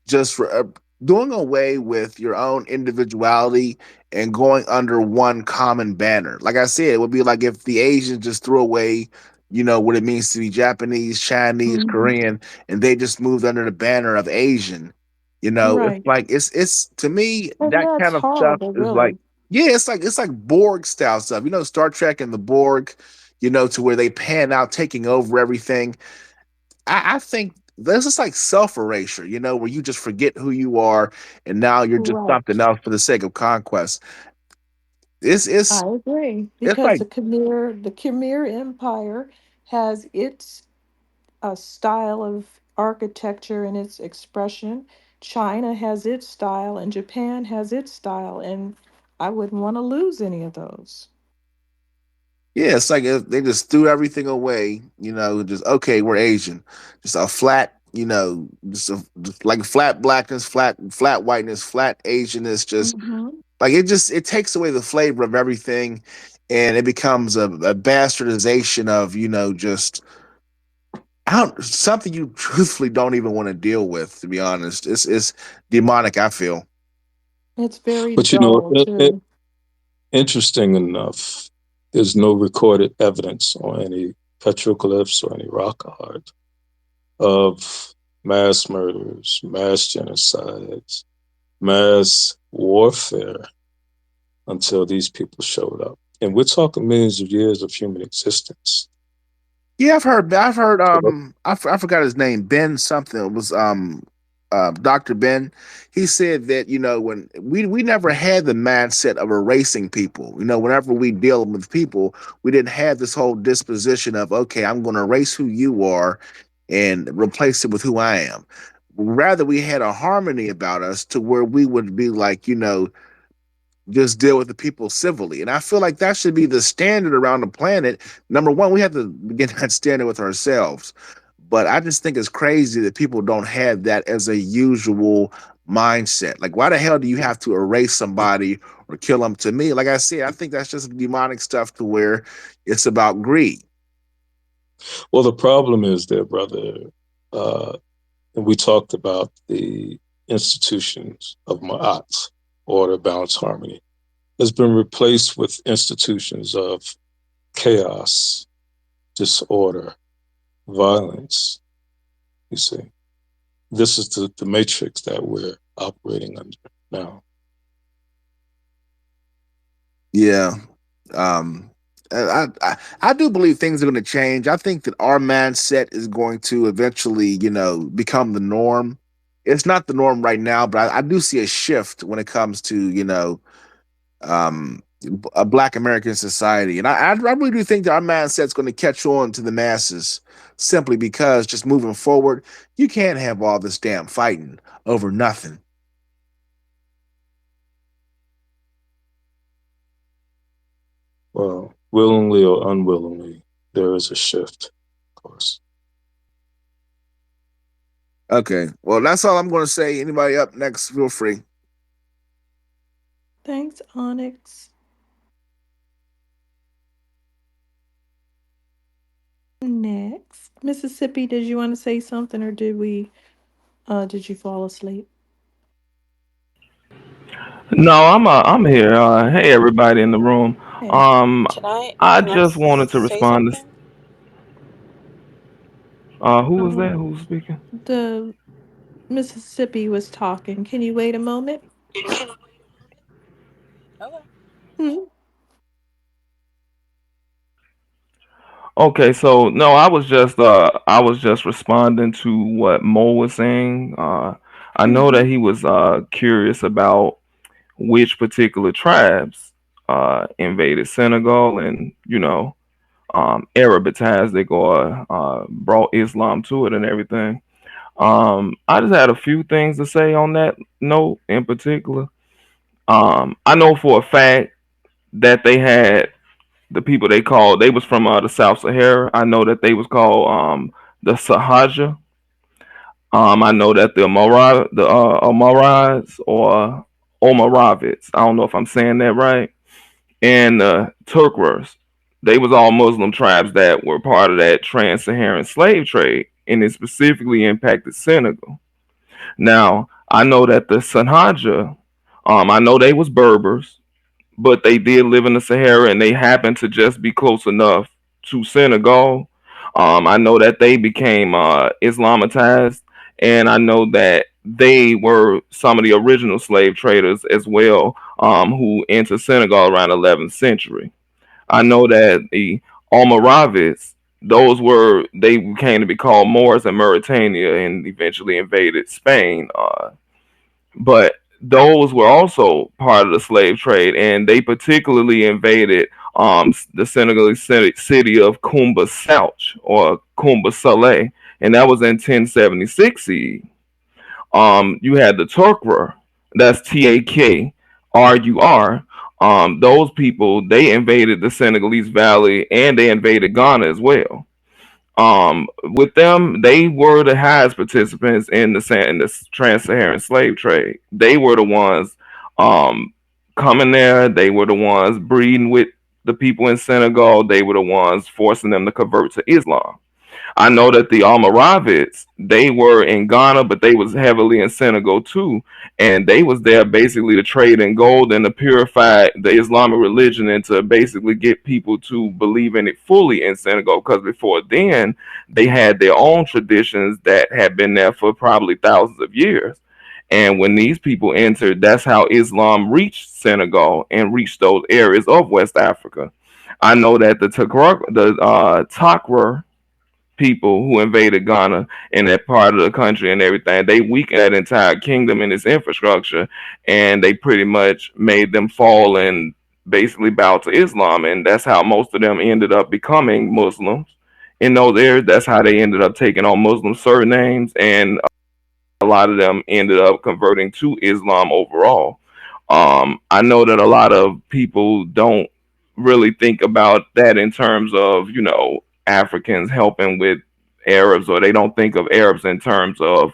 just for, doing away with your own individuality and going under one common banner. Like I said, it would be like if the Asians just threw away, what it means to be Japanese, Chinese, mhm. Korean, and they just moved under the banner of Asian. It's Right. like it's to me And that that's kind of stuff horrible, is like really. yeah, it's like Borg style stuff. Star Trek and the Borg, to where they pan out taking over everything. I think this is like self erasure, where you just forget who you are and now you're just something Right. else for the sake of conquest. It's it's I agree it's because like the Khmer Empire has its style of architecture and its expression. China has its style, and Japan has its style, and I wouldn't want to lose any of those. yeah, it's like they just threw everything away, just okay, we're Asian. Just a flat, just like flat blackness, flat whiteness, flat Asianness, just Hmm. like it takes away the flavor of everything and it becomes a bastardization of just something you truthfully don't even want to deal with. To be honest, it's demonic. I feel. It's very But dull too. interesting enough, there's no recorded evidence or any petroglyphs or any rock art of mass murders, mass genocides, mass warfare until these people showed up. And we're talking millions of years of human existence. Yeah, I've heard. So that, I forgot his name. Ben something. It was Dr. Ben. He said that when we never had the mindset of erasing people. Whenever we deal with people, we didn't have this whole disposition of okay, I'm going to erase who you are and replace it with who I am. Rather, we had a harmony about us to where we would be like, just deal with the people civilly. And I feel like that should be the standard around the planet. Number one, we have to begin that standard with ourselves. But I just think it's crazy that people don't have that as a usual mindset. Like, why the hell do you have to erase somebody or kill them? To me, like I said, I think that's just demonic stuff to where it's about greed. Well, the problem is there, brother, uh, and we talked about the institutions of Ma'at, order, balance, harmony, has been replaced with institutions of chaos, disorder, violence. You see, this is the matrix that we're operating under now. Yeah. Um, I do believe things are going to change. I think that our mindset is going to eventually, become the norm. It's not the norm right now, but I do see a shift when it comes to, a Black American society, and I really do think that our mindset's going to catch on to the masses, simply because just moving forward, you can't have all this damn fighting over nothing. Well, willingly or unwillingly, there is a shift, of course. Okay, well, that's all I'm going to say. Anybody up next? Feel free. Thanks, Onyx. Next, Mississippi, did you want to say something or did you fall asleep? No, I'm here. Hey, everybody in the room. Hey, Um, Can I I can I just wanted to say respond to. something? Who was that? um, Who was speaking? the Mississippi was talking. Can you wait a moment? Okay. Hmm? Okay, so no, I was just responding to what Mo was saying. I know Mm-hmm. that he was curious about which particular tribes invaded Senegal, and Arabitized they go brought Islam to it and everything. I just had a few things to say on that note in particular. I know for a fact that they had the people they called, they was from the South Sahara. I know that they was called the Sahaja. I know that the Omarides or Omaravids. I don't know if I'm saying that right. And Turkwers. They was all Muslim tribes that were part of that trans-Saharan slave trade, and it specifically impacted Senegal. Now, I know that the Sanhaja, I know they was Berbers, but they did live in the Sahara and they happened to just be close enough to Senegal. I know that they became Islamatized, and I know that they were some of the original slave traders as well, who entered Senegal around 11th century. I know that the Almoravids, those were they came to be called Moors in Mauritania and eventually invaded Spain. But those were also part of the slave trade, and they particularly invaded the Senegalese city of Kumba Souch or Kumba Saleh, and that was in 1076 CE. You had the Turkra, that's Takrur. Those people they invaded the Senegalese Valley and they invaded Ghana as well. With them, they were the highest participants in the trans-Saharan slave trade. They were the ones um, coming there. They were the ones breeding with the people in Senegal. They were the ones forcing them to convert to Islam. I know that the Almoravids, they were in Ghana, but they was heavily in Senegal too, and they was there basically to trade in gold and to purify the Islamic religion and to basically get people to believe in it fully in Senegal. Because before then, they had their own traditions that had been there for probably thousands of years. And when these people entered, that's how Islam reached Senegal and reached those areas of West Africa. I know that Takra people who invaded Ghana and that part of the country and everything. They weakened that entire kingdom and its infrastructure, and they pretty much made them fall and basically bow to Islam, and that's how most of them ended up becoming Muslims in those areas. That's how they ended up taking on Muslim surnames, and a lot of them ended up converting to Islam overall. I know that a lot of people don't really think about that in terms of, Africans helping with Arabs, or they don't think of Arabs in terms of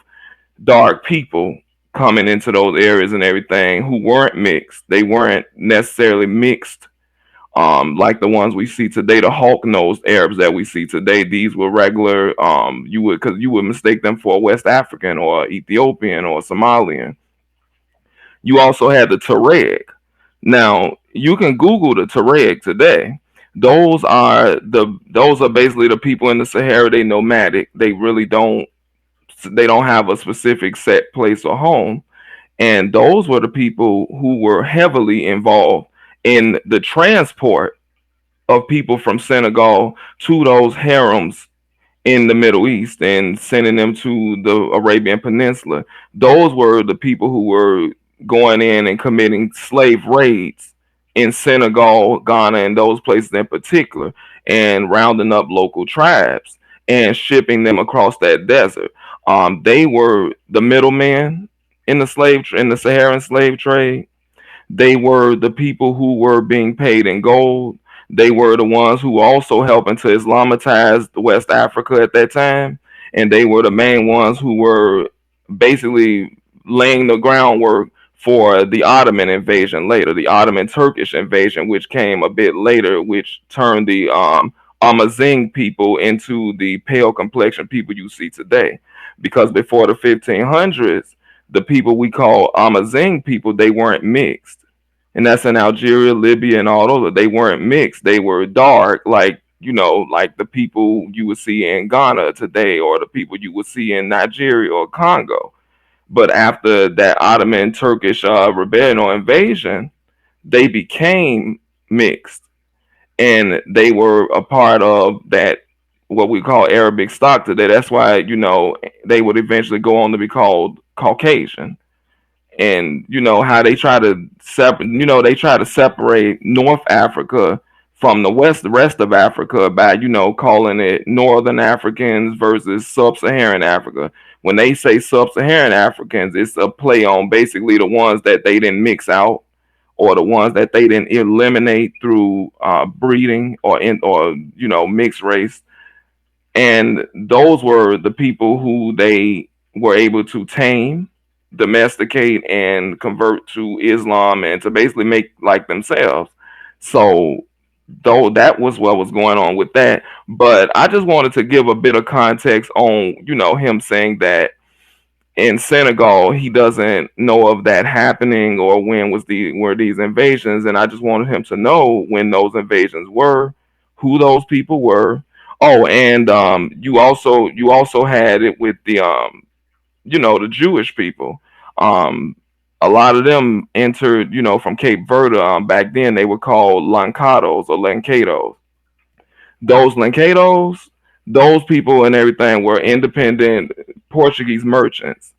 dark people coming into those areas and everything who weren't mixed. They weren't necessarily mixed like the ones we see today, the hawk nosed Arabs that we see today. These were regular, because you would mistake them for a West African or Ethiopian or Somalian. You also had the Tuareg. Now you can Google the Tuareg today. Those are basically the people in the Sahara. They nomadic. They don't have a specific set place or home, and those were the people who were heavily involved in the transport of people from Senegal to those harems in the Middle East and sending them to the Arabian Peninsula. Those were the people who were going in and committing slave raids in Senegal, Ghana, and those places in particular, and rounding up local tribes and shipping them across that desert. They were the middlemen in the Saharan slave trade. They were the people who were being paid in gold. They were the ones who also helping to Islamatize the West Africa at that time. And they were the main ones who were basically laying the groundwork for the Ottoman invasion later, the Ottoman Turkish invasion, which came a bit later, which turned the Amazigh people into the pale complexion people you see today. Because before the 1500s, the people we call Amazigh people, they weren't mixed, and that's in Algeria, Libya, and all those. They weren't mixed. They were dark, like like the people you would see in Ghana today, or the people you would see in Nigeria or Congo. But after that Ottoman Turkish rebellion or invasion, they became mixed, and they were a part of that what we call Arabic stock today. That's why they would eventually go on to be called Caucasian. And how they try to separate North Africa from the rest of Africa by calling it Northern Africans versus Sub-Saharan Africa. When they say Sub-Saharan Africans, it's a play on basically the ones that they didn't mix out, or the ones that they didn't eliminate through breeding or mixed race. And those were the people who they were able to tame, domesticate, and convert to Islam, and to basically make like themselves. So though that was what was going on with that. But I just wanted to give a bit of context on him saying that in Senegal he doesn't know of that happening, or when were these invasions. And I just wanted him to know when those invasions were, who those people were. Oh, and you also had it with the Jewish people. Um, a lot of them entered, from Cape Verde. Back then they were called Lancados or Lancados. Those Lancados, those people and everything were independent Portuguese merchants.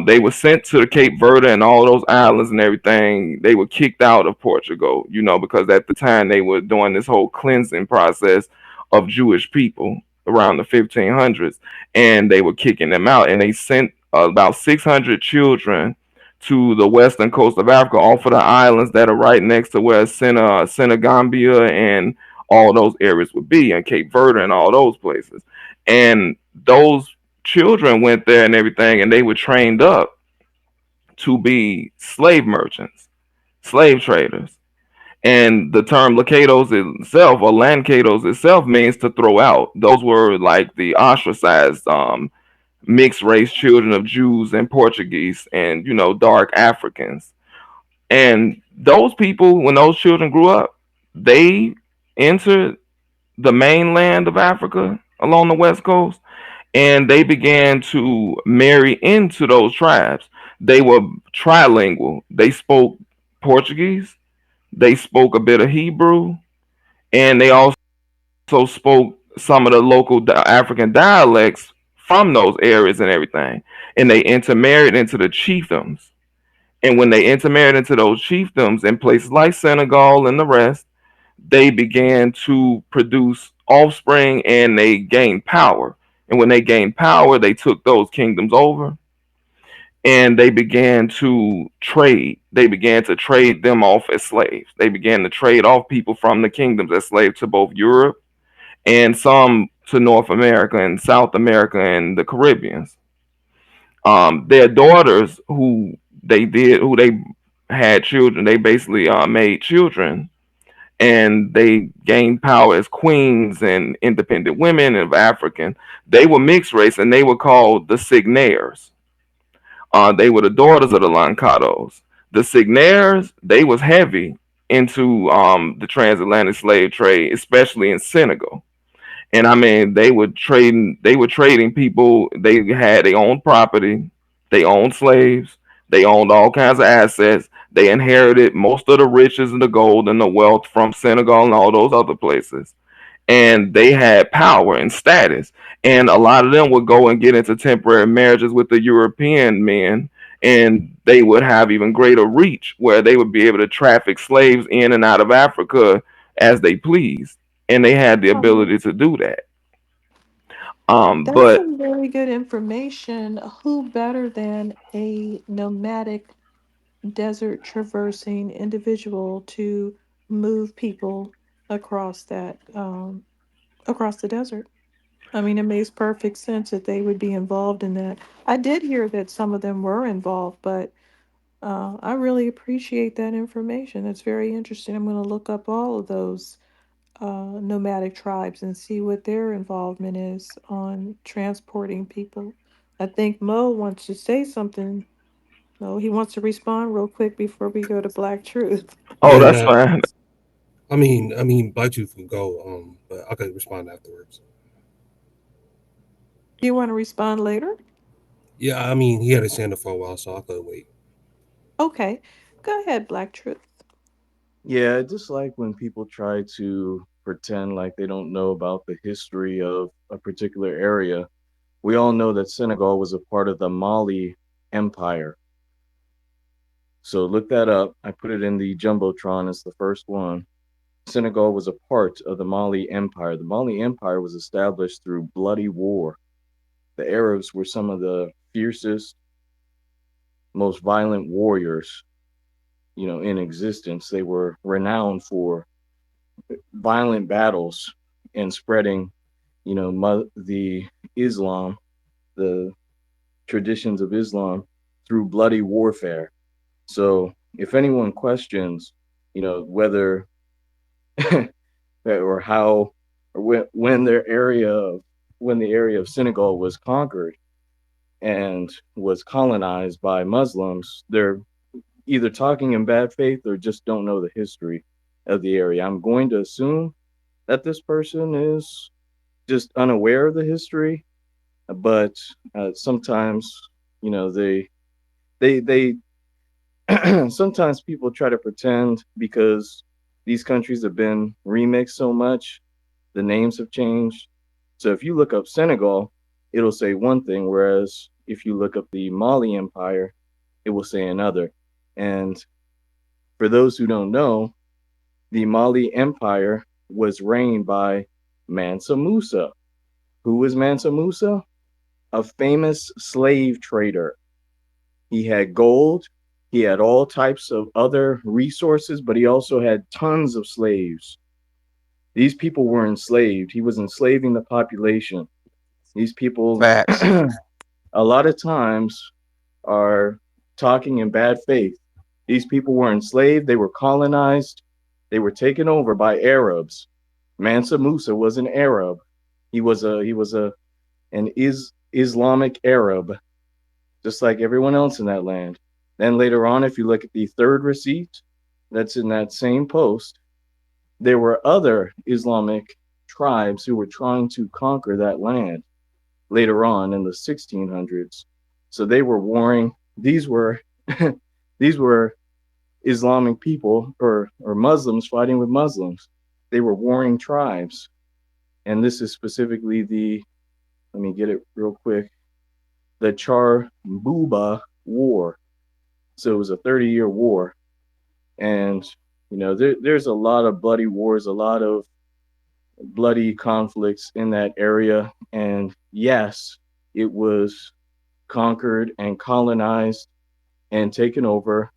They were sent to the Cape Verde and all those islands and everything. They were kicked out of Portugal, because at the time they were doing this whole cleansing process of Jewish people around the 1500s, and they were kicking them out. And they sent about 600 children to the western coast of Africa, off of the islands that are right next to where Senegambia and all those areas would be, and Cape Verde and all those places. And those children went there and everything, and they were trained up to be slave merchants, slave traders. And the term Lacados itself, or Lancados itself, means to throw out. Those were like the ostracized, mixed race children of Jews and Portuguese and, dark Africans. And those people, when those children grew up, they entered the mainland of Africa along the west coast, and they began to marry into those tribes. They were trilingual. They spoke Portuguese, they spoke a bit of Hebrew, and they also spoke some of the local African dialects from those areas and everything. And they intermarried into the chiefdoms. And when they intermarried into those chiefdoms in places like Senegal and the rest, they began to produce offspring and they gained power. And when they gained power, they took those kingdoms over and they began to trade. They began to trade them off as slaves. They began to trade off people from the kingdoms as slaves to both Europe and some to North America and South America and the Caribbeans. Their daughters, who they had children, they basically made children, and they gained power as queens and independent women of African. They were mixed race, and they were called the Signaires. They were the daughters of the Lancados. The Signaires, they was heavy into the transatlantic slave trade, especially in Senegal. And I mean, they were trading people. They had their own property, they owned slaves, they owned all kinds of assets. They inherited most of the riches and the gold and the wealth from Senegal and all those other places. And they had power and status. And a lot of them would go and get into temporary marriages with the European men, and they would have even greater reach where they would be able to traffic slaves in and out of Africa as they pleased. And they had the Um, ability to do that. that's But some very good information. Who better than a nomadic desert traversing individual to move people across that across the desert? I mean, it makes perfect sense that they would be involved in that. I did hear that some of them were involved, but I really appreciate that information. It's very interesting. I'm going to look up all of those nomadic tribes and see what their involvement is on transporting people. I think Mo wants to say something. Mo, he wants to respond real quick before we go to Black Truth. oh, Yeah, that's no. fine. I mean, Black Youth can go, but I could respond afterwards. You want to respond later? Yeah, I mean, he had his hand up for a while, so I could wait. Okay, go ahead, Black Truth. Yeah, I dislike when people try to pretend like they don't know about the history of a particular area. We all know that Senegal was a part of the Mali Empire. So look that up. I put it in the Jumbotron as the first one. Senegal was a part of the Mali Empire. The Mali Empire was established through bloody war. The Arabs were some of the fiercest, most violent warriors, in existence. They were renowned for violent battles and spreading, the Islam, the traditions of Islam through bloody warfare. So if anyone questions, whether or how or when the area of Senegal was conquered and was colonized by Muslims, they're either talking in bad faith or just don't know the history of the area. I'm going to assume that this person is just unaware of the history, but sometimes, they sometimes people try to pretend because these countries have been remixed so much, the names have changed. So if you look up Senegal, it'll say one thing, whereas if you look up the Mali Empire, it will say another. And for those who don't know, the Mali Empire was reigned by Mansa Musa. Who was Mansa Musa? A famous slave trader. He had gold, he had all types of other resources, but he also had tons of slaves. These people were enslaved. He was enslaving the population. These people, Facts. a lot of times, are talking in bad faith. These people were enslaved, they were colonized, they were taken over by Arabs. Mansa Musa was an Arab. He was an Islamic Arab, just like everyone else in that land. Then later on, if you look at the third receipt that's in that same post, there were other Islamic tribes who were trying to conquer that land later on in the 1600s. So they were warring. These were these were Islamic people or Muslims fighting with Muslims. They were warring tribes, and this is specifically the, let me get it real quick, the Char Buba War. So it was a 30-year war, and there's a lot of bloody wars, a lot of bloody conflicts in that area. And yes, it was conquered and colonized and taken over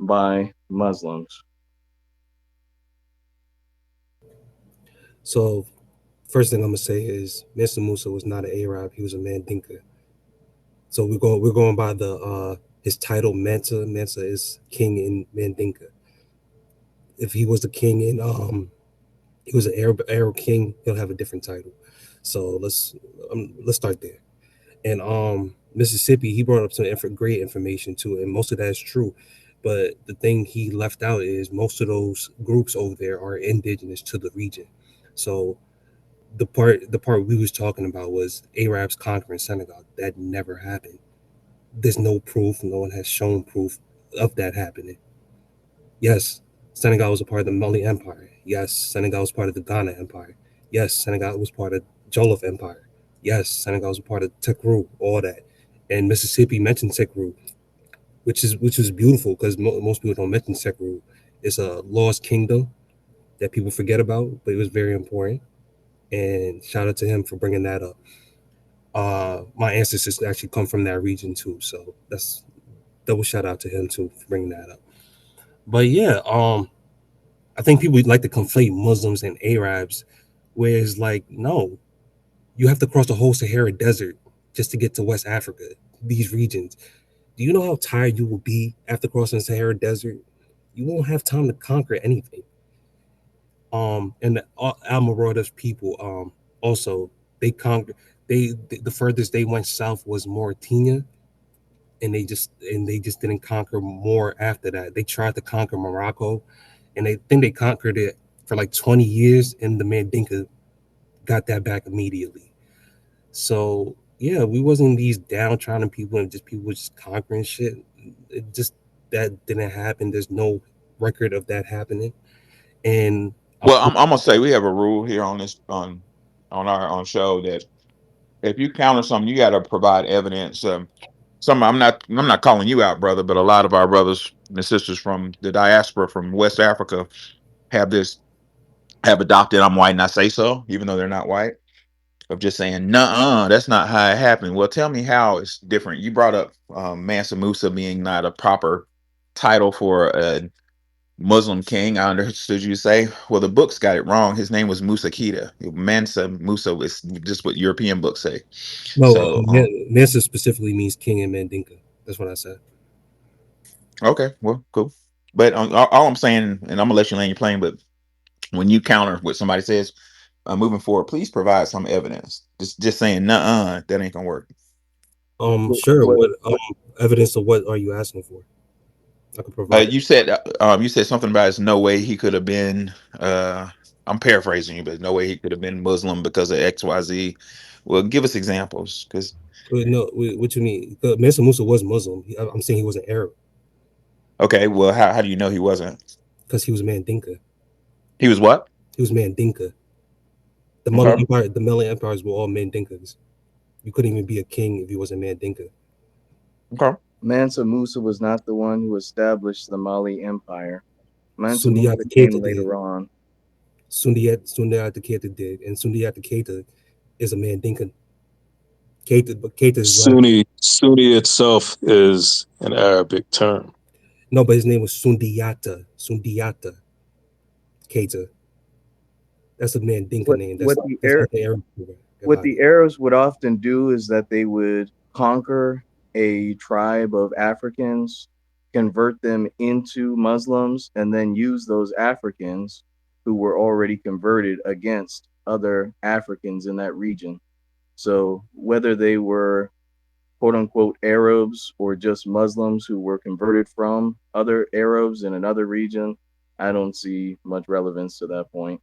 by Muslims. So first thing I'm gonna say is Mr. Musa was not an Arab. He was a Mandinka. So we're going by the his title Mansa. Mansa is king in Mandinka. If he was the king in he was an Arab king, he'll have a different title. So let's start there. And Mississippi, he brought up some great information too, and most of that is true. But the thing he left out is most of those groups over there are indigenous to the region. So the part we was talking about was Arabs conquering Senegal. That never happened. There's no proof. No one has shown proof of that happening. Yes, Senegal was a part of the Mali Empire. Yes, Senegal was part of the Ghana Empire. Yes, Senegal was part of Jollof Empire. Yes, Senegal was a part of Tekru, all that. And Mississippi mentioned Tekru, which is beautiful because most people don't mention Tekru. It's a lost kingdom that people forget about, but it was very important. And shout out to him for bringing that up. My ancestors actually come from that region too, so that's double shout out to him too for bringing that up. But yeah, I think people like to conflate Muslims and Arabs, whereas like no, you have to cross the whole Sahara Desert just to get to West Africa. These regions. Do you know how tired you will be after crossing the Sahara Desert? You won't have time to conquer anything. And the Almoravids people, also they conquered. The furthest they went south was Mauritania, and they just didn't conquer more after that. They tried to conquer Morocco, and they think they conquered it for like 20 years, and the Mandinka got that back immediately. So yeah, we wasn't these downtrodden people and just people just conquering shit. It just that didn't happen. There's no record of that happening. And I'm Well, I'm gonna say we have a rule here on this on our on show that if you counter something, you got to provide evidence. I'm not calling you out, brother, but a lot of our brothers and sisters from the diaspora from West Africa have this have adopted "I'm white and I say so," even though they're not white. Of just saying, "Nuh-uh, that's not how it happened." Well, tell me how it's different. You brought up Mansa Musa being not a proper title for a Muslim king. I understood you say, well, the books got it wrong. His name was Musa Kita. Mansa Musa is just what European books say. no, So, Mansa specifically means king in Mandinka. That's what I said. okay, well, cool. But all I'm saying, and I'm gonna let you land your plane. But when you counter what somebody says, moving forward, please provide some evidence. Just saying, "Nuh-uh, that ain't gonna work." Sure. What What evidence of what are you asking for? I can provide it. You said something about it's no way he could have been. I'm paraphrasing you, but no way he could have been Muslim because of XYZ. Well, give us examples, because No, what you mean? Mansa Musa was Muslim. I'm saying he wasn't Arab okay, well, how do you know he wasn't? because he was Mandinka. He was what? He was Mandinka. The Mali Okay, Empire, the Mali empires were all Mandinkas. You couldn't even be a king if you wasn't Mandinka. okay. Mansa Musa was not the one who established the Mali Empire. Mansa Sundiata Musa Keita came did. later on. Sundiata Keita did, and Sundiata Keita is a Mandinka. Keita, but Keita's last Sunni itself is an Arabic term. no, but his name was Sundiata Keita. That's a Mandinka What name. That's what the that's Arab not the Arab. what the Arabs would often do is that they would conquer a tribe of Africans, convert them into Muslims, and then use those Africans who were already converted against other Africans in that region. So whether they were quote unquote Arabs or just Muslims who were converted from other Arabs in another region, I don't see much relevance to that point.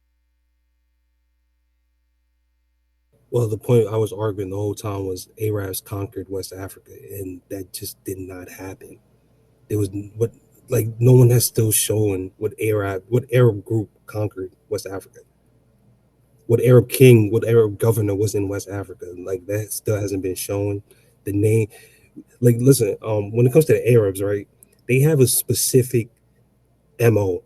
Well, the point I was arguing the whole time was Arabs conquered West Africa, and that just did not happen. There was what like no one has still shown what Arab group conquered West Africa. What Arab king, what Arab governor was in West Africa. Like that still hasn't been shown. The name, like listen, when it comes to the Arabs, right? They have a specific MO.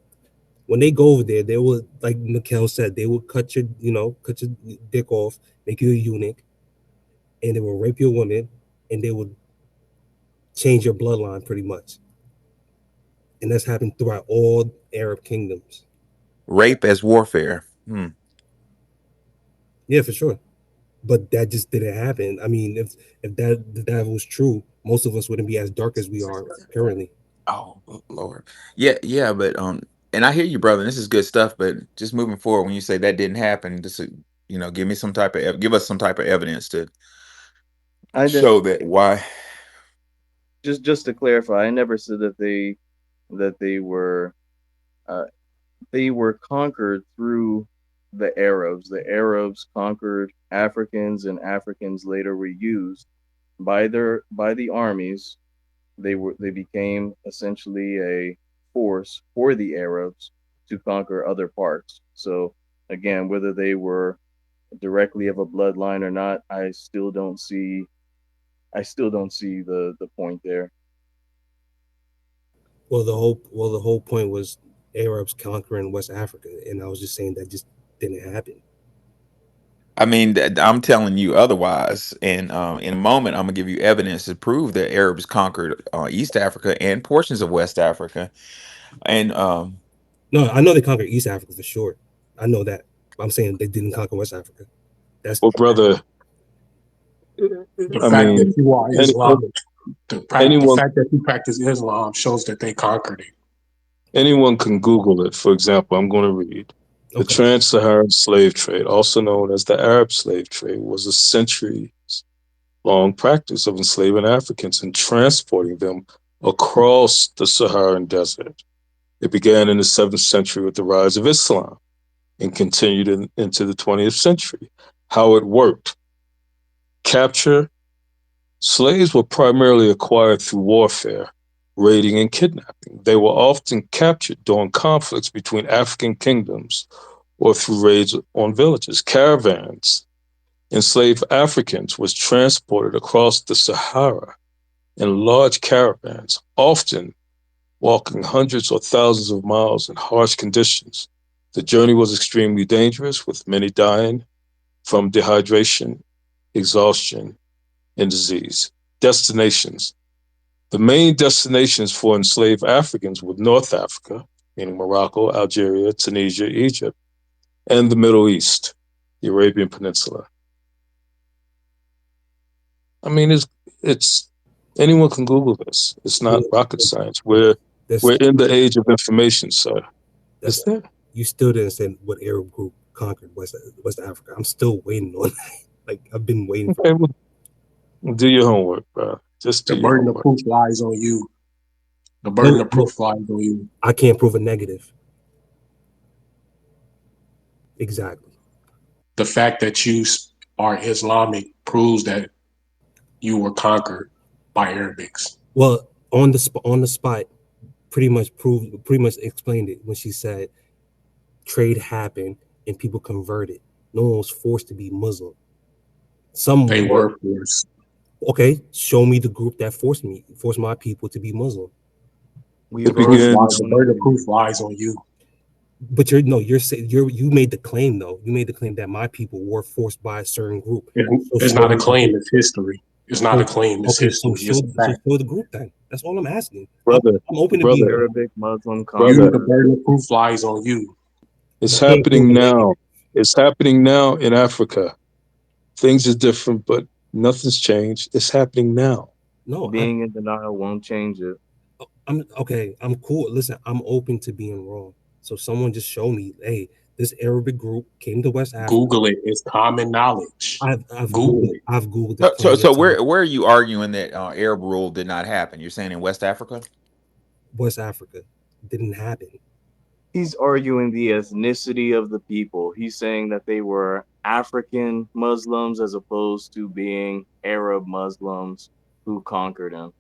When they go over there, they will, like Mikhail said, they will cut your dick off, make you a eunuch, and they will rape your woman, and they will change your bloodline pretty much. And that's happened throughout all Arab kingdoms. Rape as warfare. Hmm. Yeah, for sure. But that just didn't happen. I mean, if that was true, most of us wouldn't be as dark as we are currently. Oh Lord. Yeah, yeah, but and I hear you, brother. And this is good stuff. But just moving forward, when you say that didn't happen, just give me some type of give us some type of evidence to I ne- show that why. just to clarify, I never said that uh, they were conquered through the Arabs. The Arabs conquered Africans, and Africans later were used by the armies. They became essentially a force for the Arabs to conquer other parts. So again, whether they were directly of a bloodline or not, I still don't see the point there. Well, the whole point was Arabs conquering West Africa, and I was just saying that just didn't happen. I mean, I'm telling you otherwise. And in a moment, I'm gonna give you evidence to prove that Arabs conquered East Africa and portions of West Africa. And No, I know they conquered East Africa for sure. I know that. But I'm saying they didn't conquer West Africa. That's Well, brother, The I fact that mean, you are any, Islamic, the anyone fact that you practice Islam shows that they conquered it. anyone can Google it. For example, I'm going to read. The okay. trans-Saharan slave trade, also known as the Arab slave trade, was a centuries-long practice of enslaving Africans and transporting them across the Saharan desert. It began in the 7th century with the rise of Islam and continued into the 20th century. How it worked: capture. Slaves were primarily acquired through warfare, raiding, and kidnapping. They were often captured during conflicts between African kingdoms or through raids on villages. Caravans enslaved Africans was transported across the Sahara in large caravans, often walking hundreds or thousands of miles in harsh conditions. The journey was extremely dangerous, with many dying from dehydration, exhaustion, and disease. Destinations. The main destinations for enslaved Africans were North Africa, meaning Morocco, Algeria, Tunisia, Egypt, and the Middle East, the Arabian Peninsula. I mean, it's anyone can Google this. It's not Yeah, rocket science. We're that's in the age of information, sir. that's It's there. you still didn't say what Arab group conquered West Africa. I'm still waiting on that. Like I've been waiting for Okay, that. well, do your homework, bro. Just The do your burden of homework. proof lies on you. The burden No, of no, proof lies on you. I can't prove a negative. Exactly. The fact that you are Islamic proves that you were conquered by Arabics. Well, on the spot, pretty much explained it when she said trade happened and people converted. No one was forced to be Muslim. They Some were. were forced. Okay, show me the group that forced my people to be Muslim. The It We've proof already lies. begins. The shown burden of proof you. lies on you. But you're no, you're saying you made the claim though. You made the claim that my people were forced by a certain group. So It's show not a me the claim. group. It's history. It's not a So claim. It's okay, so history. It's a fact. show the group then. That's all I'm asking. I'm, Brother, I'm open to being brother, wrong. Arabic Muslim You, brother, the conquerors. burden of proof lies on you. it's But I can't prove happening a now. negative. It's happening now in Africa. Things are different, but nothing's changed. It's happening now. No, Being in denial won't change it. I'm okay. I'm cool. Listen, I'm open to being wrong. So someone just show me, hey, this Arabic group came to West Africa. Google it. It's common knowledge. Google it. I've Googled it So plenty of times. where are you arguing that Arab rule did not happen? You're saying in West Africa? West Africa didn't happen. He's arguing the ethnicity of the people. He's saying that they were African Muslims as opposed to being Arab Muslims who conquered him.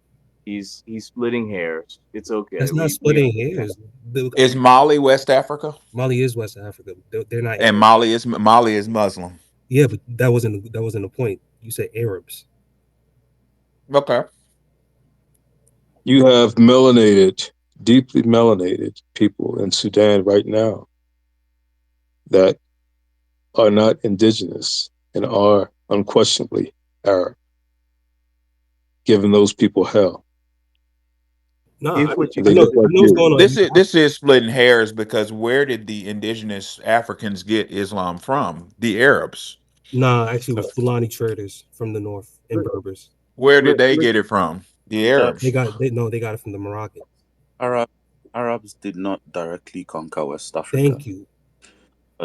He's splitting hairs. It's okay. That's not We splitting understand. hairs. The- Is Mali West Africa? Mali is West Africa. They're not And Arab. Mali is Muslim. Yeah, but that wasn't the point. You said Arabs. Okay. You have melanated deeply melanated people in Sudan right now that are not indigenous and are unquestionably Arab, giving those people hell. Nah, If what you And they I look like know what's you. going on. This is splitting hairs because where did the indigenous Africans get Islam from? The Arabs. Nah, actually, it was Fulani traders from the north and Berbers. Where did they get listen, it from? The That They Arabs. got they no, they got it from the Moroccans. Arab Arabs did not directly conquer West Africa. Thank you.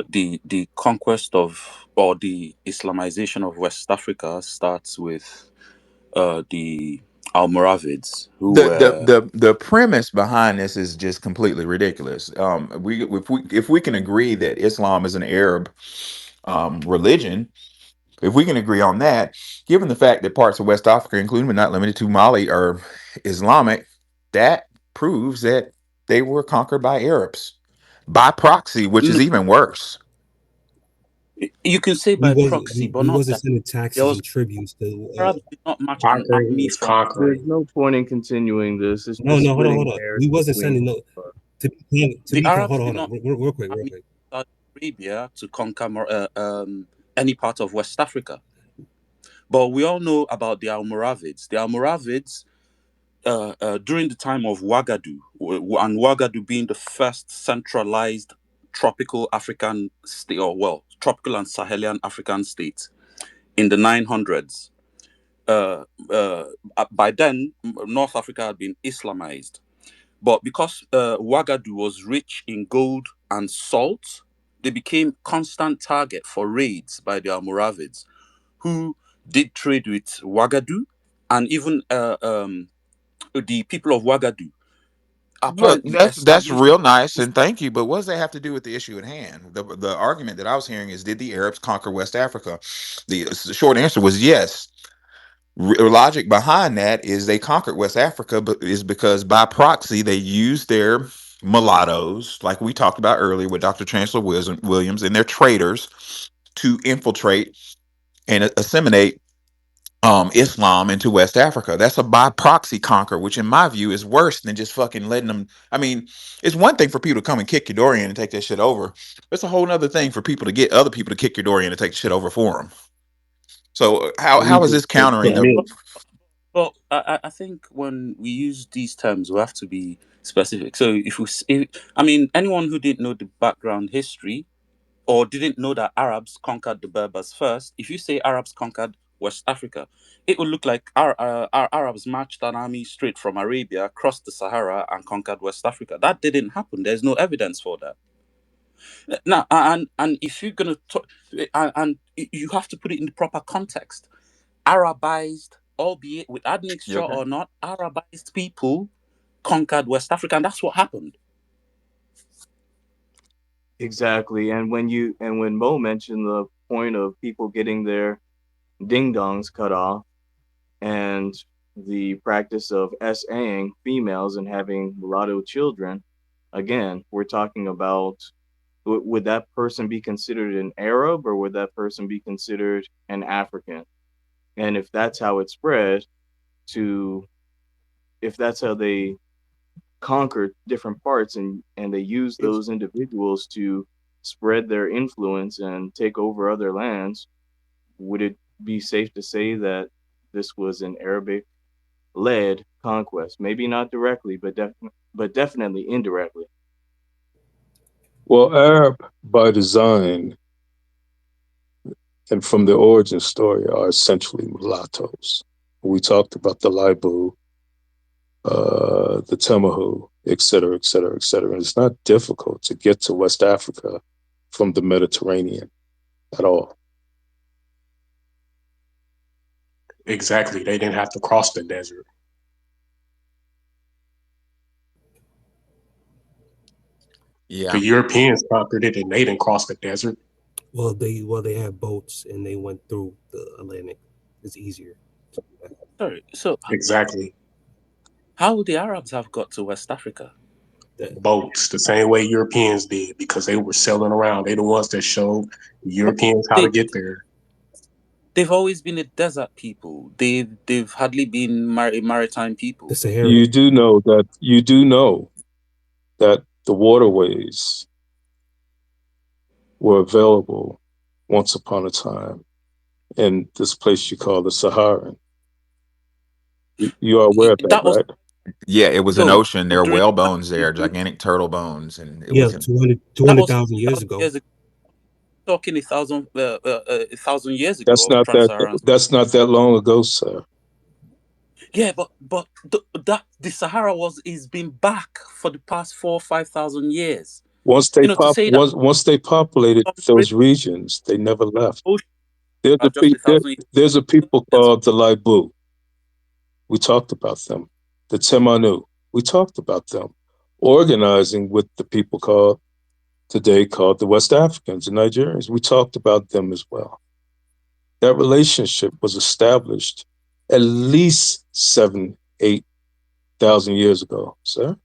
The conquest of or the Islamization of West Africa starts with the Almoravids, who were The premise behind this is just completely ridiculous. If we can agree that Islam is an Arab religion, if we can agree on that, given the fact that parts of West Africa, including but not limited to Mali, are Islamic, that proves that they were conquered by Arabs by proxy, which no, is even worse. you can say We by was proxy, but we not wasn't that. sending There taxes was and tributes to. Arabs did not march an Conquering army is from. there's conquering. no point in continuing this. It's No, just no, hold on, splitting hold on. hairs We wasn't between. sending no. To The be hold Arabs on, did hold on, not real quick, real army quick. from Saudi Arabia to conquer any part of West Africa. But we all know about the Almoravids. The Almoravids, during the time of Ouagadougou, and Ouagadougou being the first centralized tropical African state, or well, tropical and Sahelian African state in the 900s. Uh, uh, by then, North Africa had been Islamized. But because Ouagadougou was rich in gold and salt, they became constant target for raids by the Almoravids, who did trade with Ouagadougou and even the people of Ouagadougou Look, apparently that's established. real nice and thank you, but what does that have to do with the issue at hand? The argument that I was hearing is, did the Arabs conquer West Africa? The short answer was yes. Logic behind that is they conquered West Africa, but is because by proxy they used their mulattoes, like we talked about earlier with Dr. Chancellor Williams, and their traders to infiltrate and assimilate Islam into West Africa. That's a by proxy conquer, which in my view is worse than just fucking letting them. I mean, it's one thing for people to come and kick your door in and take that shit over. It's a whole other thing for people to get other people to kick your door in and take the shit over for them. So And we how is just this countering the? submit. Well, I think when we use these terms, we have to be specific. So I mean, anyone who didn't know the background history or didn't know that Arabs conquered the Berbers first, if you say Arabs conquered West Africa, it would look like our Arabs marched an army straight from Arabia, crossed the Sahara, and conquered West Africa. That didn't happen. There's no evidence for that. Now, and if you're gonna talk, and you have to put it in the proper context. Arabized, albeit with You admixture okay? or not, Arabized people conquered West Africa, and that's what happened. Exactly, and when Mo mentioned the point of people getting their ding dongs cut off and the practice of SAing females and having mulatto children, again, we're talking about would that person be considered an Arab or would that person be considered an African? And if that's how it spread to, if that's how they conquered different parts and they used It's those individuals to spread their influence and take over other lands, would it be safe to say that this was an Arabic led conquest? Maybe not directly, but definitely indirectly. Well, Arab by design and from the origin story are essentially mulattoes. We talked about the Laibu, the Temahu, et cetera, et cetera, et cetera. And it's not difficult to get to West Africa from the Mediterranean at all. Exactly. They didn't have to cross the desert. The Yeah. Europeans conquered it and they didn't cross the desert. Well, they have boats and they went through the Atlantic. It's easier. Sorry. So, Exactly. how would the Arabs have got to West Africa? That Boats, the same way Europeans did, because they were sailing around. They the ones that showed But Europeans how to they get there. they've always been a desert people. They've hardly been a maritime the people. Sahara. You do know that, you do know that the waterways were available once upon a time in this place you call the Saharan. You are aware of that, That was right? Yeah, it was an so ocean. There were during whale that bones time there, period, gigantic turtle bones, and it Yeah, was. 200 that was 200,000 years 1,000 years ago. ago. Talking 1,000 years ago That's of not that. trans-Saharan. That's not that long ago, sir. Yeah, but that the Sahara was is been back for the past 4 or 5 thousand years. To say that Once they populated some those rivers regions, they never left. ocean There's are just 1,000 there's a people years. called the Laibu. We talked about them. The Temanu. We talked about them. Organizing with the people called the West Africans and Nigerians. We talked about them as well. That relationship was established at least 7, 8,000 years ago, sir.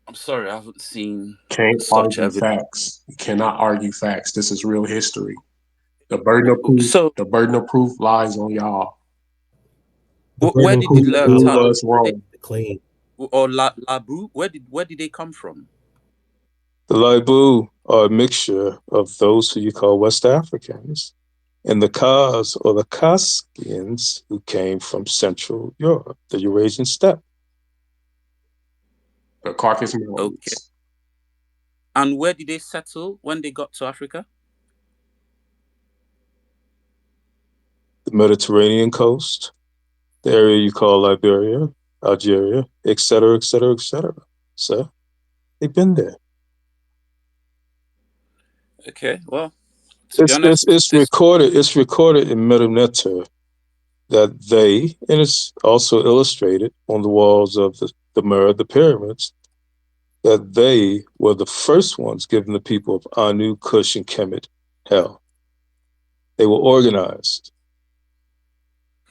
I'm sorry, I haven't seen Can't such argue evidence. facts. You cannot argue facts. This is real history. The burden of proof, So, the burden of proof lies on y'all. The where burden of did the proof is on Prove Tano us wrong. the claim. or Labu? Where did they come from? The Laibu are a mixture of those who you call West Africans and the Khas or the Kaskians who came from Central Europe, the Eurasian steppe. The Caucasus Okay. Mountains. And where did they settle when they got to Africa? The Mediterranean coast, the area you call Liberia, Algeria, etc., etc., etc. So they've been there. Okay. Well, to be honest, It's recorded. It's recorded in Metaneter that they, and it's also illustrated on the walls of the mirror, the pyramids, that they were the first ones giving the people of Anu, Kush, and Kemet hell. They were organized.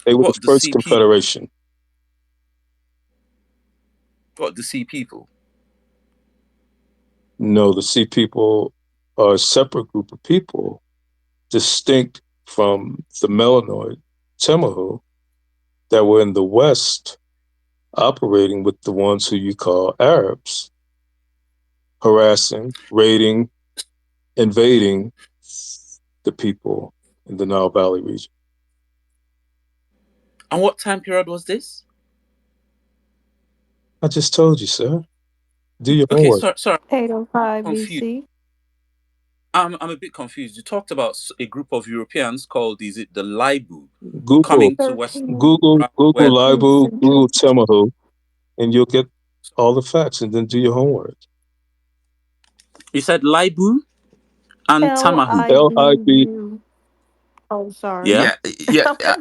They were the what the first sea people? confederation. What the sea people? No, the Sea People are a separate group of people, distinct from the Melanoid Temahu that were in the West, operating with the ones who you call Arabs, harassing, raiding, invading the people in the Nile Valley region. And what time period was this? I just told you, sir. Do your Okay. homework. Sorry. 805 Confused. BC. I'm a bit confused. You talked about a group of Europeans called, is it the Laibu, Google, coming to West 13th Google, where Google Libu, century. Google Temahu, and you'll get all the facts, and then do your homework. you said Laibu and L Tamahu. I L B I B. U. Oh, sorry. Yeah. Yeah, yeah,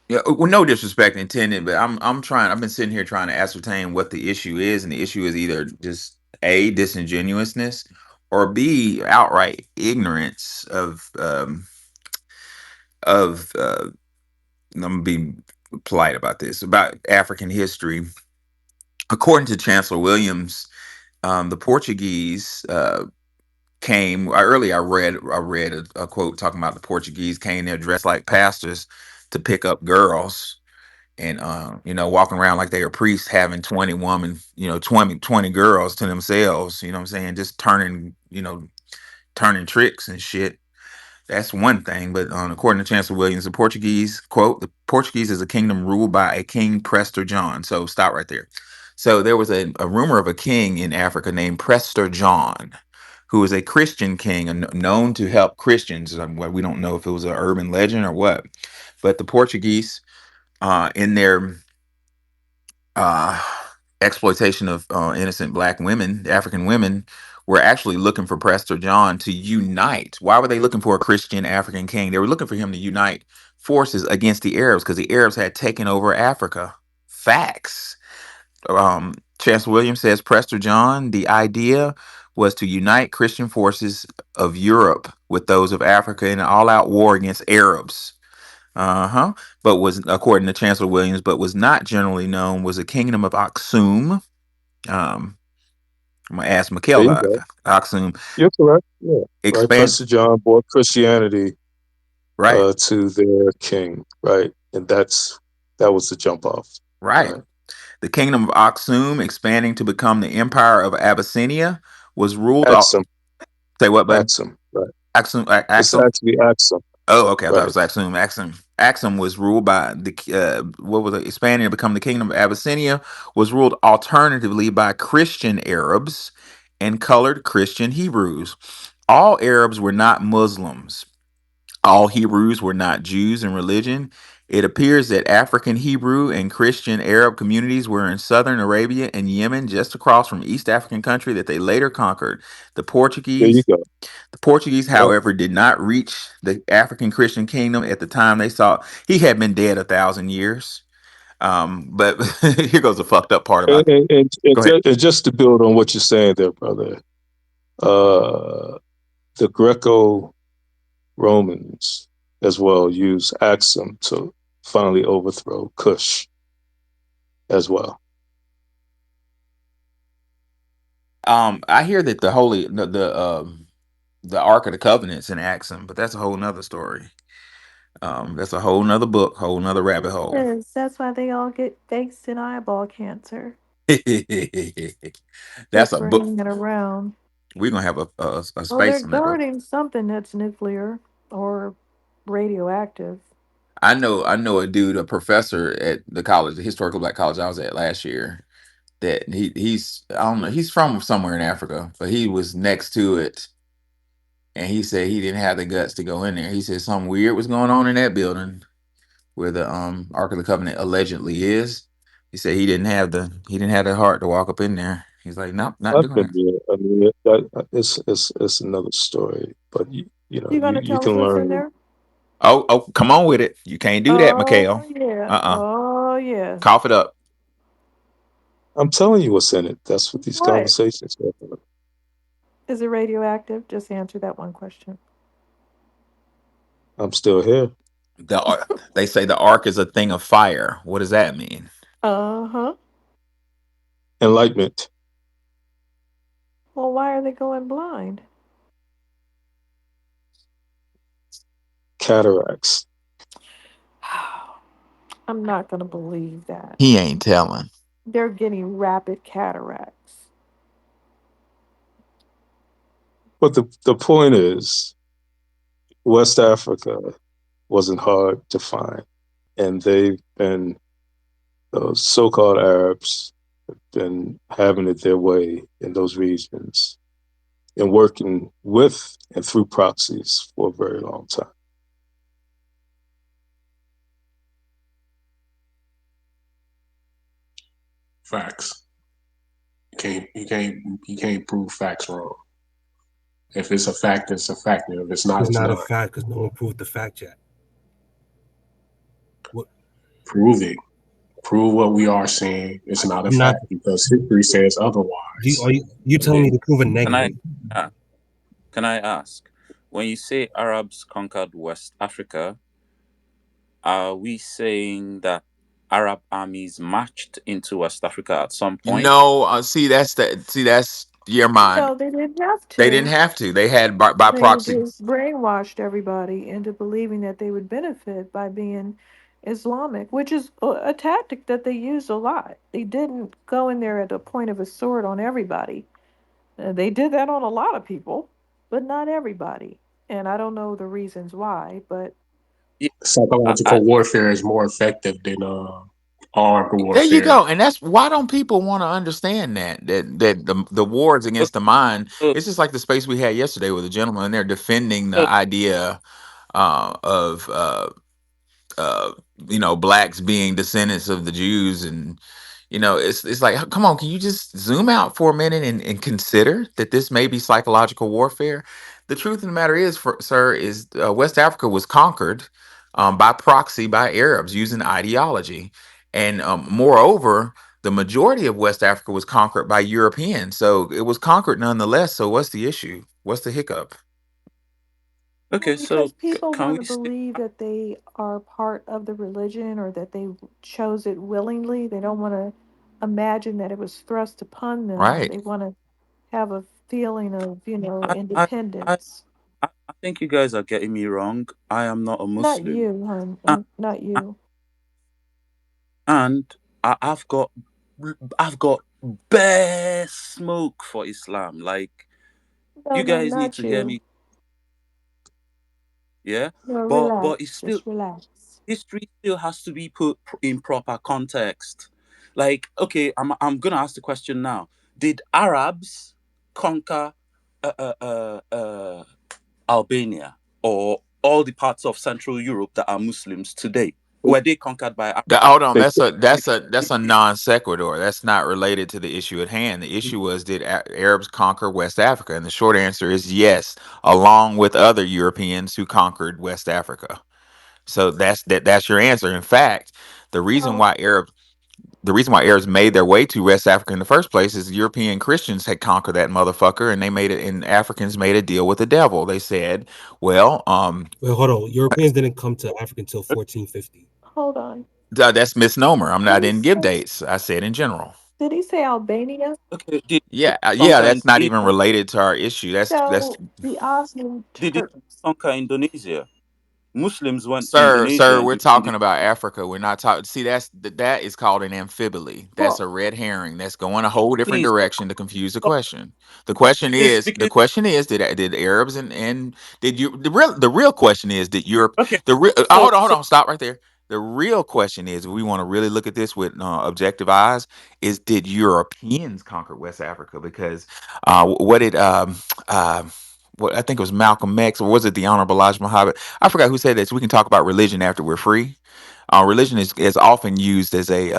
yeah. Well, no disrespect intended, but I'm trying. I've been sitting here trying to ascertain what the issue is, and the issue is either just A, disingenuousness, or B, outright ignorance of I'm gonna be polite about this, about African history. According to Chancellor Williams, the Portuguese came earlier. I read a quote talking about the Portuguese came there dressed like pastors to pick up girls, and walking around like they were priests, having 20 women, 20 girls to themselves. You know what I'm saying? Just turning tricks and shit. That's one thing, but according to Chancellor Williams, the Portuguese, quote, the Portuguese is a kingdom ruled by a king, Prester John. So stop right there. So there was a rumor of a king in Africa named Prester John, who was a Christian king and known to help Christians. Well, we don't know if it was an urban legend or what, but the Portuguese, in their uh, exploitation of innocent black women, African women, were actually looking for Prester John to unite. Why were they looking for a Christian African king? They were looking for him to unite forces against the Arabs because the Arabs had taken over Africa. Facts. Chancellor Williams says Prester John, the idea was to unite Christian forces of Europe with those of Africa in an all-out war against Arabs. Uh-huh. But was, according to Chancellor Williams, but was not generally known, was a kingdom of Aksum. Um, I'm gonna ask There Mikhail you about go. Aksum You're correct. Yeah. Right. expand, Prester John brought Christianity right, to their king, right? And that was the jump off. right. Right. The kingdom of Aksum, expanding to become the empire of Abyssinia, was ruled. Axum, Say what, buddy? Axum, right? Axum. It's Axum. actually Axum, Oh, okay. I thought it right? was Axum. Axum. Axum was ruled by the what was it? Expanding to become the kingdom of Abyssinia was ruled alternatively by Christian Arabs and colored Christian Hebrews. All Arabs were not Muslims. All Hebrews were not Jews in religion. It appears that African Hebrew and Christian Arab communities were in southern Arabia and Yemen, just across from East African country that they later conquered. The There you Portuguese go. the Portuguese, Yep. however, did not reach the African Christian kingdom at the time they saw. He had been dead 1,000 years. But here goes the fucked up part And, about. and, and, and Go ahead. ju- and just to build on what you're saying there, brother, uh, the Greco Romans as well used Axum to finally overthrow Kush as well. I hear that the Ark of the Covenant's in Axum, but that's a whole nother story. That's a whole nother book, whole nother rabbit hole. Yes, that's why they all get face and eyeball cancer That's just a for book. hanging around. We're gonna have a Well, they're space on that book. guarding something that's nuclear or radioactive. I know a dude, a professor at the college, the historical black college I was at last year. That he's I don't know, he's from somewhere in Africa, but he was next to it, and he said he didn't have the guts to go in there. He said something weird was going on in that building where the Ark of the Covenant allegedly is. He said he didn't have the heart to walk up in there. He's like, nope, not I've doing been it. there. I mean, it's another story, but You gonna you tell us can what's in learn. there? Oh, come on with it. You can't do that, Oh Mikhail. yeah. Uh-uh. Oh yes. Cough it up. I'm telling you what's in it. That's what these What? conversations are about. Is it radioactive? Just answer that one question. I'm still here. They say the Ark is a thing of fire. What does that mean? Uh-huh. Enlightenment, Well, why are they going blind? cataracts. I'm not gonna believe that. He ain't telling. They're getting rapid cataracts. But the point is, West Africa wasn't hard to find, and they've been those so-called Arabs have been having it their way in those regions and working with and through proxies for a very long time. Facts. You can't prove facts wrong. If it's a fact, it's a fact. And if it's not, It's it's not a not. fact because no one proved the fact yet. What? Prove it. Prove what we are saying. It's not a I'm not. fact because history says Do you, otherwise. are you telling Okay. me to prove a Can I negative? uh, can I ask, when you say Arabs conquered West Africa, are we saying that Arab armies marched into West Africa at some point? No, that's your mind. No, they didn't have They didn't to. have to. They had by They proxy. just brainwashed everybody into believing that they would benefit by being Islamic, which is a tactic that they used a lot. They didn't go in there at the point of a sword on everybody. They did that on a lot of people, but not everybody. And I don't know the reasons why, but Yeah, I Psychological warfare is more effective than armed There you warfare. go. And that's why don't people want to understand that the wars against the mind, so, it's just like the space we had yesterday with a gentleman, and they're defending the so idea of uh, blacks being descendants of the Jews, and it's like, come on, can you just zoom out for a minute and consider that this may be psychological warfare? The truth of the matter is, sir, is West Africa was conquered by proxy by Arabs using ideology, and moreover, the majority of West Africa was conquered by Europeans, so it was conquered nonetheless. So what's the issue? What's the hiccup? okay, because so people can want to we say believe that they are part of the religion or that they chose it willingly. They don't want to imagine that it was thrust upon them. Right. They want to have a feeling of, I I I independence. I think you guys are getting me wrong. I am not a Not Muslim. you, hon. And, Not you. and I've got I've got bare smoke for Islam. Like, No, you no, guys need not to hear you. me, yeah. No, But it's relax. still, Just relax. history still has to be put in proper context. Like, okay, I'm gonna ask the question now. Did Arabs conquer uh, uh, uh, uh, Albania or all the parts of Central Europe that are Muslims today? Were they conquered by Arabs? Hold on, They, that's a non sequitur. That's not related to the issue at hand. The issue was, did Arabs conquer West Africa? And the short answer is yes, along with other Europeans who conquered West Africa. So that's your answer. In fact, the reason Well, why Arabs made their way to West Africa in the first place is European Christians had conquered that motherfucker, and they made it. And Africans made a deal with the devil. They said, "Well, Well, hold on. Europeans didn't come to Africa until 1450. hold on. that's misnomer. I Did he didn't give say? dates. I said in general." Did he say Albania? Okay, did Yeah, yeah, conquer that's not even Indonesia? related to our issue. That's So the Ottoman Did it Turks. conquer Indonesia? Muslims went to Indonesia Sir, and we're defeated. talking about Africa. We're not talking. See, that is called an amphibole. That's Well, a red herring. That's going a whole different Please direction to confuse the stop question. The because question is, did Arabs and did you the real question is, did Europe okay. the real hold So on, stop right there. The real question is, if we want to really look at this with objective eyes, is did Europeans conquer West Africa? Because what did uh, what I think it was Malcolm X, or was it the Honorable Elijah Muhammad? I forgot who said this. We can talk about religion after we're free. Religion is often used as a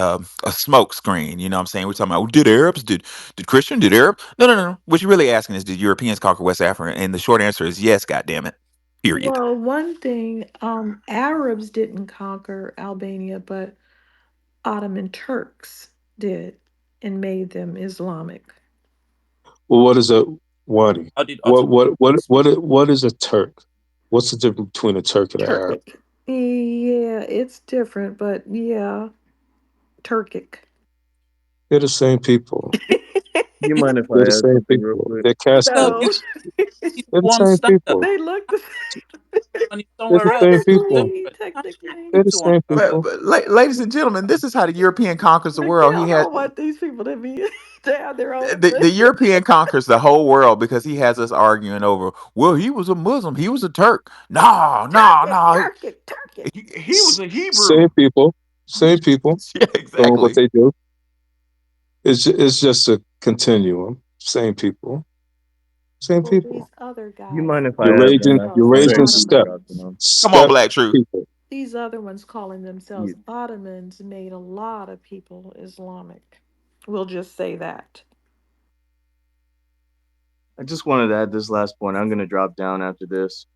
smoke screen. You know what I'm saying? We're talking about, well, did Arabs, did Christian, did Arab? No, no, no, no. What you're really asking is, did Europeans conquer West Africa? And the short answer is yes, God damn it. Period. well, one thing, Arabs didn't conquer Albania, but Ottoman Turks did and made them Islamic. well, what is a Wadi? how did Ottoman What is a Turk? What's the difference between a Turk and an Arab? Turkic. Yeah, it's different, but yeah, Turkic. They're the same people. You mind if They're the I add same something real people. quick? They're well, Cascades. No, because it's They're the one same standard people. they look the and it's They're the somewhere else. same It's people. technically, different. You can't technically. They're put the two on same the But, people. but ladies and gentlemen, this is how the European conquers the world. He Mikhail had don't want these people to be to have their own the thing. European conquers the whole world because he has us arguing over, well, he was a Muslim, he was a Turk. No, no, Turkic, no. Turkic, Turkic. He was a Same Hebrew. people. Same people Yeah, doing what exactly. they do. It's just a continuum. Same people. Same Well, people. these other You guys mind if I calling add one last themselves point? Eurasian Because you step. dropped it on. Come on, Step Black Truth. people. these other ones calling themselves You, Ottomans made a lot of people Islamic. We'll just say that. I just wanted to add this last point. I'm going to drop down after this.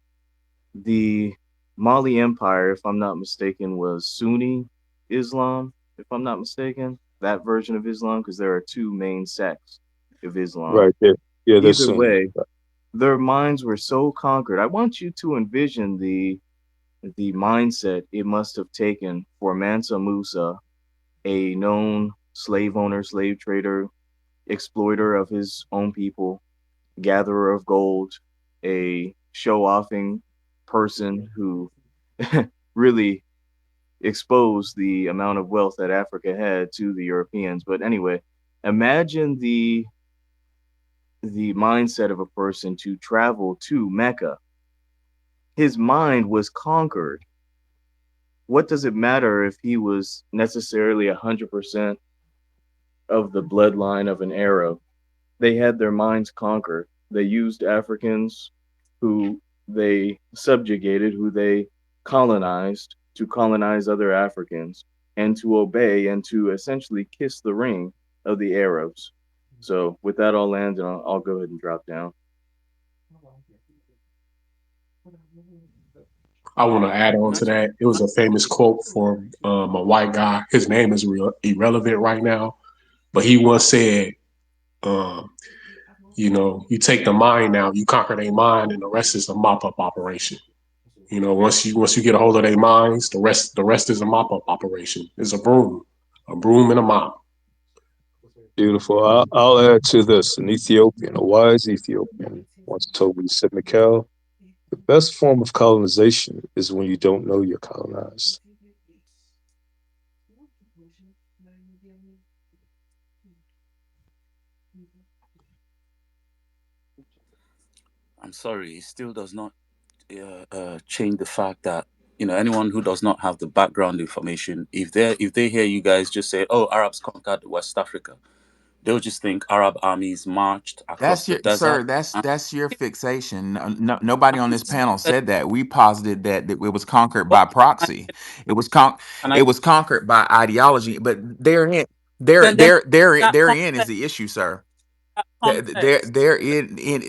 The Mali Empire, if I'm not mistaken, was Sunni Islam, if I'm not mistaken, that version of Islam, because there are two main sects of Islam. Right there. Yeah, they're Either Sunni. way, their minds were so conquered. I want you to envision the mindset it must have taken for Mansa Musa, a known slave owner, slave trader, exploiter of his own people, gatherer of gold, a show offing person who really exposed the amount of wealth that Africa had to the Europeans. But anyway, imagine the mindset of a person to travel to Mecca. His mind was conquered. What does it matter if he was necessarily 100% of the bloodline of an Arab? They had their minds conquered. They used Africans who they subjugated, who they colonized to colonize other Africans and to obey and to essentially kiss the ring of the Arabs. So, with that, I'll land and I'll go ahead and drop down. I want to add on to Nice one. that. It was a famous quote from a white guy. His name is irrelevant right now, but he once said, um, you take the mind out, you conquer their mind, and the rest is a mop up operation. Once you get a hold of their minds, the rest is a mop up operation. It's a broom and a mop. Beautiful. I'll add to this. An Ethiopian, a wise Ethiopian, once told me, he said, Mikhail, the best form of colonization is when you don't know you're colonized. I'm sorry, it still does not change the fact that anyone who does not have the background information, if they hear you guys just say, "Oh, Arabs conquered West Africa," they'll just think Arab armies marched across That's the your desert. sir. That's And that's your fixation. Nobody on this panel uh, said that. We posited that it was conquered well, by can proxy. It was can I it was conquered by ideology. But therein, there then then there there that therein is context, the issue, sir. that There, context.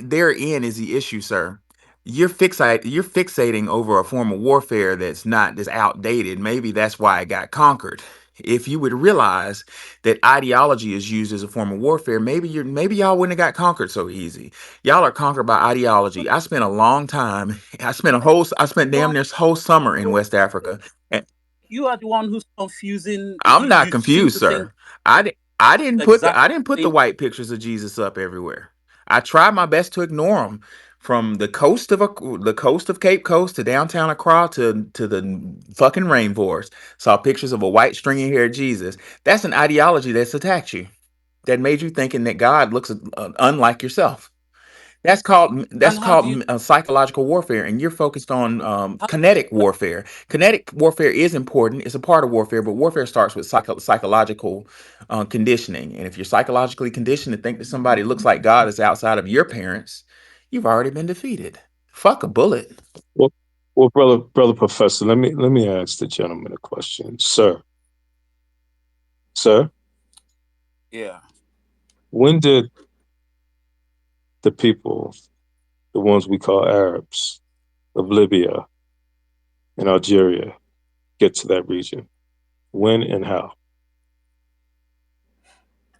therein is the issue, sir. You're fixating over a form of warfare that's outdated. Maybe that's why it got conquered. If you would realize that ideology is used as a form of warfare, maybe y'all wouldn't have got conquered so easy. Y'all are conquered by ideology. I spent a long time. I spent damn Well, near this whole summer in so West Africa. you are the one who's confusing. I'm not You seem confused, to think sir. I exactly didn't put the the same. white pictures of Jesus up everywhere. I tried my best to ignore them, from the coast of Cape Coast to downtown Accra to the fucking rainforest. Saw pictures of a white stringy haired Jesus. That's an ideology that's attacked you. That made you thinking that God looks unlike yourself. That's And how do called you psychological warfare, and you're focused on how, kinetic warfare. Kinetic warfare is important; it's a part of warfare, but warfare starts with psychological conditioning. And if you're psychologically conditioned to think that somebody looks like God is outside of your parents, you've already been defeated. Fuck a bullet. Well, well, brother professor, let me ask the gentleman a question, sir. Sir, yeah. when did the people, the ones we call Arabs of Libya and Algeria, get to that region? When and how?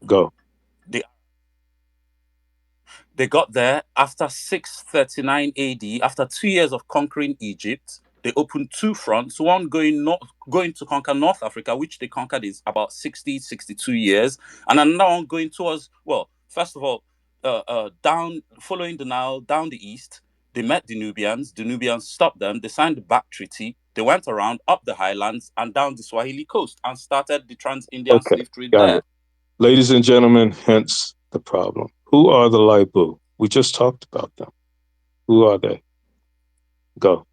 Go. They They got there after 639 AD, after 2 years of conquering Egypt. They opened two fronts, one going to conquer North Africa, which they conquered in about 60, 62 years, and another one going towards, well, first of all, down, following the Nile, down the east. They met the Nubians. The Nubians stopped them. They signed the back treaty. They went around up the highlands and down the Swahili coast and started the trans-Indian Okay, slave trade got there. it. Ladies and gentlemen, hence the problem. Who are the Laibu? We just talked about them. Who are they? Go.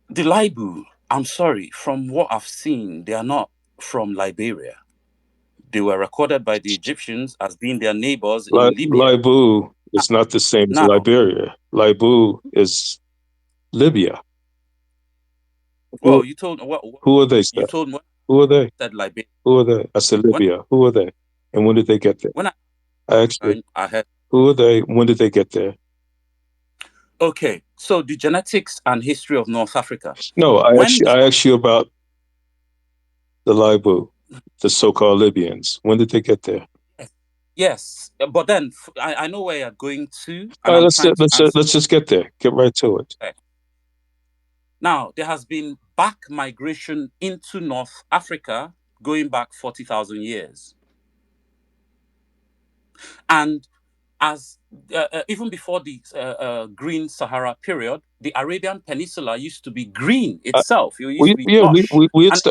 The Laibu, I'm sorry, from what I've seen, they are not from Liberia. They were recorded by the Egyptians as being their neighbors in Libya. Laibu is not the same as Now, Liberia. Laibu is Libya. well, Who, you told what who are they, you sir? told me when Who are they? I said Liberia. Who are they? I said When Libya. Who are they? And when did they get there? when I asked you, I heard. who are they? When did they get there? Okay, so the genetics and history of North Africa. No, When the I asked you about the Laibu, the so-called Libyans. When did they get there? yes, but then I know where you're going to, All and right, I'm trying to answer. let's just get there. Get right to it. Now, there has been back migration into North Africa going back 40,000 years. And as even before the Green Sahara period, the Arabian Peninsula used to be green Uh, itself. It used to be lush, and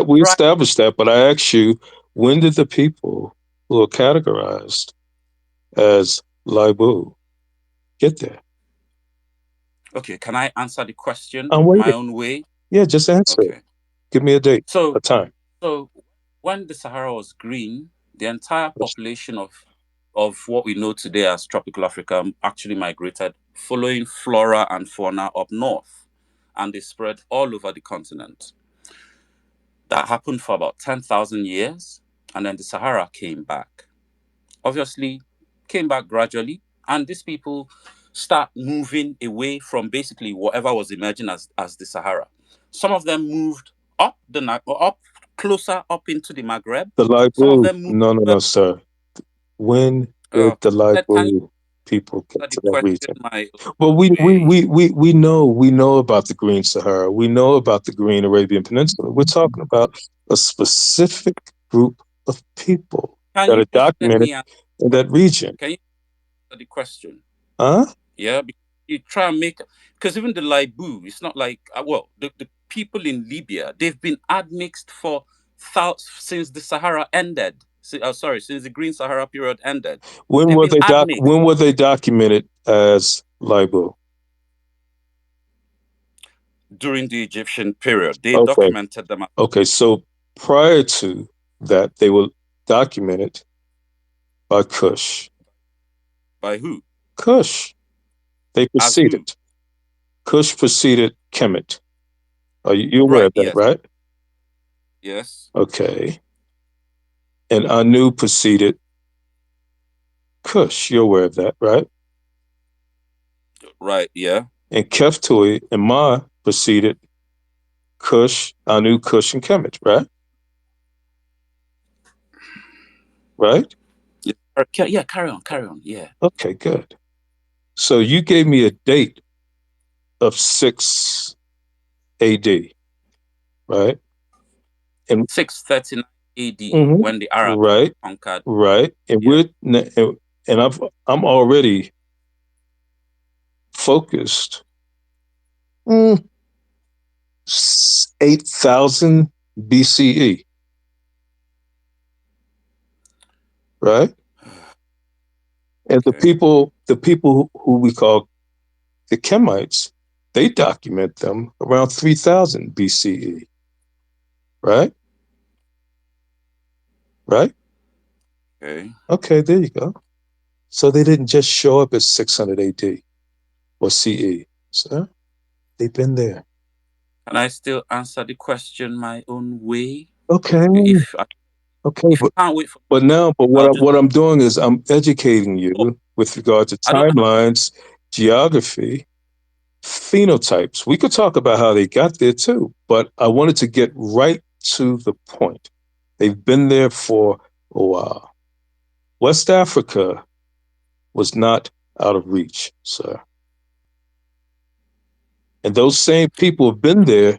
we dry. established that. But I asked you, when did the people who are categorized as Laibu get there? Okay, can I answer the question I'm my waiting. own way? Yeah, just answer it. Okay, Give me a date, so a time. so when the Sahara was green, the entire population of what we know today as tropical Africa actually migrated, following flora and fauna up north, and they spread all over the continent. That happened for about 10,000 years, and then the Sahara came back. Obviously, came back gradually, and these people start moving away from basically whatever was emerging as the Sahara. Some of them moved up closer up into the Maghreb. The Some of Laibu, them moved. no, no, no, sir. When did the Can you Laibu people get answer the to that question region? my Well, way? we know about the Green Sahara. We know about the Green Arabian Peninsula. We're talking about a specific group of people Can that you are just let documented me answer in the that question? region. Can you answer the question? Huh? Yeah, because you try and make, because even the Libu, it's not like well, the people in Libya, they've been admixed for since the Sahara ended. Sorry, since the Green Sahara period ended. When They've were been they admixed when were they documented as libel? during the Egyptian period. They Okay. documented them. Okay, so prior to that, they were documented by Kush. By who? Kush. They As who? preceded. Kush preceded Kemet. Are you aware Right. of that, Yes. right? Yes. Okay. And Anu preceded Kush. You're aware of that, right? Right. Yeah. And Keftui and Ma preceded Kush, Anu, Kush, and Kemet, right? Right? Yeah. Carry on. Carry on. Yeah. Okay, good. So you gave me a date of 6 AD, right? And 639 AD, Mhm. when the Arabs Right, conquered. right. And Yeah. I'm already focused. 8,000 BCE, right? And Okay. the people who we call the Kemites, they document them around 3,000 BCE, right? Right? Okay. Okay, there you go. So they didn't just show up at 600 AD or CE. So they've been there. Can I still answer the question my own way? Okay, If okay, if you can't wait for, I'll just. what I'm doing is I'm educating Oh, you with regard to I don't. timelines, geography, phenotypes. We could talk about how they got there too, but I wanted to get right to the point. They've been there for a while. West Africa was not out of reach, sir. And those same people have been there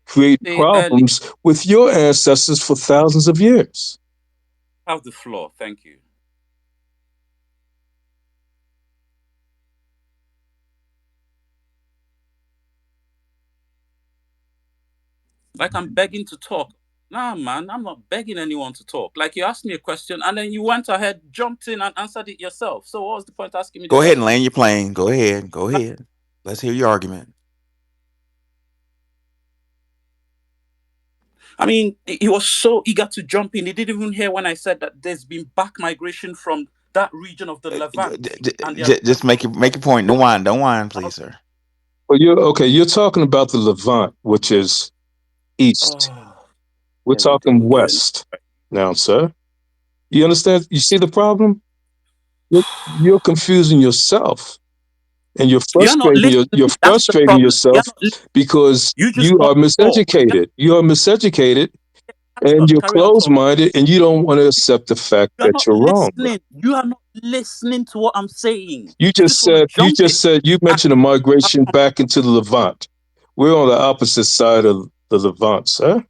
creating Say early. problems with your ancestors for thousands of years. Have the floor. Thank you. Like I'm begging to talk. Nah, man, I'm not begging anyone to talk. Like you asked me a question and then you went ahead, jumped in and answered it yourself. So what was the point asking me the Go ahead and question? land your plane. Go ahead. Go ahead. Let's hear your argument. I mean, he was so eager to jump in. He didn't even hear when I said that there's been back migration from that region of the Levant, and they're Just make your point. Don't whine, please, sir. Well, you're okay. You're talking about the Levant, which is east. oh, We're here we talking go again. west now, sir. You understand? You see the problem? You're confusing yourself, and You're not listening. you're That's the frustrating problem. You're yourself not. because You just you want are to talk. miseducated. You are miseducated, and you're Carry on talking. closed-minded, and you don't want to accept the fact You are that not you're wrong. listening. You are not listening to what I'm saying. You You just just want to said jump in. you And mentioned a migration back into the Levant. We're on the opposite side of the Levant, sir.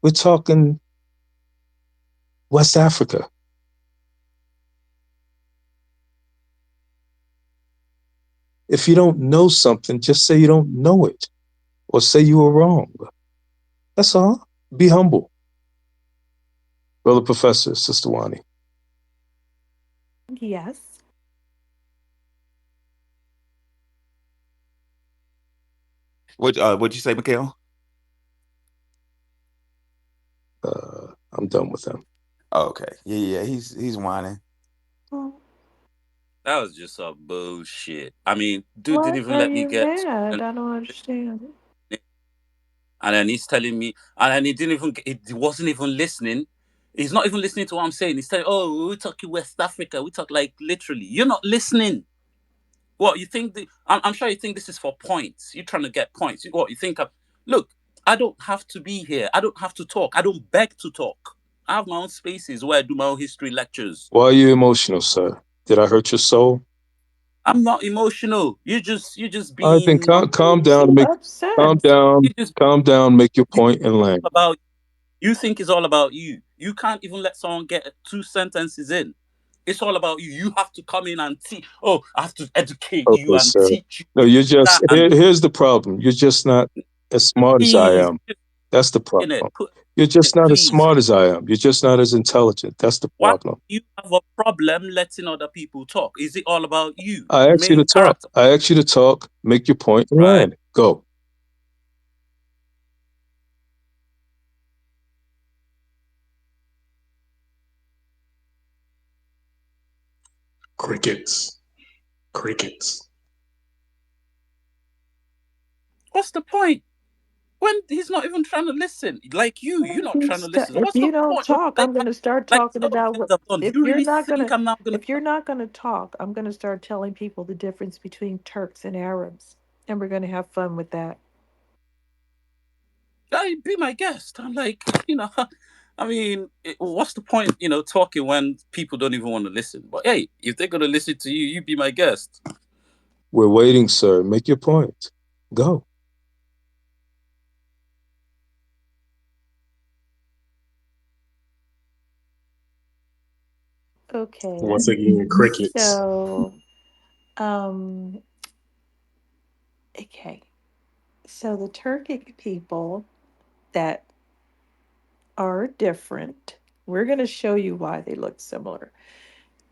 We're talking West Africa. If you don't know something, just say you don't know it or say you were wrong. That's all. Be humble. Brother Professor, Sister Wani. Yes. What'd you say, Mikhail? I'm done with them. Oh, okay. Yeah. He's whining. Well, that was just some bullshit. I mean, dude why didn't even are let me you get. mad? I don't understand. And then he's telling me, and then he didn't even, he wasn't even listening. He's not even listening to what I'm saying. He's telling, oh, we talk West Africa. We talk like literally. You're not listening. What you think? I'm sure you think this is for points. You're trying to get points. What you think? Look, I don't have to be here. I don't have to talk. I don't beg to talk. I have my own spaces where I do my own history lectures. Why are you emotional, sir? Did I hurt your soul? I'm not emotional. You just All right, then being Why calm is down, he calm upset? down, you just calm down, make your you point and think it's land. all about you think it's all about you. You can't even let someone get two sentences in. It's all about you. You have to come in and teach. Oh, I have to educate you Okay, and sir. teach you No, this, you're just that, and this. here's the problem. You're just not as smart as I Please, am. That's the in it, problem. put You're in just it, not as please. smart as I am. You're just not as intelligent. That's the Why problem. do you have a problem letting other people talk? Is it all about you, I asked you to main talk. character, I asked you to talk, make your point, and right? land. Go. Crickets. Crickets. What's the point? When he's not even trying to listen, like you're not trying to listen. So If what's the you don't point? talk, I'm going to start Like talking these other about guys what. have done. Do If you you're really not think gonna, I'm now gonna if you're not gonna talk, I'm going to start telling people the difference between Turks and Arabs, and we're going to have fun with that. be my guest? I'm like, I mean, what's the point, talking when people don't even want to listen? But hey, if they're gonna listen to you, you be my guest. We're waiting, sir. Make your point. Go. Okay. Once again, crickets. So, um, okay. So the Turkic people that are different, we're going to show you why they look similar.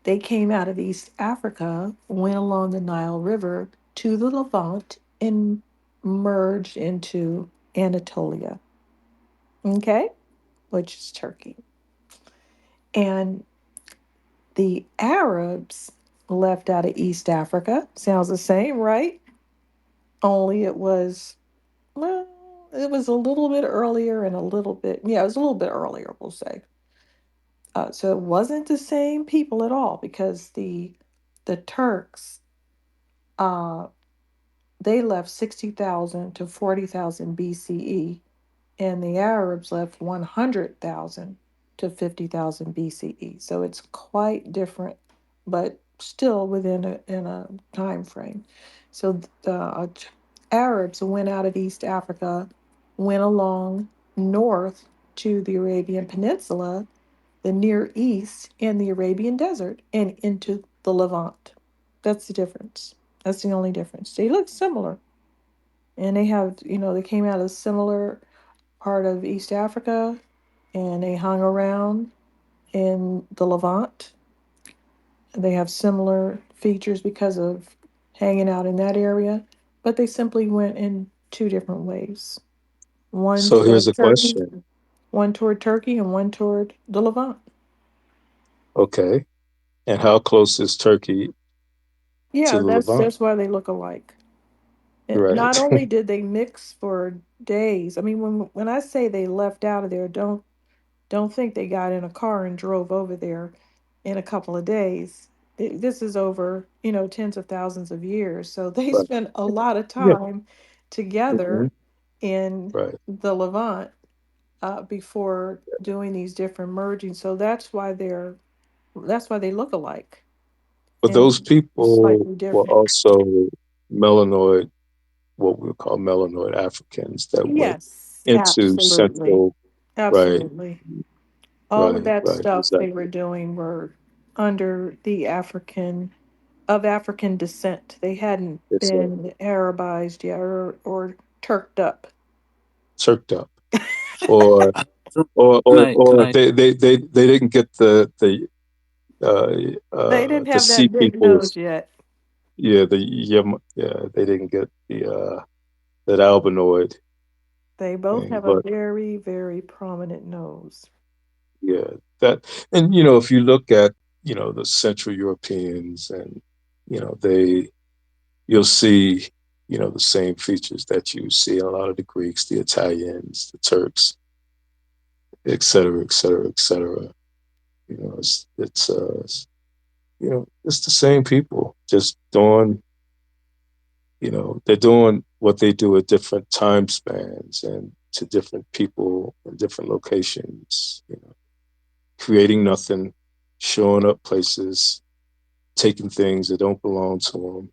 They came out of East Africa, went along the Nile River to the Levant, and merged into Anatolia, okay, which is Turkey. And the Arabs left out of East Africa. Sounds the same, right? Only it was, well, it was a little bit earlier and a little bit, yeah, it was a little bit earlier, we'll say. So it wasn't the same people at all because the Turks, uh, they left 60,000 to 40,000 BCE, and the Arabs left 100,000 to 50,000 BCE. So it's quite different, but still within a time frame. So the Arabs went out of East Africa, went along north to the Arabian Peninsula, the Near East, and the Arabian Desert, and into the Levant. That's the difference. That's the only difference. They look similar, and they have, they came out of a similar part of East Africa, and they hung around in the Levant. They have similar features because of hanging out in that area, but they simply went in two different ways. One So here's toward a Turkey, question. one toward Turkey, and one toward the Levant. Okay. And how close is Turkey to Yeah, the that's Levant? that's why they look alike. Not Right. only did they mix for days, I mean, when I say they left out of there, don't think they got in a car and drove over there in a couple of days. This is over, tens of thousands of years. So they Right. spent a lot of Yeah. time Hmm. together in Right. the Levant before doing these different merging. So that's why they look alike But those and people slightly were different. also melanoid, what we would call melanoid Africans that went Yes, into absolutely. Central. Right. Absolutely. All of Right. that Right. stuff they were Exactly. doing were under the African descent. They hadn't It's been Arabized yet or Turked up. turked up, or So or can or, I? Can or I? they didn't get They didn't the have sea that big peoples. nose yet. Yeah, they didn't get the that albinoid They both thing, have a but very, very prominent nose. yeah, that. And if you look at the Central Europeans, and they you'll see the same features that you see in a lot of the Greeks, the Italians, the Turks, et cetera, et cetera, et cetera. It's the same people, just doing they're doing what they do at different time spans and to different people in different locations, creating nothing, showing up places, taking things that don't belong to them,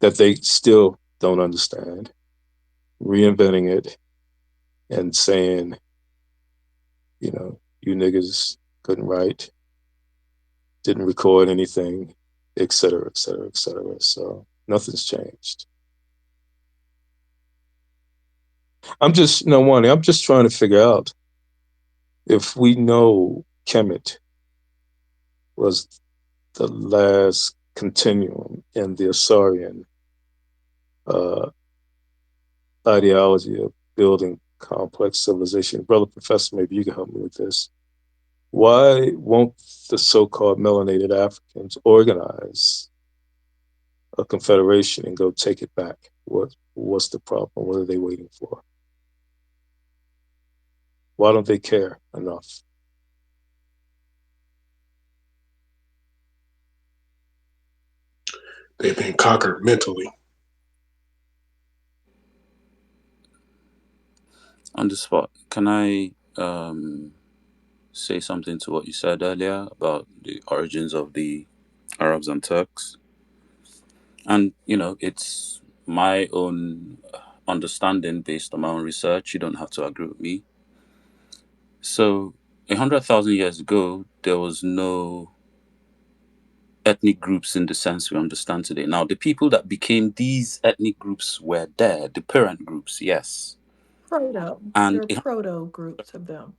that they still don't understand, reinventing it and saying, you niggas couldn't write, didn't record anything, et cetera, et cetera, et cetera. So nothing's changed. I'm just, no, Wani, I'm just trying to figure out if we know Kemet was the last continuum in the Assyrian uh, ideology of building complex civilization. Brother Professor, maybe you can help me with this. Why won't the so-called melanated Africans organize a confederation and go take it back? What's the problem? What are they waiting for? Why don't they care enough? They've been conquered mentally. On the spot, can I say something to what you said earlier about the origins of the Arabs and Turks? And it's my own understanding based on my own research. You don't have to agree with me. So, 100,000 years ago, there was no ethnic groups in the sense we understand today. Now, the people that became these ethnic groups were there, the parent groups, yes. Proto. There And are proto groups of them.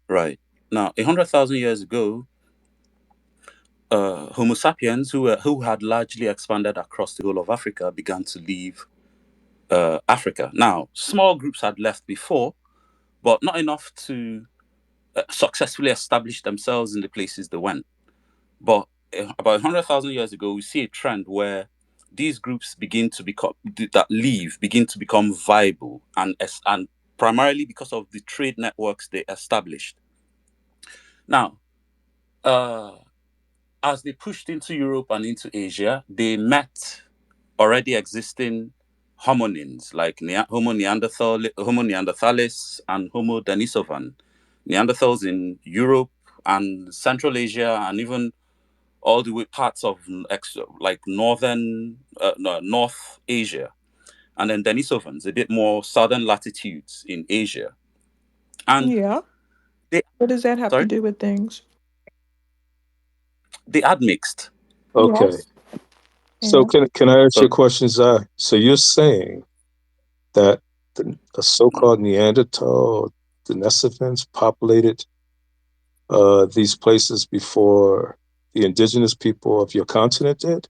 right now, 100,000 years ago, Homo sapiens, who had largely expanded across the whole of Africa, began to leave Africa. Now, small groups had left before, but not enough to successfully establish themselves in the places they went. But about 100,000 years ago, we see a trend where these groups begin to become that leave begin to become viable, and primarily because of the trade networks they established. Now, uh, as they pushed into Europe and into Asia, they met already existing hominins like Homo neanderthalis, and Homo denisovan. Neanderthals in Europe and Central Asia, and even all the way parts of like northern no, North Asia, and then Denisovans a bit more southern latitudes in Asia, and Yeah. they What does that have to sorry do with things? they admixed. Okay. Yes. So And can I ask you a So question, Zai? So you're saying that the so-called Neanderthal Denisovans populated these places before the indigenous people of your continent did?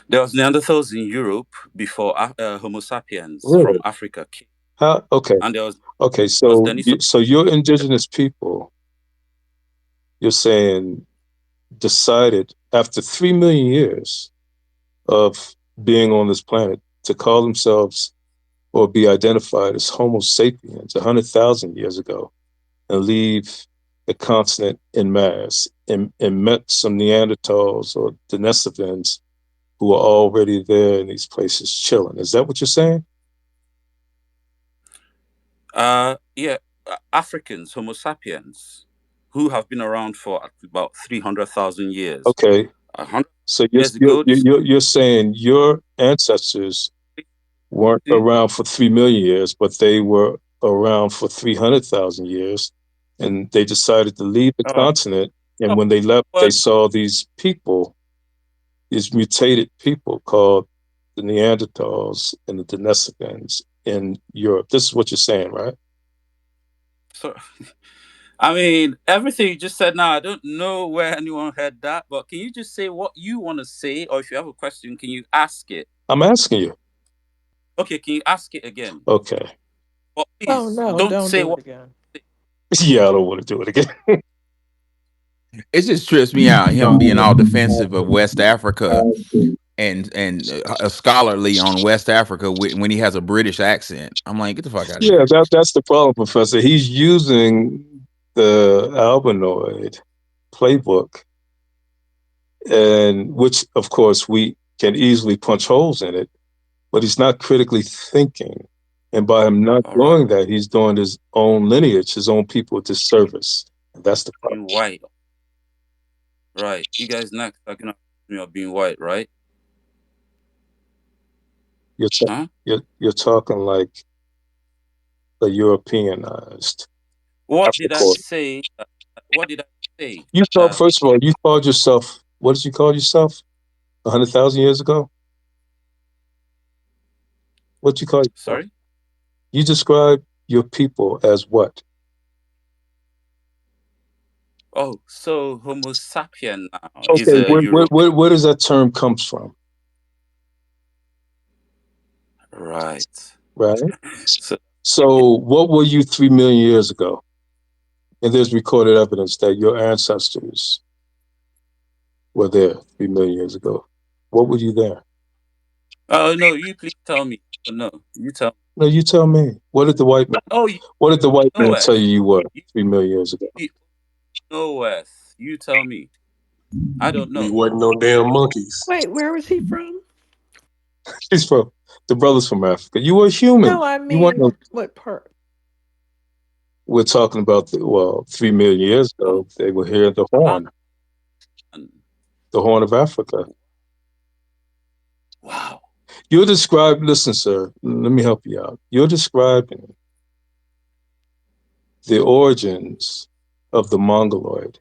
there was Neanderthals in Europe before Homo sapiens from Really? Africa came, How? Okay. and Okay. was So Denisov. so your indigenous people, you're saying, decided after 3 million years of being on this planet to call themselves or be identified as Homo sapiens 100,000 years ago and leave the continent in mass and met some Neanderthals or Denisovans who are already there in these places chilling. Is that what you're saying? Yeah, Africans, Homo sapiens, who have been around for about 300,000 years. Okay. 100 years ago, this You're saying your ancestors weren't see, around for 3 million years, but they were around for 300,000 years, and they decided to leave the oh, continent. And oh, when they left, they well, saw these people, these mutated people called the Neanderthals and the Denisovans in Europe. This is what you're saying, right? so I mean, everything you just said now, I don't know where anyone heard that, but can you just say what you want to say? Or if you have a question, can you ask it? I'm asking you. Okay, can you ask it again? Okay. But oh please no, don't don't say do it what. again. Yeah, I don't want to do it again. It just trips me out him being all defensive of West Africa and scholarly on West Africa when he has a British accent. I'm like, get the fuck out of Yeah, here. that's the problem, Professor. He's using the Albanoid playbook, and which, of course, we can easily punch holes in it, but he's not critically thinking. And by him not All right, doing that, he's doing his own lineage, his own people a disservice. And that's the problem. being white, right? You guys next are gonna accuse me of being white, right? You're, ta- Huh? you're talking like a Europeanized What did I African. say? What did I? say, You thought, first of all, you called yourself, what did you call yourself? 100,000 years ago? What you call yourself? sorry. You describe your people as what? Oh, so Homo sapien now is Okay, a European, where does that term comes from? right? Right? So yeah. So what were you 3 million years ago? And there's recorded evidence that your ancestors were there 3 million years ago. What were you there? Oh no, you please tell me. Oh, no, you tell me. No, you tell me. Oh, you What did the white know man tell Earth. you were You 3 million years ago? you know Earth. You tell me. I don't We know. wasn't no damn monkeys. Wait, where was he from? He's from the brothers from Africa. You were human. No, I You weren't no, mean, what part? we're talking about well, 3 million years Oh, ago, they were here at ah, the horn of Africa. wow. You're describing, listen, sir, let me help you out. You're describing the origins of the Mongoloid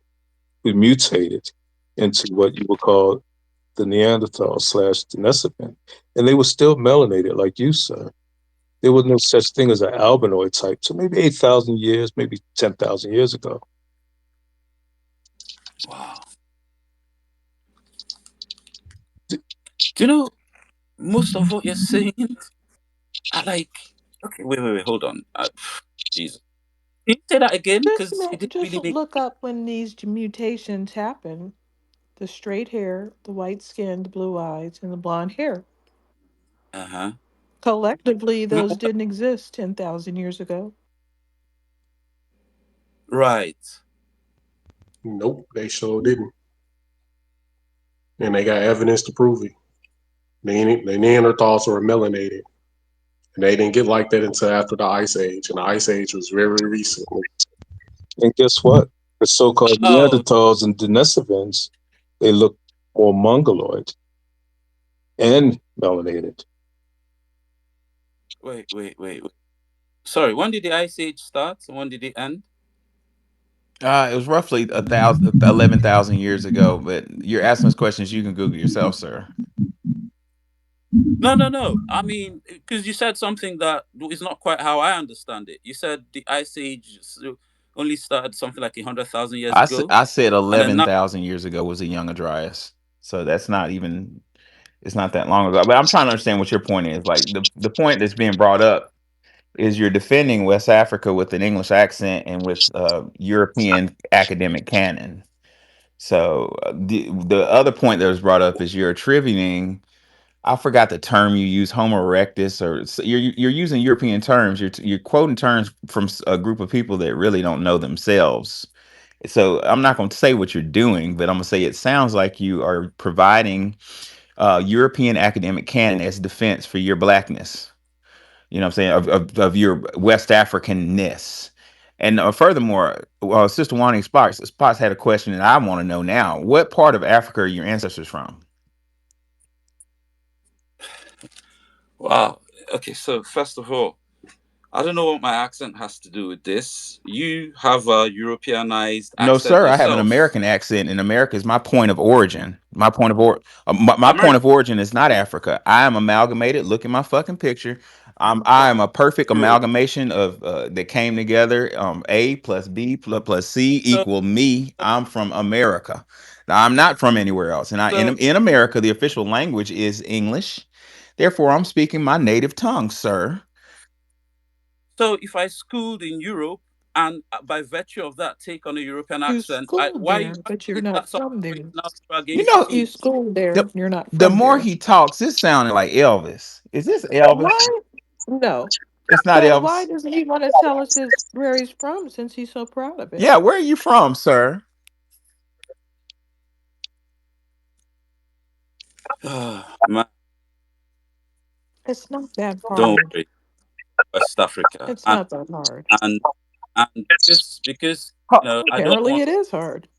who mutated into what you would call the Neanderthal slash Denisovan. And they were still melanated like you, sir. There was no such thing as an albinoid type. So maybe 8,000 years, maybe 10,000 years ago. Wow. Do you know most of what you're saying? I like. Okay, wait. Hold on. Jesus. Can you say that again? Because it didn't Just really make. look up when these mutations happen. The straight hair, the white skin, the blue eyes, and the blonde hair. Uh huh. Collectively, those didn't exist 10,000 years ago. Right. Nope, they sure didn't, and they got evidence to prove it. They Neanderthals were melanated, and they didn't get like that until after the Ice Age, and the Ice Age was very recently. And guess what? The so-called Oh, Neanderthals and Denisovans, they look more mongoloid and melanated. wait. Sorry. When did the Ice Age start? And when did it end? It was roughly 11,000 years ago. But you're asking us questions you can Google yourself, sir. No. I mean, because you said something that is not quite how I understand it. You said the Ice Age only started something like 100,000 years ago, I said and then now. 11,000 years ago was a young Adrias. So that's not even, it's not that long ago. But I'm trying to understand what your point is. Like the point that's being brought up is you're defending West Africa with an English accent and with European academic canon. So the other point that was brought up is you're attributing. I forgot the term you use, Homo erectus, or you're using European terms. You're quoting terms from a group of people that really don't know themselves. So I'm not going to say what you're doing, but I'm going to say it sounds like you are providing European academic canon as defense for your blackness. You know what I'm saying? Of your West Africanness. And furthermore, Sister Wani Spots had a question that I want to know now. What part of Africa are your ancestors from? Wow. Okay. So first of all, I don't know what my accent has to do with this. You have a Europeanized No, accent sir. I have an yourself. American accent, and America is my point of origin. My point American. of origin is not Africa. I am amalgamated. Look at my fucking picture. I am a perfect Good. amalgamation of that came together. A plus B plus C So, equal me. I'm from America. Now, I'm not from anywhere else, and so, in America, the official language is English. Therefore, I'm speaking my native tongue, sir. so if I schooled in Europe and by virtue of that take on a European You accent, schooled there, why but you're is not that something from there. original You against know, You me? schooled there, the you're not the from more there. he talks, it sounded like Elvis. Is this Elvis? Why? No. It's not So why Elvis. doesn't he want to tell us where he's from since he's so proud of it? Yeah, where are you from, sir? Man, It's not that don't hard. worry, West Africa, It's not that hard. and and because I don't Apparently, want it is hard.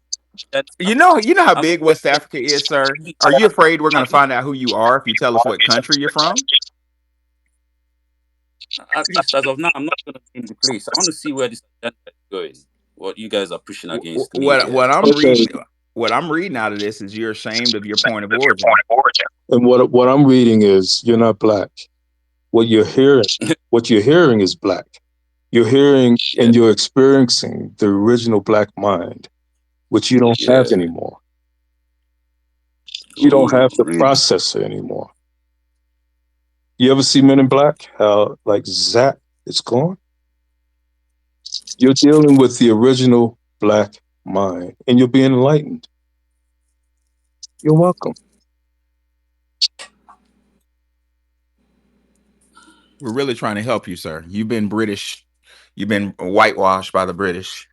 that. You know how I'm big going West Africa is, sir. to Are you afraid we're going at to least find out who you are if you tell us what country you're from? at least as of now, I'm not going to name the place. I want to see where this agenda is going. What you guys are pushing Wh- against me What here. what I'm Okay. reading what I'm reading out of this is you're ashamed of your point of origin. And what I'm reading is you're not black. What you're hearing, what you're hearing is black. You're hearing Yeah, and you're experiencing the original black mind, which you don't have yeah. anymore. You don't Oh, have the really? processor anymore. You ever see Men in Black? How like zap, it's gone. You're dealing with the original black mind, and you're being enlightened. You're welcome. We're really trying to help you, sir. You've been British. You've been whitewashed by the British.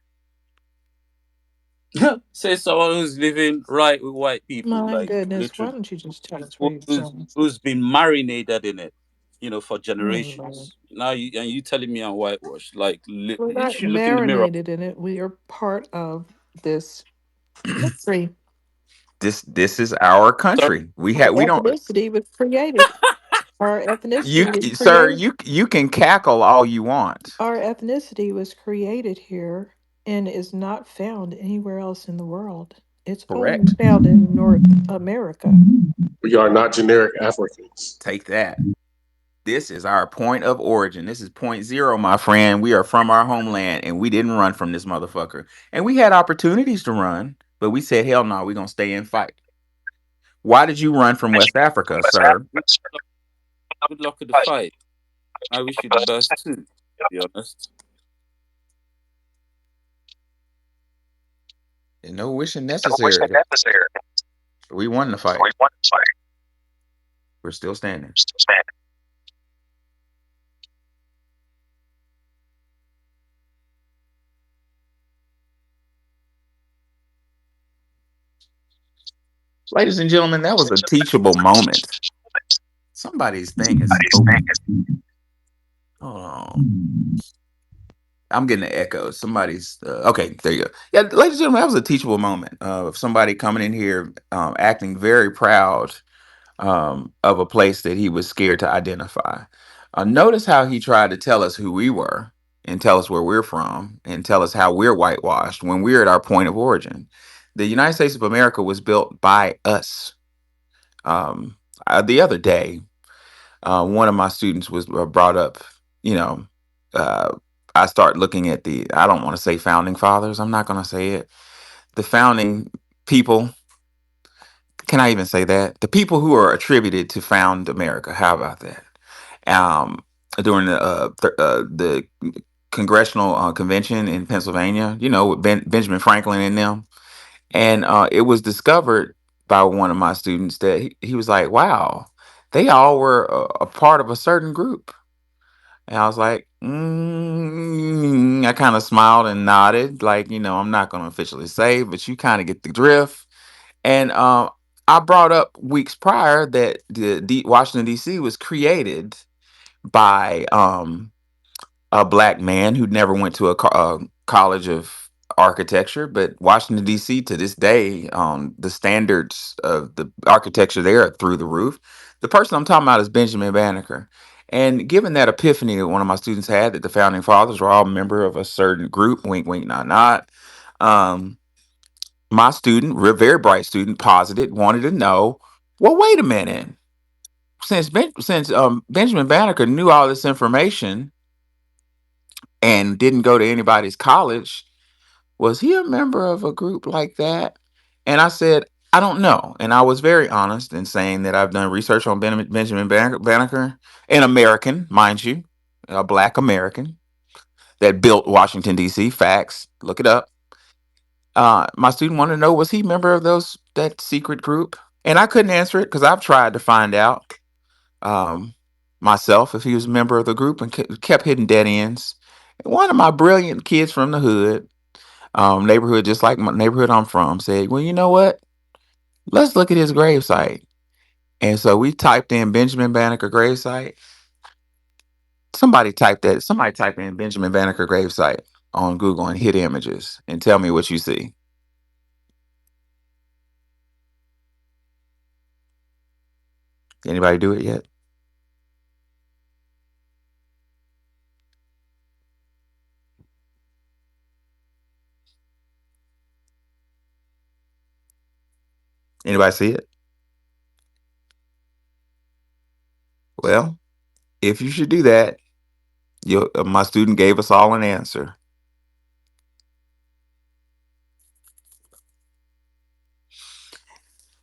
Say someone who's living right with white people, My like goodness, why literally, don't you just tell us where you're from? who's been marinated in it, for Anyway, generations. Now you telling me I'm whitewashed? Like, we're you not should look in the mirror. marinated in it. We are part of this country. This is our Sorry, country. Our We don't ethnicity was created. Our you ethnicity was sir, created. you can cackle all you want. Our ethnicity was created here and is not found anywhere else in the world. It's only Correct. found in North America. We are not generic Africans. Take that. This is our point of origin. This is point zero, my friend. We are from our homeland and we didn't run from this motherfucker. And we had opportunities to run, but we said, hell no, we're going to stay and fight. Why did you run from West Africa, sir? good good luck with the fight. I wish you the best too. To be honest. And no wishing necessary. We won the fight. We're still standing. Ladies and gentlemen, that was a teachable moment. Somebody's thing is open. Hold on. I'm getting an echo. Somebody's okay. There you go. Yeah, ladies and gentlemen, that was a teachable moment of somebody coming in here, acting very proud of a place that he was scared to identify. Notice how he tried to tell us who we were and tell us where we're from and tell us how we're whitewashed when we're at our point of origin. The United States of America was built by us. The other day, one of my students was brought up, you know, uh, I start looking at I don't want to say founding fathers. I'm not going to say it. The founding people, can I even say that? The people who are attributed to found America. How about that? Um, During the congressional convention in Pennsylvania, with Benjamin Franklin and them, and it was discovered by one of my students that he was like, "Wow, they all were a part of a certain group." And I was like, I kind of smiled and nodded, like, I'm not going to officially say, but you kind of get the drift. And I brought up weeks prior that Washington D.C. was created by a black man who never went to a college of architecture, but Washington D.C. to this day, the standards of the architecture there are through the roof. The person I'm talking about is Benjamin Banneker. And given that epiphany that one of my students had, that the founding fathers were all member of a certain group, wink, wink, nod, nod. Um, my student, very bright student, posited, wanted to know, well, wait a minute. Since Benjamin Banneker knew all this information and didn't go to anybody's college, was he a member of a group like that? And I said, I don't know. And I was very honest in saying that I've done research on Benjamin Banneker, an American, mind you, a black American that built Washington, D.C. Facts. Look it up. My student wanted to know, was he a member of that secret group? And I couldn't answer it because I've tried to find out um, myself if he was a member of the group and kept hitting dead ends. One of my brilliant kids from the hood, neighborhood, just like my neighborhood I'm from, said, well, you know what? Let's look at his gravesite. And so we typed in Benjamin Banneker gravesite. Somebody type in Benjamin Banneker gravesite on Google and hit images and tell me what you see. Anybody do it yet? Anybody see it? Well, if you should do that, my student gave us all an answer.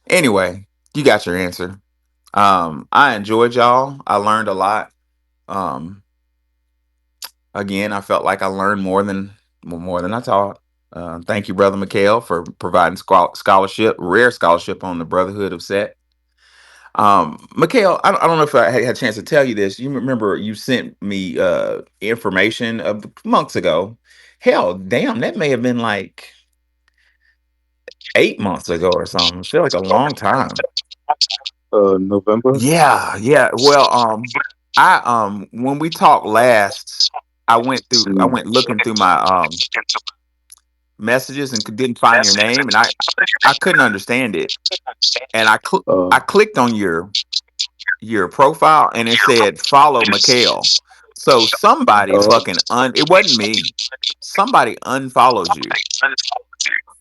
Anyway, you got your answer. I enjoyed y'all. I learned a lot. Um, Again, I felt like I learned more than I taught. Thank you, Brother Mikhail, for providing scholarship, rare scholarship on the Brotherhood of Set. Mikhail, I don't know if I had a chance to tell you this. You remember you sent me information of months ago. Hell, damn, that may have been like 8 months ago or something. I feel like a long time. November. Yeah, yeah. Well, I when we talked last, I Mm. went looking through my messages and didn't find your name, and I couldn't understand it, and I Uh, clicked on your profile, and it said follow Mikhail. So somebody uh, fucking it wasn't me. Somebody unfollowed you.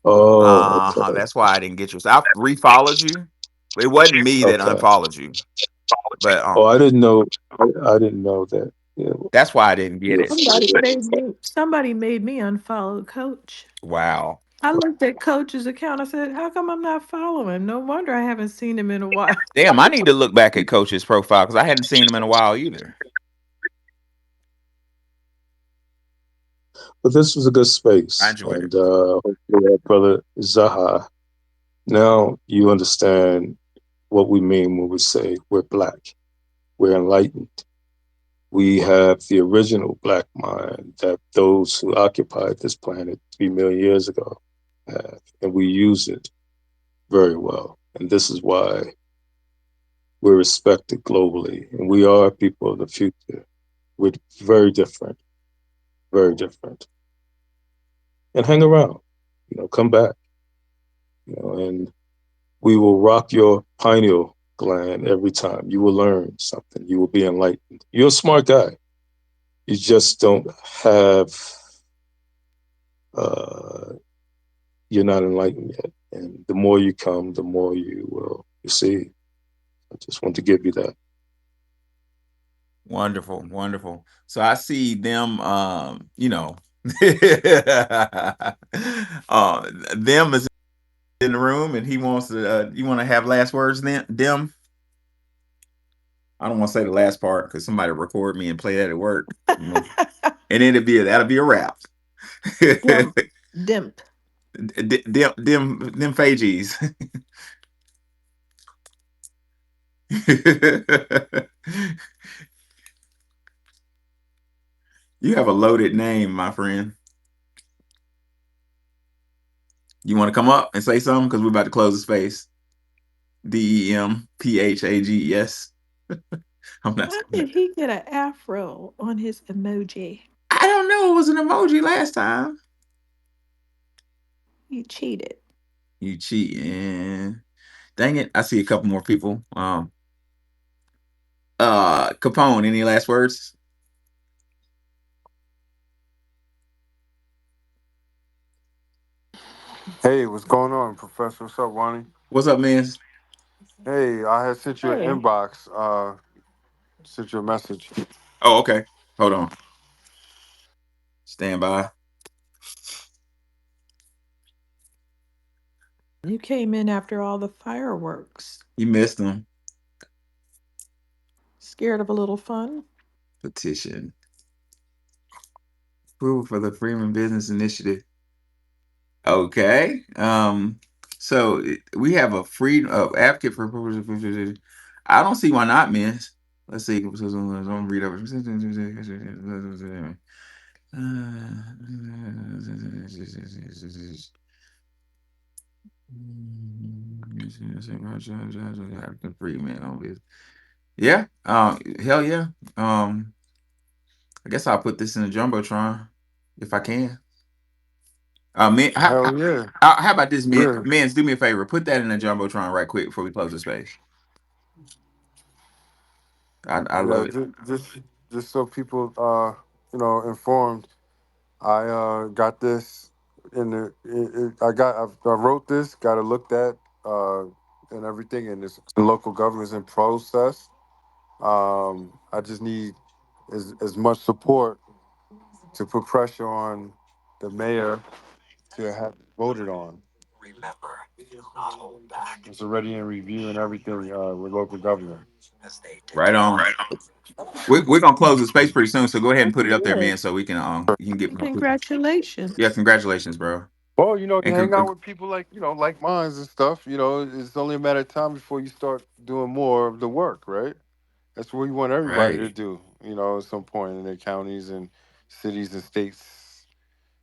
oh, Uh-huh. okay, That's why I didn't get you. So I refollowed you. It wasn't me that okay. unfollowed you. But Oh, I didn't know. I didn't know that. Yeah, that's why I didn't get you're it. Somebody made me unfollow Coach. Wow. I looked at Coach's account. I said, "How come I'm not following? No wonder I haven't seen him in a while." Damn, I need to look back at Coach's profile because I hadn't seen him in a while either. but this was a good I space, enjoyed it. and hopefully, brother Zaha, now you understand what we mean when we say we're black, we're enlightened. We have the original black mind that those who occupied this planet 3 million years ago have, and we use it very well. And this is why we're respected globally, and we are people of the future. We're very different, very different. And hang around, come back, and we will rock your pineal gland every time. You will learn something. You will be enlightened. You're a smart guy. You just don't have, uh, you're not enlightened yet. And the more you come, the more you will receive. I just want to give you that. Wonderful, wonderful. So I see them, them is in the room, and he wants to. You want to have last words, then? Them. I don't want to say the last part because somebody record me and play that at work, and then that'll be a wrap. Dimp, dimp. Them Fajies. You have a loaded name, my friend. You want to come up and say something because we're about to close the space. Demphages. I'm not How saying that. did he get an afro on his emoji? I don't know. It was an emoji last time. He cheated. You cheating. Dang it. I see a couple more people. Capone, any last words? Hey, what's going on, Professor? What's up, Ronnie? What's up, man? Hey, I had sent you an Hey, inbox, sent you a message. Oh, okay. Hold on. Stand by. you came in after all the fireworks. You missed them. Scared of a little fun? Petition. Approval for the Freeman Business Initiative. Okay. So we have a free advocate for. I don't see why not, man. Let's see. Don't read over. Free man on this. Yeah. Hell yeah. I guess I'll put this in a jumbotron if I can. Man, Hell yeah, how about this, man? yeah, Mans, do me a favor. Put that in a jumbotron right quick before we close the space. I yeah. love it. Just so people, informed. I got this in the. I wrote this. Got it looked at. and everything, and it's the local government's in process. I just need as much support to put pressure on the mayor to have it voted on. It's already in review and everything with local government. Right on. We're gonna close the space pretty soon, so go ahead and Oh, put it up there, good. man, so we can you can get more people. Yeah, Congratulations. congratulations, bro. Well, you know, you And hang out with people like like minds and stuff. You know, it's only a matter of time before you start doing more of the work, right? That's what we want everybody to right. do. You know, at some point in their counties and cities and states,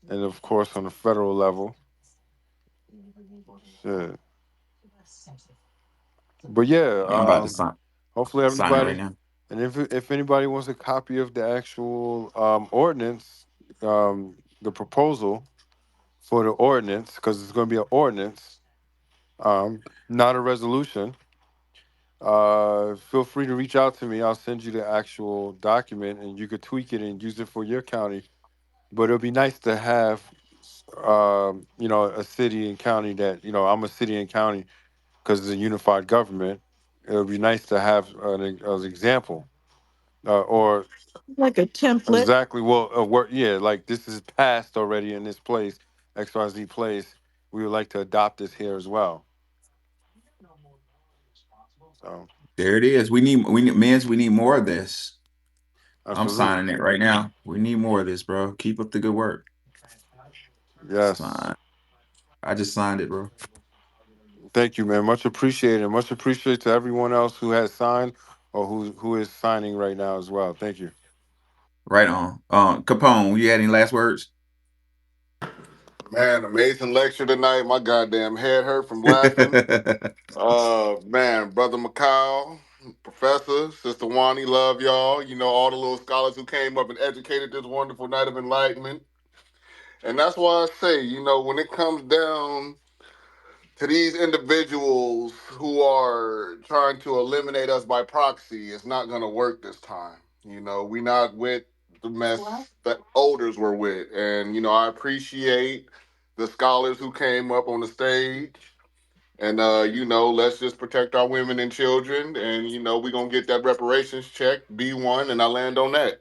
and of course on the federal level. Shit. But yeah, Yeah, I'm about to hopefully sign it right everybody, now. and if anybody wants a copy of the actual ordinance, the proposal for the ordinance, because it's going to be an ordinance, not a resolution. Feel free to reach out to me. I'll send you the actual document, and you could tweak it and use it for your county. But it'll be nice to have, a city and county that I'm a city and county because it's a unified government. It would be nice to have an example or Like a template. exactly well work. Yeah, like this is passed already in this place, XYZ place. We would like to adopt this here as well. So There it is. We need more of this. I'm absolutely, signing it right now. We need more of this, bro. Keep up the good work. yes. Sign. I just signed it, bro. Thank you, man. Much appreciated. Much appreciated to everyone else who has signed or who is signing right now as well. Thank you. Right on. Capone, you had any last words? Man, amazing lecture tonight. My goddamn head hurt from laughing. Man, brother Macau, Professor, Sister Wani, love y'all. You know all the little scholars who came up and educated this wonderful night of enlightenment. And that's why I say, when it comes down to these individuals who are trying to eliminate us by proxy, it's not going to work this time. We not with the mess that elders were with. And, I appreciate the scholars who came up on the stage. And, let's just protect our women and children. And, we're going to get that reparations check, B1, and I land on that.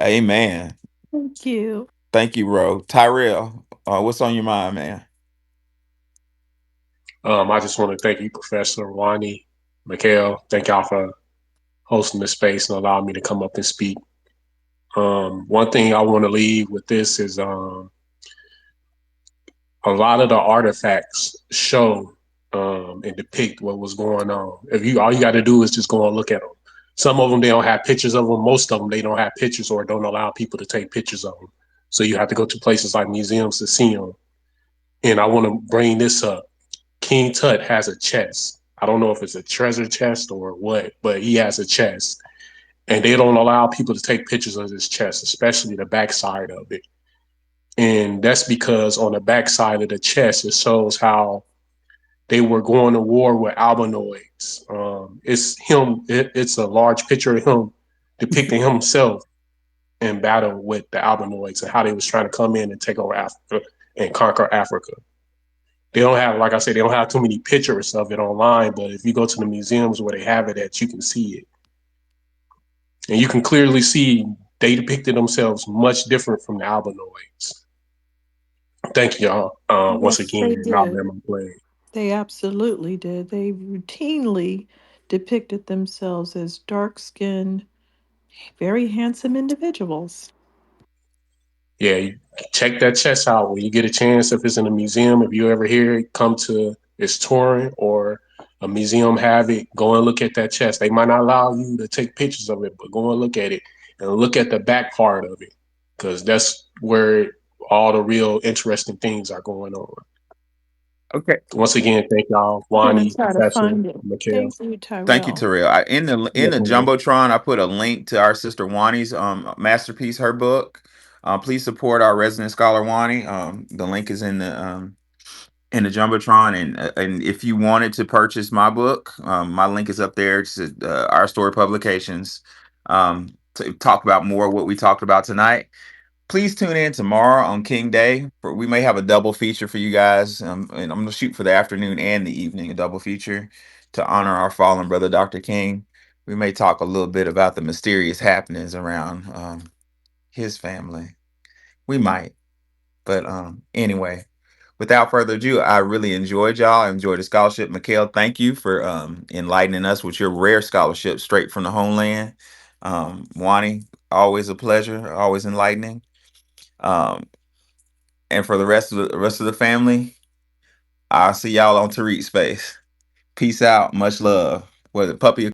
Amen. Thank you. Thank you, bro. Tyrell, what's on your mind, man? I just want to thank you, Professor Wani, Mikhail. Thank y'all for hosting the space and allowing me to come up and speak. One thing I want to leave with this is a lot of the artifacts show and depict what was going on. If you all you got to do is just go and look at them. Some of them they don't have pictures of them. Most of them they don't have pictures or don't allow people to take pictures of them. So you have to go to places like museums to see them. And I want to bring this up. King Tut has a chest. I don't know if it's a treasure chest or what, but he has a chest. And they don't allow people to take pictures of his chest, especially the backside of it. And that's because on the backside of the chest, it shows how they were going to war with albinoids. It's him. It's a large picture of him depicting himself in battle with the albinoids and how they was trying to come in and take over Africa and conquer Africa. They don't have, like I said, they don't have too many pictures of it online. But if you go to the museums where they have it at, you can see it, and you can clearly see they depicted themselves much different from the albinoids. Thank y'all once Yes, again, they and I'll did. let my play. They absolutely did. They routinely depicted themselves as dark skinned, very handsome individuals. Yeah, you check that chest out when you get a chance. If it's in a museum, if you ever hear it come to its touring or a museum have it, go and look at that chest. They might not allow you to take pictures of it, but go and look at it and look at the back part of it because that's where all the real interesting things are going on. Okay. Once again, thank y'all, I'm going to Wani, try to Professor, find it. Mikhail. Thank you, Thank you, Tyrell. Terrell. In Yes, the ma'am. jumbotron, I put a link to our sister Wani's masterpiece, her book. Please support our resident scholar Wani. The link is in the jumbotron, and if you wanted to purchase my book, my link is up there. It's Our Story Publications. To talk about more of what we talked about tonight. Please tune in tomorrow on King Day. We may have a double feature for you guys, and I'm gonna shoot for the afternoon and the evening, a double feature to honor our fallen brother, Dr. King. We may talk a little bit about the mysterious happenings around his family. We might, but anyway. Without further ado, I really enjoyed y'all. I enjoyed the scholarship. Mikhail, thank you for enlightening us with your rare scholarship straight from the homeland. Wani, always a pleasure, always enlightening. Um, and for the rest of the family, I'll see y'all on Tariq Space. Peace out. Much love. Whether puppy